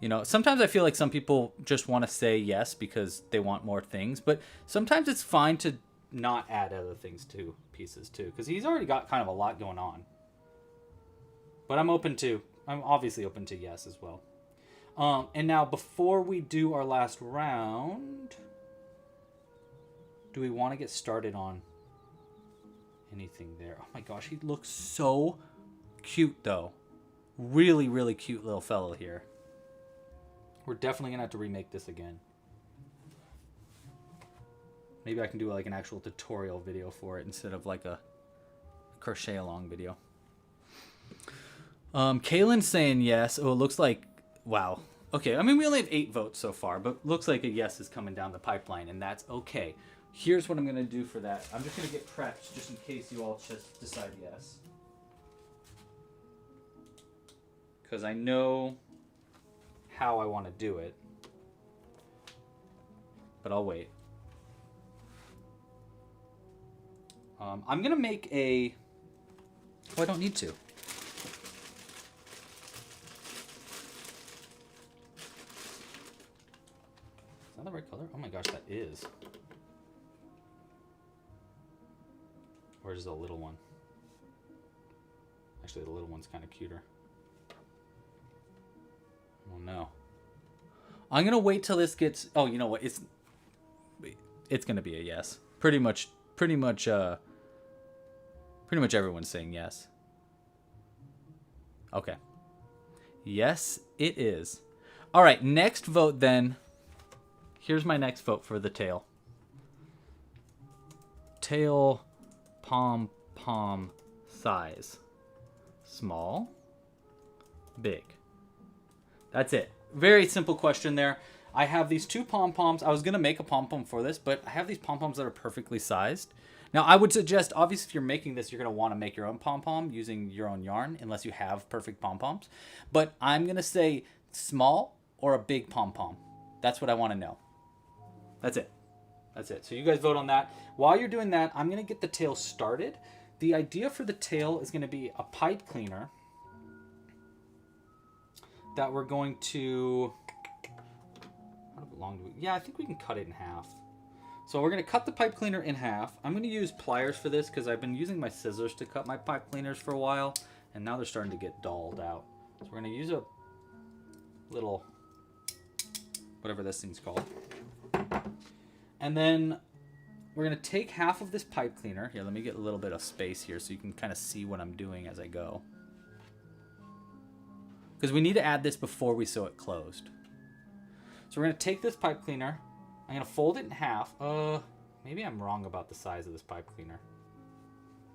you know, sometimes I feel like some people just want to say yes because they want more things. But sometimes it's fine to not add other things to pieces too, because he's already got kind of a lot going on. But I'm obviously open to yes as well. And now before we do our last round, do we want to get started on anything there? Oh my gosh, he looks so cute though. Really, really cute little fellow here. We're definitely gonna have to remake this again. Maybe I can do like an actual tutorial video for it instead of like a crochet along video. Kaylin's saying yes. Oh, it looks like, wow. Okay, I mean, we only have 8 votes so far, but looks like a yes is coming down the pipeline, and that's okay. Here's what I'm going to do for that. I'm just going to get prepped just in case you all just decide yes. Because I know how I want to do it. But I'll wait. I'm going to make a... Oh, I don't need to. Is that the right color? Oh my gosh, that is. Or is it a little one? Actually, the little one's kind of cuter. Oh no. I'm gonna wait till this gets. Oh, you know what? It's gonna be a yes. Pretty much everyone's saying yes. Okay. Yes, it is. All right, next vote then. Here's my next vote for the tail. Tail pom-pom size. Small, big. That's it. Very simple question there. I have these two pom-poms. I was going to make a pom-pom for this, but I have these pom-poms that are perfectly sized. Now, I would suggest, obviously, if you're making this, you're going to want to make your own pom-pom using your own yarn, unless you have perfect pom-poms. But I'm going to say small or a big pom-pom. That's what I want to know. That's it. That's it. So you guys vote on that. While you're doing that, I'm going to get the tail started. The idea for the tail is going to be a pipe cleaner that we're going to... How long do we... Yeah, I think we can cut it in half. So we're going to cut the pipe cleaner in half. I'm going to use pliers for this because I've been using my scissors to cut my pipe cleaners for a while, and now they're starting to get dulled out. So we're going to use a little... whatever this thing's called. And then we're going to take half of this pipe cleaner. Here, let me get a little bit of space here so you can kind of see what I'm doing as I go. Because we need to add this before we sew it closed. So we're going to take this pipe cleaner. I'm going to fold it in half. Maybe I'm wrong about the size of this pipe cleaner.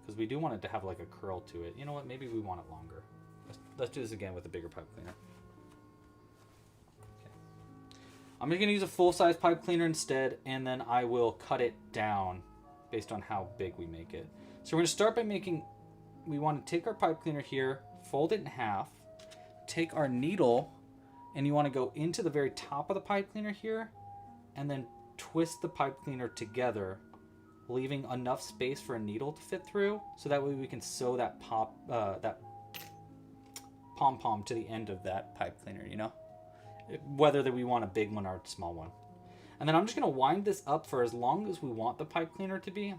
Because we do want it to have like a curl to it. You know what? Maybe we want it longer. Let's do this again with a bigger pipe cleaner. I'm just going to use a full-size pipe cleaner instead, and then I will cut it down based on how big we make it. So we're going to start by making... We want to take our pipe cleaner here, fold it in half, take our needle, and you want to go into the very top of the pipe cleaner here, and then twist the pipe cleaner together, leaving enough space for a needle to fit through, so that way we can sew that pom-pom to the end of that pipe cleaner, you know? Whether that we want a big one or a small one. And then I'm just going to wind this up for as long as we want the pipe cleaner to be.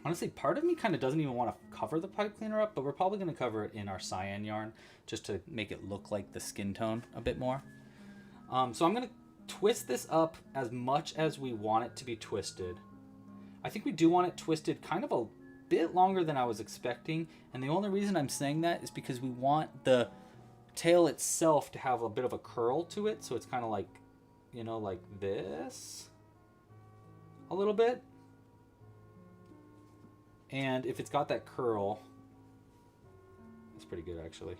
Honestly, part of me kind of doesn't even want to cover the pipe cleaner up, but we're probably going to cover it in our cyan yarn just to make it look like the skin tone a bit more. So I'm going to twist this up as much as we want it to be twisted. I think we do want it twisted kind of a bit longer than I was expecting, and the only reason I'm saying that is because we want the tail itself to have a bit of a curl to it, so it's kind of like, you know, like this a little bit. And if it's got that curl, that's pretty good actually.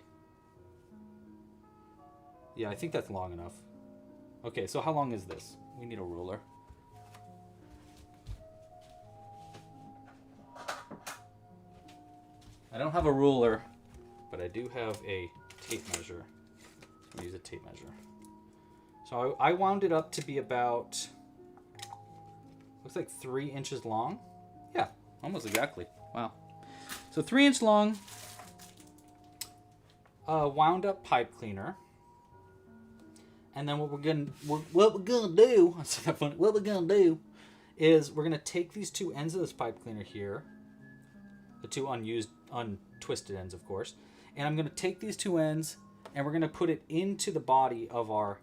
Yeah, I think that's long enough. Okay, so how long is this? We need a ruler. I don't have a ruler, but I do have a tape measure. So I'm use a tape measure. So I wound it up to be about, looks like 3 inches long. Yeah, almost exactly. Wow. So 3 inch long, wound up pipe cleaner. And then what we're gonna do is we're gonna take these two ends of this pipe cleaner here, the two untwisted ends, of course. And I'm going to take these two ends and we're going to put it into the body of our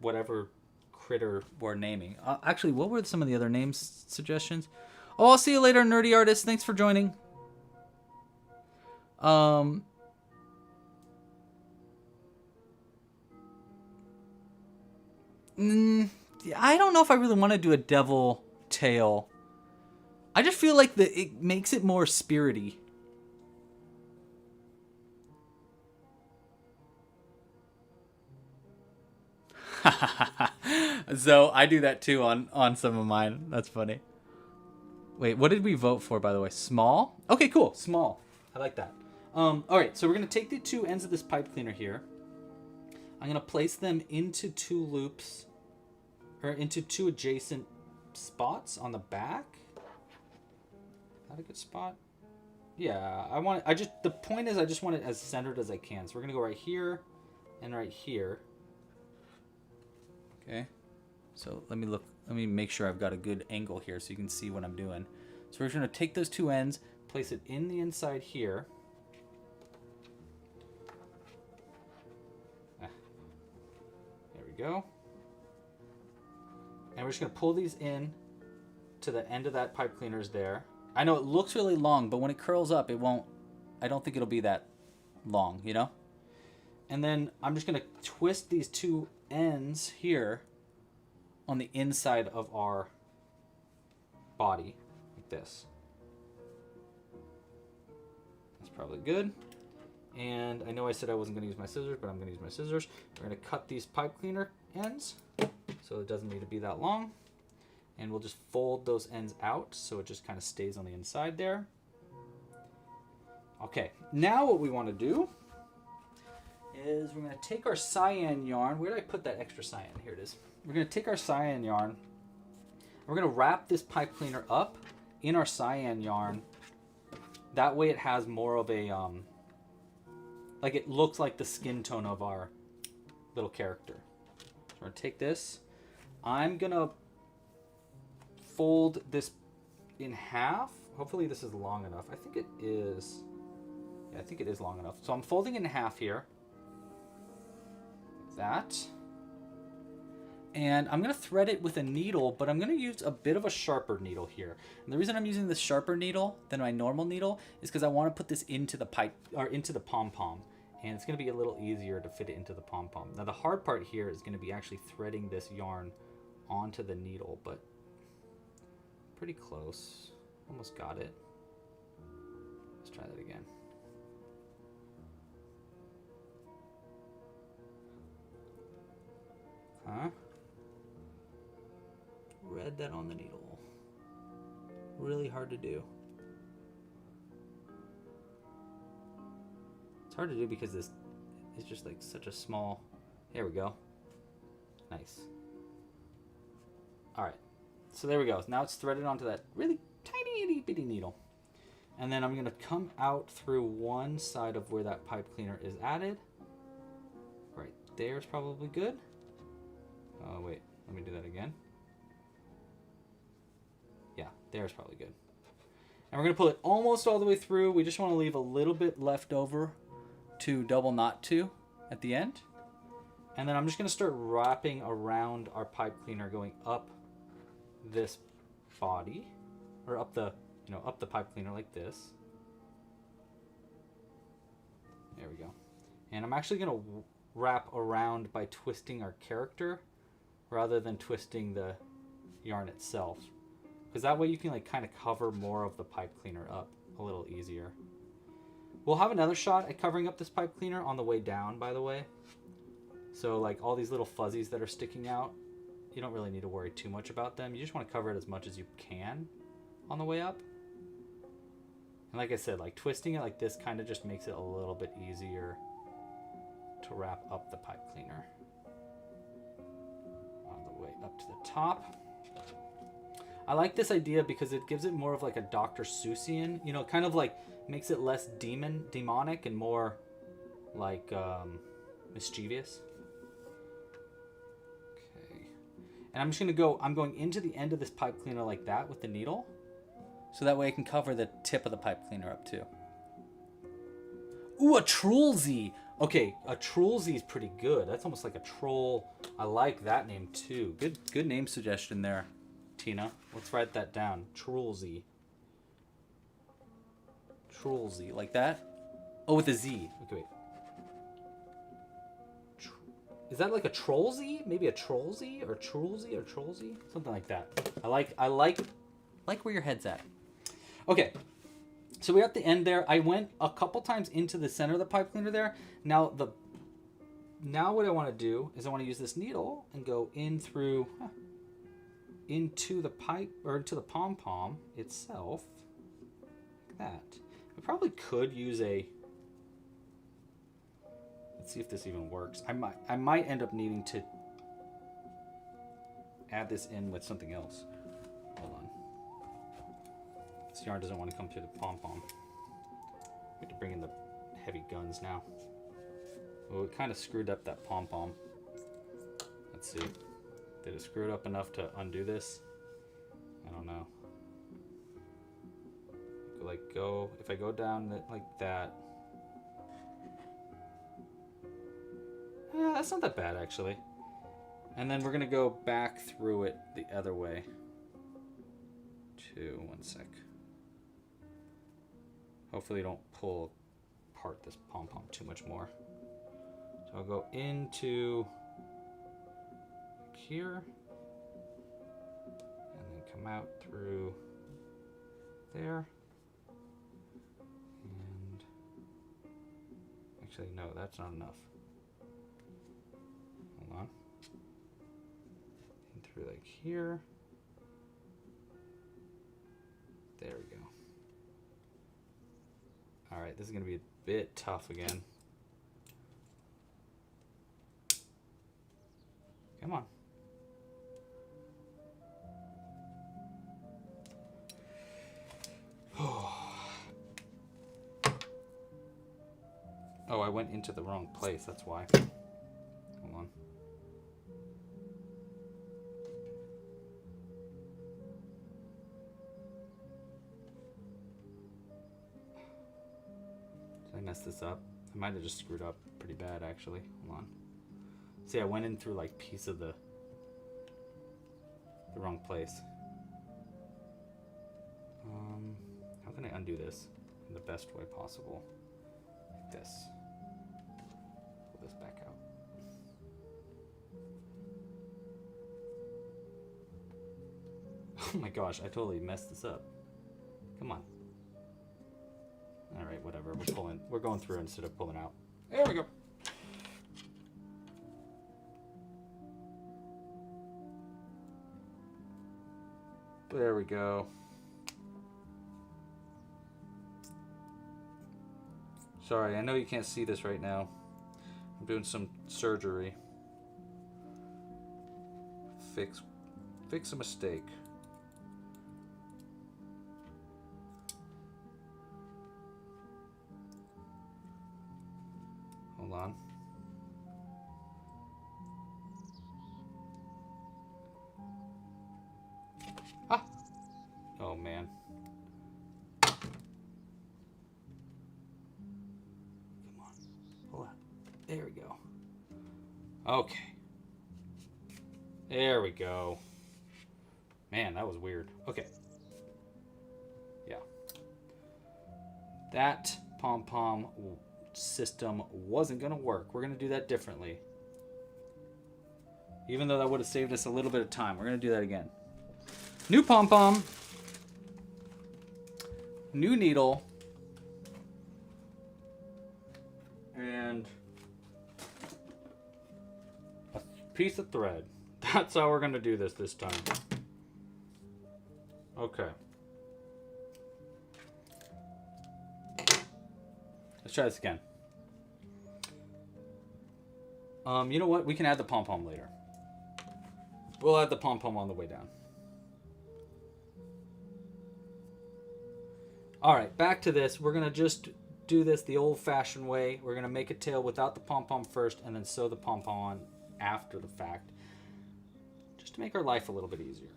whatever critter we're naming. Actually, what were some of the other names suggestions? Oh, I'll see you later, Nerdy Artist. Thanks for joining. I don't know if I really want to do a devil tail. I just feel like it makes it more spirity. So I do that too on some of mine. That's funny. Wait, what did we vote for, by the way? Small? Okay, cool. Small. I like that. All right, so we're going to take the two ends of this pipe cleaner here. I'm going to place them into two loops, or into two adjacent spots on the back. Is that a good spot? Yeah, the point is I just want it as centered as I can. So we're going to go right here and right here. Okay, so let me make sure I've got a good angle here so you can see what I'm doing. So we're just going to take those two ends, place it in the inside here. we go. And we're just going to pull these in to the end of that pipe cleaner's there. I know it looks really long, but when it curls up, it won't, I don't think it'll be that long, you know? And then I'm just going to twist these two ends here on the inside of our body, like this. That's probably good. And I know I said I wasn't going to use my scissors, but I'm going to use my scissors. We're going to cut these pipe cleaner ends so it doesn't need to be that long. And we'll just fold those ends out so it just kind of stays on the inside there. Okay, now what we want to do is we're going to take our cyan yarn. Where did I put that extra cyan? Here it is. We're going to take our cyan yarn. We're going to wrap this pipe cleaner up in our cyan yarn. That way it has more of a, like it looks like the skin tone of our little character. So we're going to take this. I'm going to fold this in half. Hopefully this is long enough. I think it is. Yeah, I think it is long enough. So I'm folding in half here. Like that. And I'm going to thread it with a needle, but I'm going to use a bit of a sharper needle here. And the reason I'm using this sharper needle than my normal needle is because I want to put this into the pipe, or into the pom-pom. And it's going to be a little easier to fit it into the pom-pom. Now the hard part here is going to be actually threading this yarn onto the needle, but pretty close. Almost got it. Let's try that again. Huh? Thread that on the needle. Really hard to do. It's hard to do because this is just like such a small... There we go. Nice. All right. So there we go. Now it's threaded onto that really tiny itty bitty needle. And then I'm going to come out through one side of where that pipe cleaner is added. Right there's probably good. Oh, wait. Let me do that again. Yeah, there's probably good. And we're going to pull it almost all the way through. We just want to leave a little bit left over to double knot to at the end. And then I'm just going to start wrapping around our pipe cleaner going up this body, or up the, up the pipe cleaner like this. There we go. And I'm actually going to wrap around by twisting our character rather than twisting the yarn itself, because that way you can like kind of cover more of the pipe cleaner up a little easier. We'll have another shot at covering up this pipe cleaner on the way down, by the way. So like all these little fuzzies that are sticking out, you don't really need to worry too much about them. You just want to cover it as much as you can on the way up. And like I said, like twisting it like this kind of just makes it a little bit easier to wrap up the pipe cleaner. On the way up to the top. I like this idea because it gives it more of like a Dr. Seussian, kind of like makes it less demonic and more like mischievous. And I'm just going to go, I'm going into the end of this pipe cleaner like that with the needle. So that way I can cover the tip of the pipe cleaner up too. Ooh, a Trollsy. Okay, a Trollsy is pretty good. That's almost like a troll. I like that name too. Good name suggestion there, Tina. Let's write that down. Trollsy. Trollsy, like that? Oh, with a Z. Okay, wait. Is that like a Trollsy? Maybe a Trollsy or Trollsy or Trollsy? Something like that. I like where your head's at. Okay. So we're at the end there. I went a couple times into the center of the pipe cleaner there. Now what I want to do is I want to use this needle and go in through into the pipe, or into the pom-pom itself. Like that. I probably could use a... Let's see if this even works. I might end up needing to add this in with something else. Hold on. This yarn doesn't want to come through the pom-pom. We have to bring in the heavy guns now. Oh, it kind of screwed up that pom-pom. Let's see. Did it screw it up enough to undo this? I don't know. If I go down like that. Yeah, that's not that bad actually. And then we're going to go back through it the other way. One sec. Hopefully don't pull apart this pom-pom too much more. So I'll go into here. And then come out through there. And actually, no, that's not enough. Hold on. And through like here. There we go. All right, this is going to be a bit tough again. Come on. Oh, I went into the wrong place, that's why. Hold on. Did I mess this up? I might have just screwed up pretty bad, actually. Hold on. See, I went in through like piece of the wrong place. How can I undo this in the best way possible? Like this. Pull this back out. Oh my gosh, I totally messed this up. Come on. Alright, whatever. We're going through instead of pulling out. There we go. There we go. Sorry, I know you can't see this right now. I'm doing some surgery. Fix a mistake. Hold on. Ah! Oh man. Come on. Pull out. There we go. Okay. There we go. Man, that was weird. Okay. Yeah. That pom-pom system wasn't going to work. We're going to do that differently. Even though that would have saved us a little bit of time. We're going to do that again. New pom-pom. New needle. And a piece of thread. That's how we're going to do this time. Okay. Let's try this again. You know what? We can add the pom-pom later. We'll add the pom-pom on the way down. Alright, back to this. We're going to just do this the old-fashioned way. We're going to make a tail without the pom-pom first and then sew the pom-pom on after the fact. Just to make our life a little bit easier.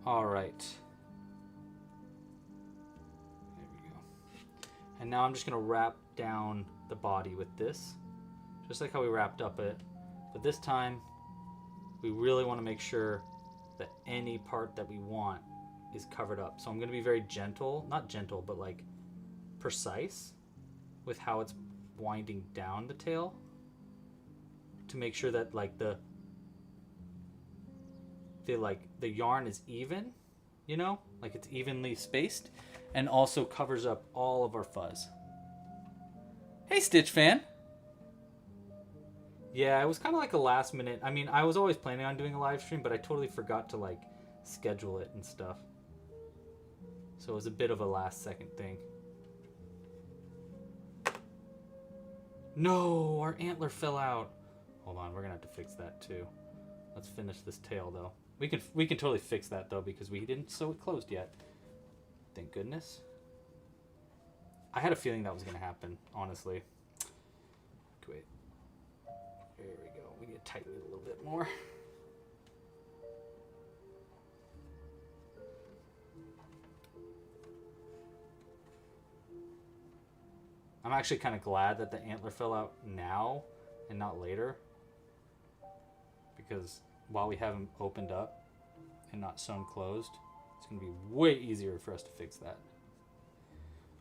All right. There we go. And now I'm just going to wrap down the body with this, just like how we wrapped up it. But this time, we really want to make sure that any part that we want is covered up. So I'm going to be very gentle, not gentle, but like precise with how it's winding down the tail to make sure that like the yarn is even, you know, like it's evenly spaced and also covers up all of our fuzz. Hey, Stitch fan. Yeah, it was kind of like a last minute. I mean, I was always planning on doing a live stream, but I totally forgot to like schedule it and stuff. So it was a bit of a last second thing. No, our antler fell out. Hold on, we're gonna have to fix that too. Let's finish this tail though. We can totally fix that though because we didn't sew it closed yet. Thank goodness. I had a feeling that was gonna happen, honestly. Wait. There we go. We need to tighten it a little bit more. I'm actually kind of glad that the antler fell out now and not later, because while we have them opened up and not sewn closed, it's going to be way easier for us to fix that.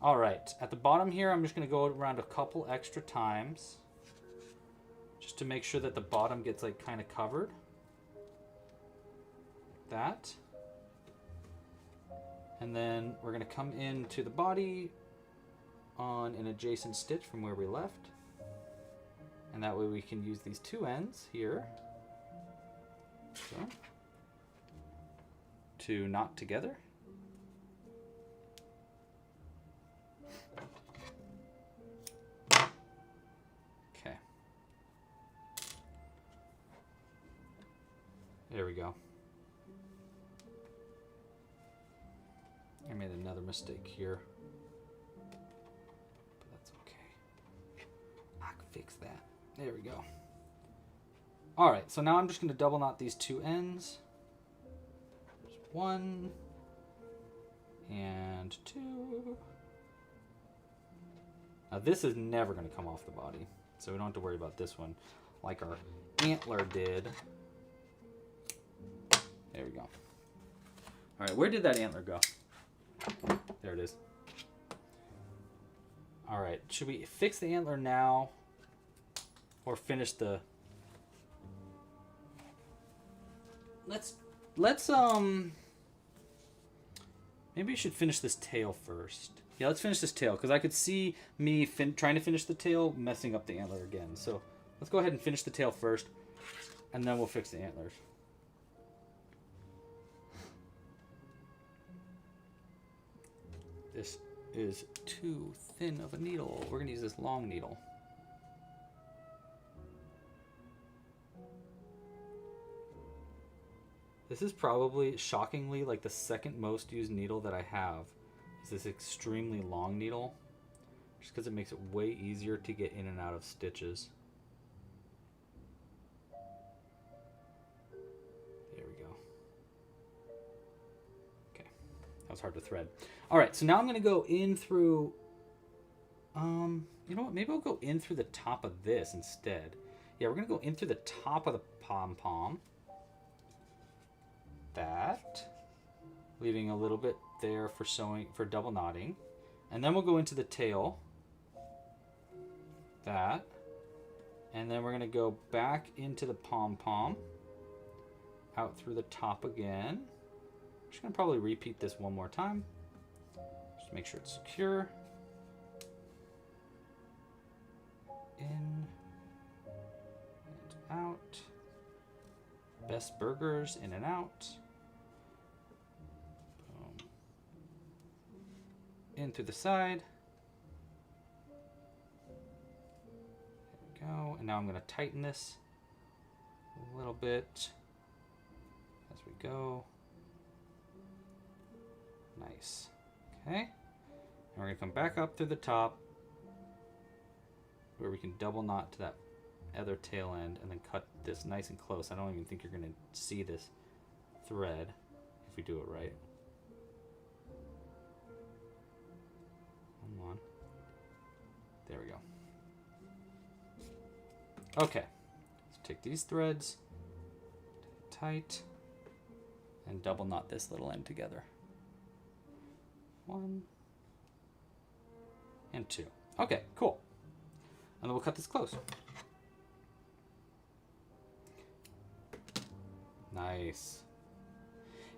All right, at the bottom here, I'm just going to go around a couple extra times just to make sure that the bottom gets like kind of covered. That. And then we're going to come into the body on an adjacent stitch from where we left. And that way we can use these two ends here to knot together. Okay. There we go. I made another mistake here. But that's okay. I can fix that. There we go. Alright, so now I'm just going to double knot these two ends. There's one. And two. Now this is never going to come off the body, so we don't have to worry about this one like our antler did. There we go. Alright, where did that antler go? There it is. Alright, should we fix the antler now or finish the... Let's maybe we should finish this tail first. Yeah, let's finish this tail, because I could see me trying to finish the tail messing up the antler again. So let's go ahead and finish the tail first, and then we'll fix the antlers. This is too thin of a needle. We're going to use this long needle. This is probably, shockingly, like the second most used needle that I have. Is this extremely long needle. Just because it makes it way easier to get in and out of stitches. There we go. Okay, that was hard to thread. Alright, so now I'm going to go in through, you know what, maybe I'll go in through the top of this instead. Yeah, we're going to go in through the top of the pom-pom. That, leaving a little bit there for sewing, for double knotting, and then we'll go into the tail. That, and then we're going to go back into the pom-pom, out through the top again. I'm just going to probably repeat this one more time, just to make sure it's secure. In and out. Best burgers, in and out. Boom. In through the side. There we go. And now I'm going to tighten this a little bit as we go. Nice. Okay. And we're going to come back up through the top where we can double knot to that other tail end and then cut this nice and close. I don't even think you're going to see this thread if we do it right. Come on. There we go. Okay. Let's take these threads, tight, and double knot this little end together. 1 and 2. Okay, cool. And then we'll cut this close. Nice.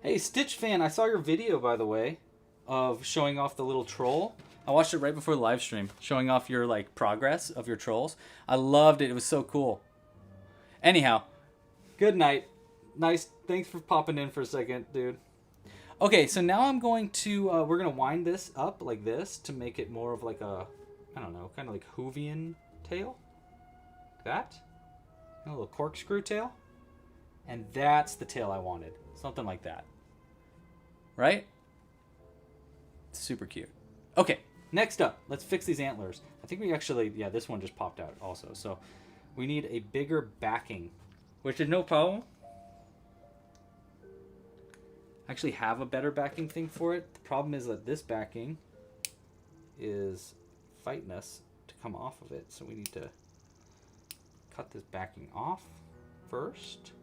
Hey, Stitch fan, I saw your video, by the way, of showing off the little troll. I watched it right before the live stream, showing off your like progress of your trolls. I loved it. It was so cool. Anyhow, good night. Nice. Thanks for popping in for a second, dude. Okay, so now I'm going to, we're going to wind this up like this to make it more of like a, I don't know, kind of like Hoovian tail. Like that. A little corkscrew tail. And that's the tail I wanted. Something like that. Right? Super cute. Okay. Next up, let's fix these antlers. I think we actually, yeah, this one just popped out also. So we need a bigger backing, which is no problem. I actually have a better backing thing for it. The problem is that this backing is fighting us to come off of it. So we need to cut this backing off first.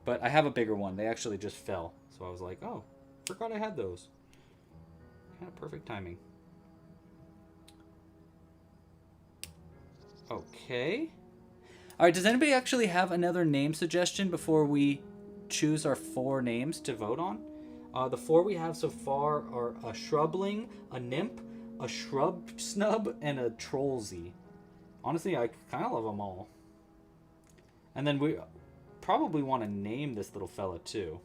But I have a bigger one. They actually just fell. So I was like, oh, forgot I had those. Kind of perfect timing. Okay. All right, does anybody actually have another name suggestion before we choose our 4 names to vote on? The 4 we have so far are a shrubling, a nymph, a shrub snub, and a trollsy. Honestly, I kind of love them all. And then we probably want to name this little fella too.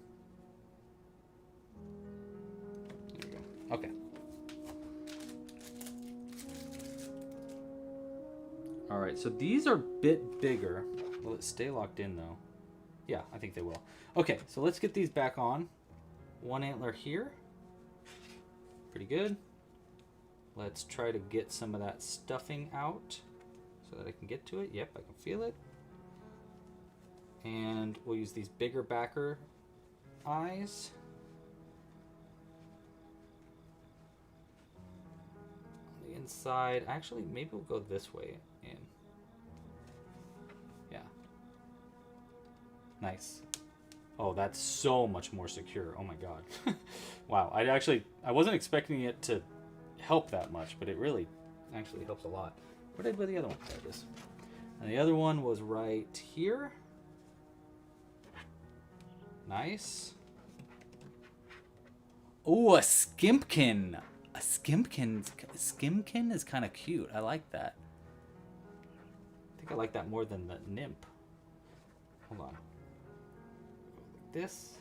There we go. Okay. All right, so these are a bit bigger. Will it stay locked in though? Yeah, I think they will. Okay, so let's get these back on. 1 antler here. Pretty good. Let's try to get some of that stuffing out so that I can get to it. Yep, I can feel it. And we'll use these bigger backer eyes. On the inside, actually, maybe we'll go this way in. Yeah. Nice. Oh, that's so much more secure. Oh my god. Wow, I wasn't expecting it to help that much, but it really actually helps a lot. Where did the other one? There it is. And the other one was right here. Nice. Oh, a skimpkin. A skimpkin is kind of cute. I like that. I think I like that more than the nymph. Hold on. Like this.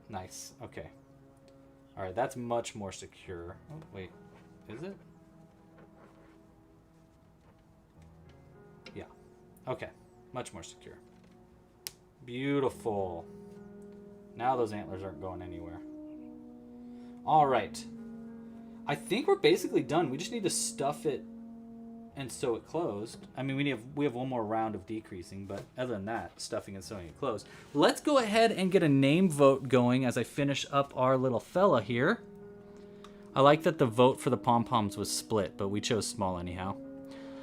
Nice. Okay. All right, that's much more secure. Oh, wait. Is it? Yeah. Okay. Much more secure. Beautiful. Now those antlers aren't going anywhere. All right. I think we're basically done. We just need to stuff it and sew it closed. I mean, we have one more round of decreasing, but other than that, stuffing and sewing it closed. Let's go ahead and get a name vote going as I finish up our little fella here. I like that the vote for the pom-poms was split, but we chose small anyhow.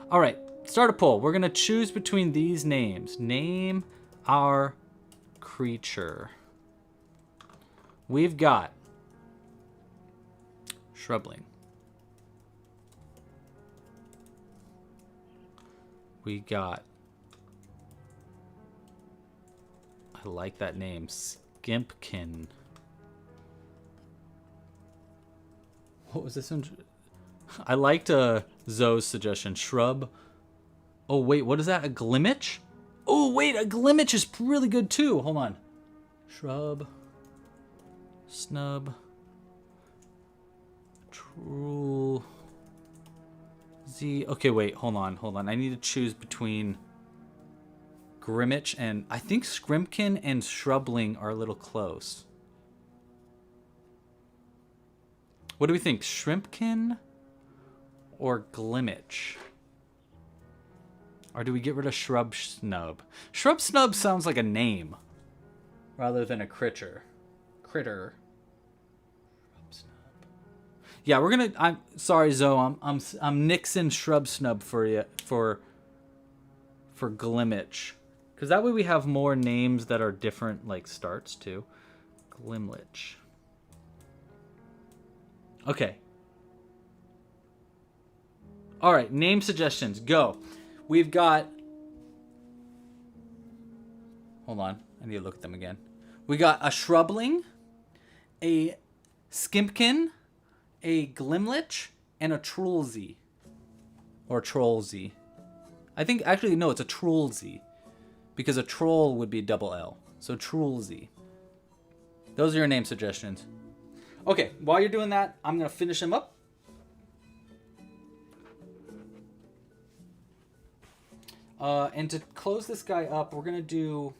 All right, start a poll. We're gonna choose between these names. Name our creature. We've got shrubling. We got, I like that name, Skimpkin. What was this one? I liked Zoe's suggestion, shrub. Oh wait, what is that, a glimmich? Oh wait, a glimmich is really good too. Hold on. Shrub, snub, true. Z. Okay, wait, hold on. I need to choose between Grimmich and I think Scrimpkin and Shrubling are a little close. What do we think? Shrimpkin or Glimmich? Or do we get rid of Shrub Snub? Shrub Snub sounds like a name rather than a critter. Yeah, we're gonna. I'm sorry, Zoe. I'm nixing Shrub Snub for you for Glimmich, because that way we have more names that are different, like starts too. Glimlich. Okay. All right, name suggestions. Go. We've got. Hold on, I need to look at them again. We got a Shrubling, a Skimpkin, a Glimlich, and a Trollsy. Or Trollsy. I think, actually, no, it's a Trollsy. Because a troll would be double L. So Trollsy. Those are your name suggestions. Okay, while you're doing that, I'm going to finish them up. And to close this guy up, we're going to do...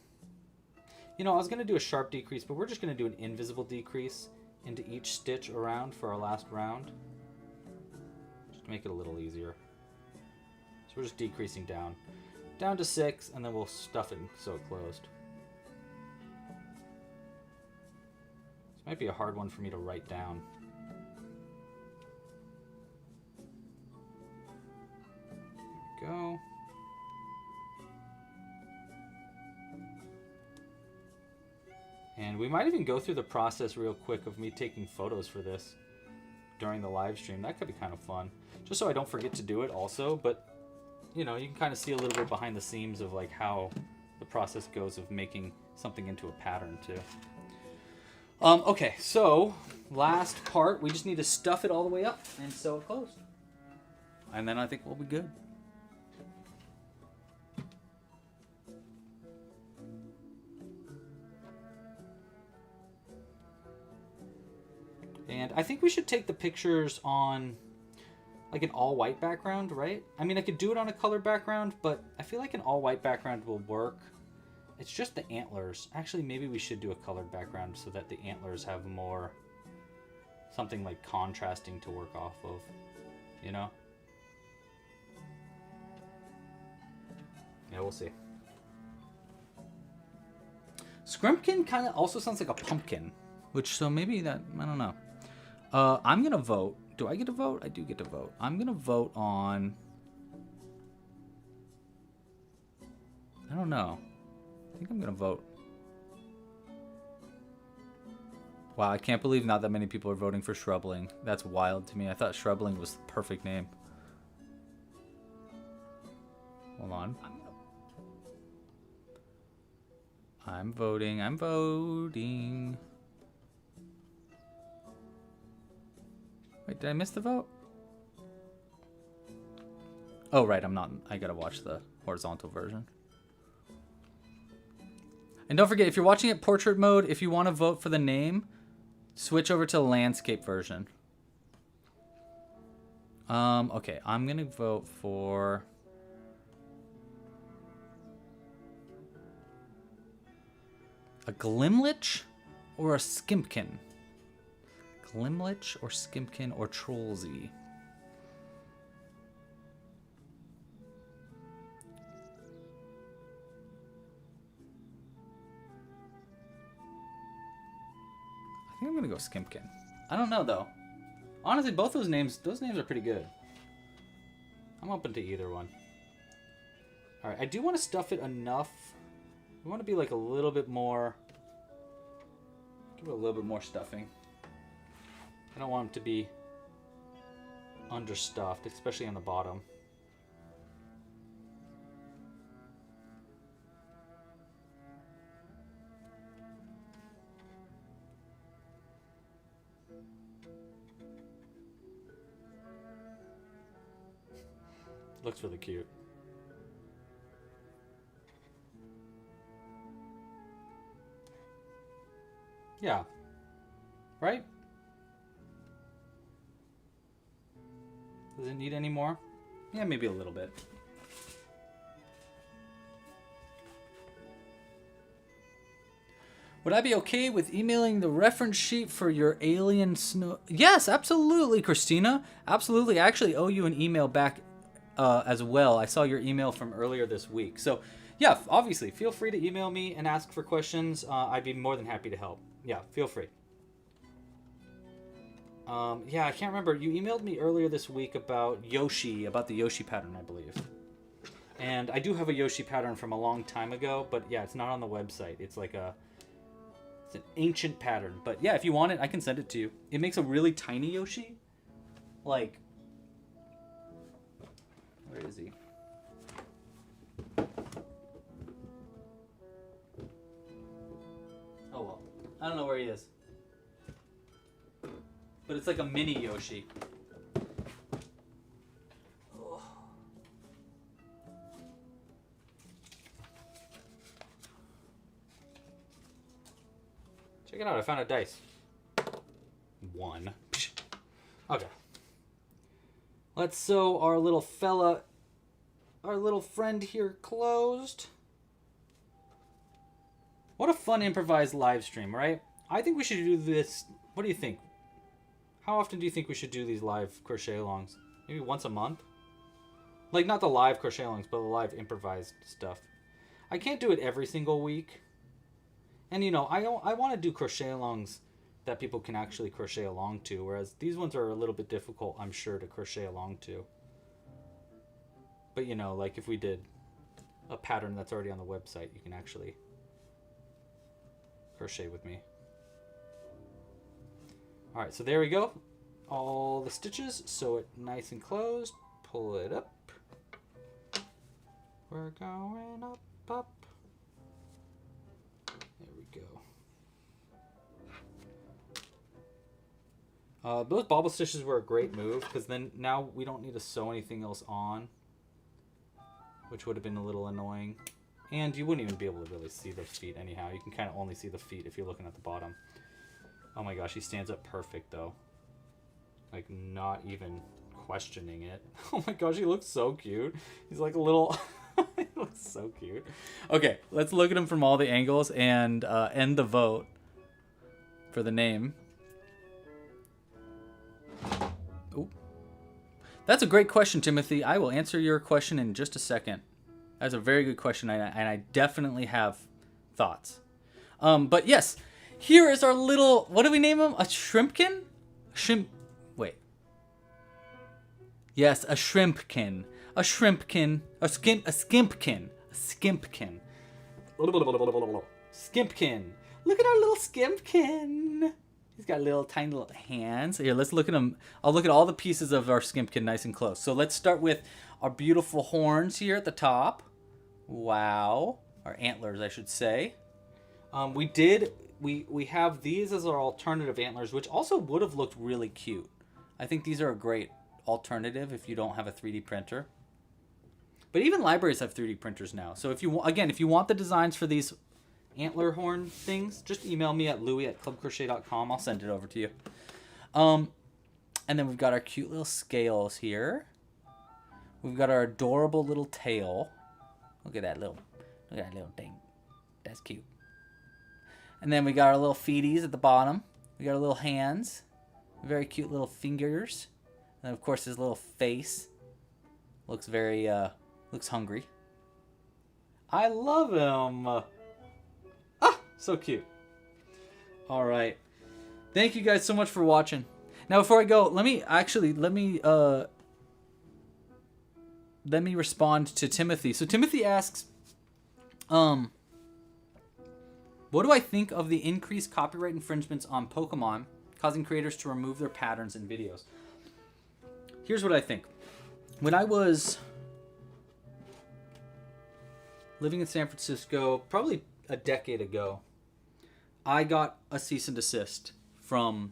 You know, I was going to do a sharp decrease, but we're just going to do an invisible decrease into each stitch around for our last round. Just to make it a little easier. So we're just decreasing down. Down to 6, and then we'll stuff it so it closed. This might be a hard one for me to write down. There we go. And we might even go through the process real quick of me taking photos for this during the live stream. That could be kind of fun. Just so I don't forget to do it also, but you know, you can kind of see a little bit behind the scenes of like how the process goes of making something into a pattern too. Okay, so last part, we just need to stuff it all the way up and sew it closed. And then I think we'll be good. And I think we should take the pictures on like an all-white background, right? I mean, I could do it on a colored background, but I feel like an all-white background will work. It's just the antlers. Actually, maybe we should do a colored background so that the antlers have more, something like contrasting to work off of, you know? Yeah, we'll see. Scrumpkin kind of also sounds like a pumpkin, which, so maybe that, I don't know. I'm going to vote. Do I get to vote? I do get to vote. I'm going to vote on... I don't know. I think I'm going to vote. Wow, I can't believe not that many people are voting for Shrubling. That's wild to me. I thought Shrubling was the perfect name. Hold on. I'm voting. I'm voting. Wait, did I miss the vote? Oh, right, I'm not. I gotta watch the horizontal version. And don't forget, if you're watching it portrait mode, if you want to vote for the name, switch over to the landscape version. Okay, I'm gonna vote for... a Glimlich or a Skimpkin? Glimlich or Skimpkin or Trollsy? I think I'm gonna go Skimpkin. I don't know though. Honestly, both those names are pretty good. I'm open to either one. All right, I do want to stuff it enough. We want to be like a little bit more. Give it a little bit more stuffing. I don't want them to be understuffed, especially on the bottom. Looks really cute. Yeah. Right? Does it need any more? Yeah, maybe a little bit. Would I be okay with emailing the reference sheet for your alien snow? Yes, absolutely, Christina. Absolutely. I actually owe you an email back as well. I saw your email from earlier this week. So, yeah, obviously, feel free to email me and ask for questions. I'd be more than happy to help. Yeah, feel free. Yeah, I can't remember. You emailed me earlier this week about Yoshi, about the Yoshi pattern, I believe. And I do have a Yoshi pattern from a long time ago, but yeah, it's not on the website. It's like it's an ancient pattern. But yeah, if you want it, I can send it to you. It makes a really tiny Yoshi. Like, where is he? Oh well, I don't know where he is. But it's like a mini Yoshi. Oh. Check it out, I found a dice. 1. Okay. Let's sew our little fella our little friend here closed. What a fun improvised live stream, right? I think we should do this. What do you think? How often do you think we should do these live crochet alongs? Maybe once a month? Like, not the live crochet alongs, but the live improvised stuff. I can't do it every single week. And, you know, I want to do crochet alongs that people can actually crochet along to, whereas these ones are a little bit difficult, I'm sure, to crochet along to. But, you know, like if we did a pattern that's already on the website, you can actually crochet with me. All right, so there we go. All the stitches, sew it nice and closed, pull it up. We're going up, up. There we go. Those bobble stitches were a great move, because then now we don't need to sew anything else on, which would have been a little annoying. And you wouldn't even be able to really see the feet anyhow. You can kind of only see the feet if you're looking at the bottom. Oh my gosh, he stands up perfect though. Like, not even questioning it. Oh my gosh, he looks so cute. He's like a little... He looks so cute. Okay, let's look at him from all the angles and end the vote for the name. Ooh. That's a great question, Timothy. I will answer your question in just a second. That's a very good question, and I definitely have thoughts. But yes, here is our little... What do we name him? A shrimpkin? Wait. Yes, a shrimpkin. A shrimpkin. A skimpkin. A skimpkin. Skimpkin. Look at our little skimpkin. He's got little tiny little hands. Here, let's look at him. I'll look at all the pieces of our skimpkin nice and close. So let's start with our beautiful horns here at the top. Wow. Our antlers, I should say. We have these as our alternative antlers, which also would have looked really cute. I think these are a great alternative if you don't have a 3D printer. But even libraries have 3D printers now. So if you want the designs for these antler horn things, just email me at louis@clubcrochet.com. I'll send it over to you. And then we've got our cute little scales here. We've got our adorable little tail. Look at that little thing. That's cute. And then we got our little feeties at the bottom. We got our little hands. Very cute little fingers. And of course his little face. Looks very, looks hungry. I love him. Ah, so cute. All right. Thank you guys so much for watching. Now before I go, let me respond to Timothy. So Timothy asks, what do I think of the increased copyright infringements on Pokemon, causing creators to remove their patterns in videos? Here's what I think. When I was living in San Francisco, probably a decade ago, I got a cease and desist from...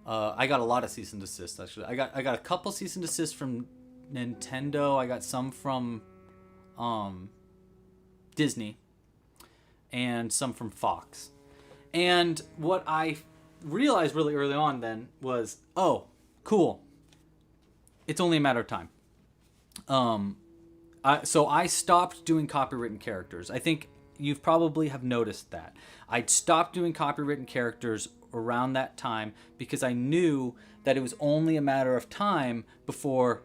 I got a lot of cease and desist, actually. I got a couple cease and desists from Nintendo. I got some from Disney. And some from Fox. And what I realized really early on then was, oh, cool. It's only a matter of time. So I stopped doing copywritten characters. I think you probably have noticed that. I stopped doing copywritten characters around that time because I knew that it was only a matter of time before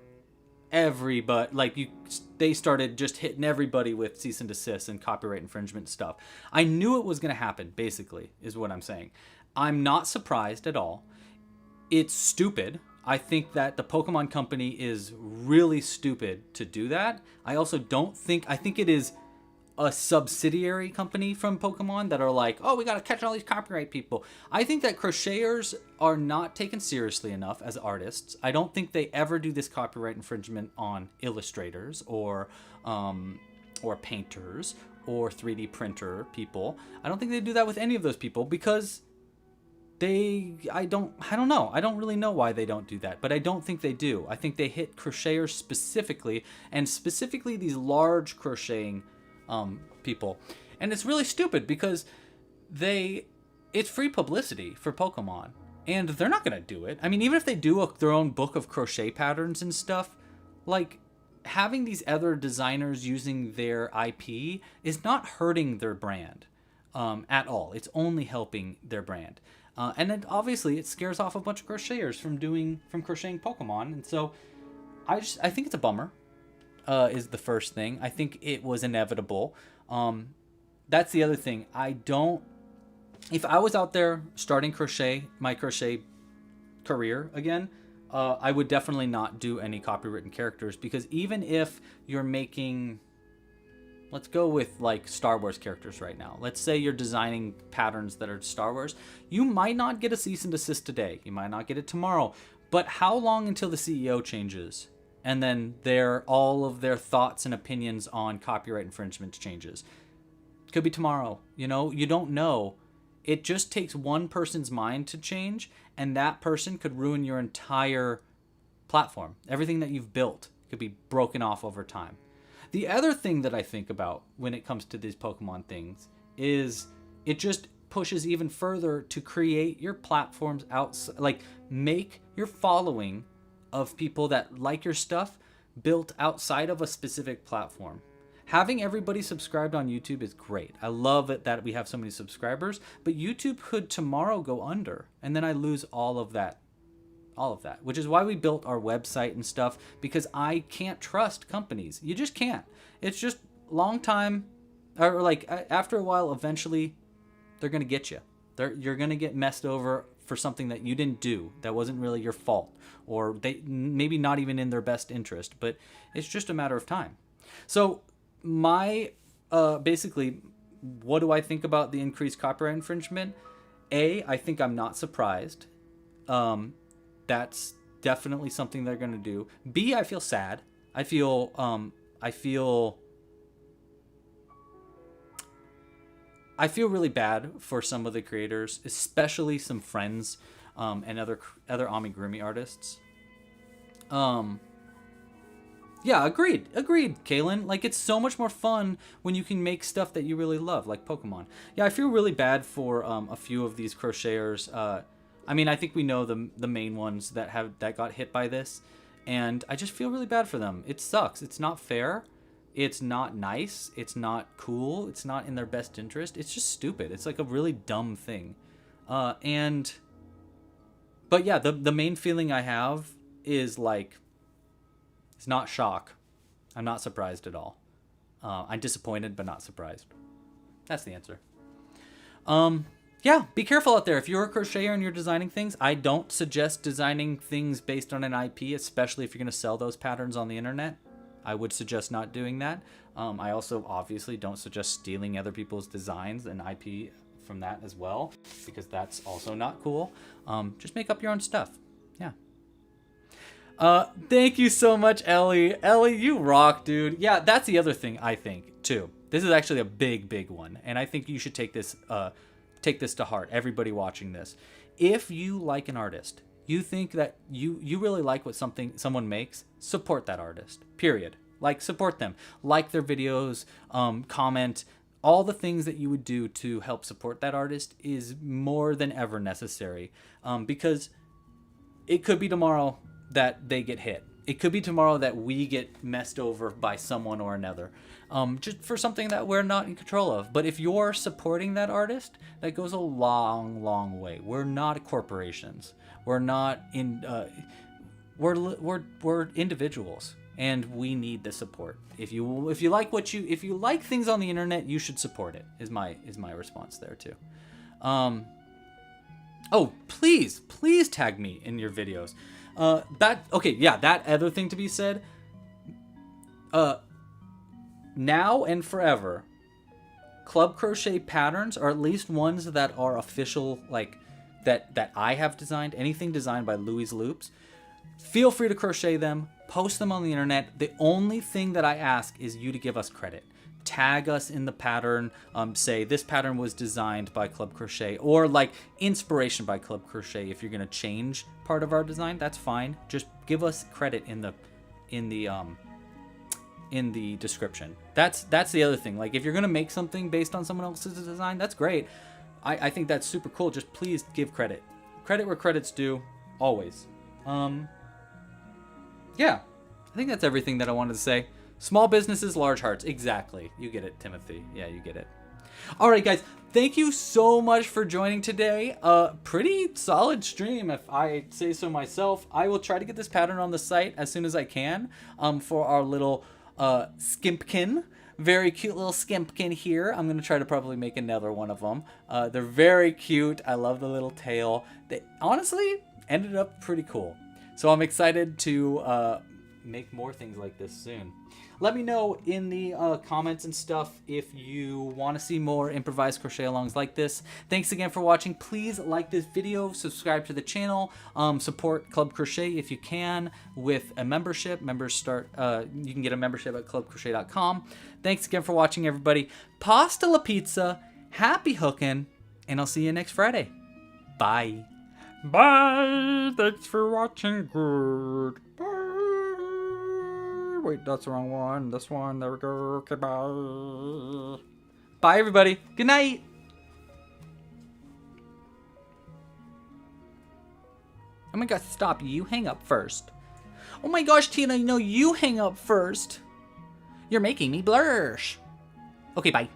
they started just hitting everybody with cease and desist and copyright infringement stuff. I knew it was going to happen, basically, is what I'm saying. I'm not surprised at all. It's stupid. I think that the Pokemon Company is really stupid to do that. I think it is a subsidiary company from Pokemon that are like, oh, we got to catch all these copyright people. I think that crocheters are not taken seriously enough as artists. I don't think they ever do this copyright infringement on illustrators or painters or 3D printer people. I don't think they do that with any of those people because I don't know. I don't really know why they don't do that, but I don't think they do. I think they hit crocheters specifically, and specifically these large crocheting people. And it's really stupid because it's free publicity for Pokemon, and they're not going to do it. I mean, even if they do their own book of crochet patterns and stuff, like, having these other designers using their IP is not hurting their brand at all. It's only helping their brand. And then obviously it scares off a bunch of crocheters from crocheting Pokemon. And so I think it's a bummer, is the first thing. I think it was inevitable. That's the other thing. If I was out there starting my crochet career again, I would definitely not do any copywritten characters, because even if you're making, let's go with like Star Wars characters right now. Let's say you're designing patterns that are Star Wars. You might not get a cease and desist today. You might not get it tomorrow. But how long until the CEO changes? And then all of their thoughts and opinions on copyright infringement changes. Could be tomorrow. You don't know. It just takes one person's mind to change, and that person could ruin your entire platform. Everything that you've built could be broken off over time. The other thing that I think about when it comes to these Pokemon things is it just pushes even further to create your platforms outside, like make your following of people that like your stuff built outside of a specific platform. Having everybody subscribed on YouTube is great. I love it that we have so many subscribers, but YouTube could tomorrow go under, and then I lose all of that, which is why we built our website and stuff, because I can't trust companies. You just can't. It's just long time, or like after a while, eventually they're going to get you. You're going to get messed over for something that you didn't do, that wasn't really your fault, or they maybe not even in their best interest, but it's just a matter of time. So my basically, what do I think about the increased copyright infringement? I think I'm not surprised. That's definitely something they're going to do. B, I feel sad. I feel really bad for some of the creators, especially some friends and other Amigurumi artists. Yeah, agreed, Kaylin. Like, it's so much more fun when you can make stuff that you really love, like Pokemon. Yeah, I feel really bad for a few of these crocheters. I mean, I think we know the main ones that got hit by this, and I just feel really bad for them. It sucks. It's not fair. It's not nice. It's not cool. It's not in their best interest. It's just stupid. It's like a really dumb thing. But yeah, the main feeling I have is like, it's not shock. I'm not surprised at all. I'm disappointed, but not surprised. That's the answer. Yeah, be careful out there. If you're a crocheter and you're designing things, I don't suggest designing things based on an IP, especially if you're going to sell those patterns on the internet. I would suggest not doing that. I also obviously don't suggest stealing other people's designs and IP from that as well, because that's also not cool. Just make up your own stuff. Yeah. Thank you so much, Ellie. Ellie, you rock, dude. Yeah, that's the other thing I think too. This is actually a big one, and I think you should take this to heart. Everybody watching this, if you like an artist, you think that you really like what someone makes, support that artist. Period. Like, support them. Like their videos, comment. All the things that you would do to help support that artist is more than ever necessary, because it could be tomorrow that they get hit. It could be tomorrow that we get messed over by someone or another, just for something that we're not in control of. But if you're supporting that artist, that goes a long way. We're not corporations. We're not in. We're individuals, and we need the support. If you like things on the internet, you should support it. Is my response there too. Oh, please tag me in your videos. That other thing to be said. Now and forever, Club Crochet patterns, or at least ones that are official, like that I have designed, anything designed by Louise Loops, feel free to crochet them, post them on the internet. The only thing that I ask is you to give us credit. Tag us in the pattern, say this pattern was designed by Club Crochet, or like inspiration by Club Crochet. If you're going to change part of our design, that's fine. Just give us credit in the description. That's the other thing. Like, if you're going to make something based on someone else's design, that's great. I think that's super cool. Just please give credit. Credit where credit's due, always. Yeah, I think that's everything that I wanted to say. Small businesses, large hearts. Exactly. You get it, Timothy. Yeah, you get it. All right, guys. Thank you so much for joining today. Pretty solid stream, if I say so myself. I will try to get this pattern on the site as soon as I can for our little skimpkin. Very cute little skimpkin here. I'm going to try to probably make another one of them. They're very cute. I love the little tail. They honestly ended up pretty cool. So I'm excited to make more things like this soon. Let me know in the comments and stuff if you want to see more improvised crochet alongs like this. Thanks again for watching. Please like this video, subscribe to the channel, support Club Crochet if you can with a membership. Members start, you can get a membership at clubcrochet.com. Thanks again for watching, everybody. Pasta la pizza, happy hooking, and I'll see you next Friday. Bye. Bye. Thanks for watching. Goodbye. Wait, that's the wrong one. This one. There we go. Okay, bye. Bye, everybody. Good night. Oh my gosh, stop. You hang up first. Oh my gosh, Tina, no, you hang up first. You're making me blush. Okay, bye.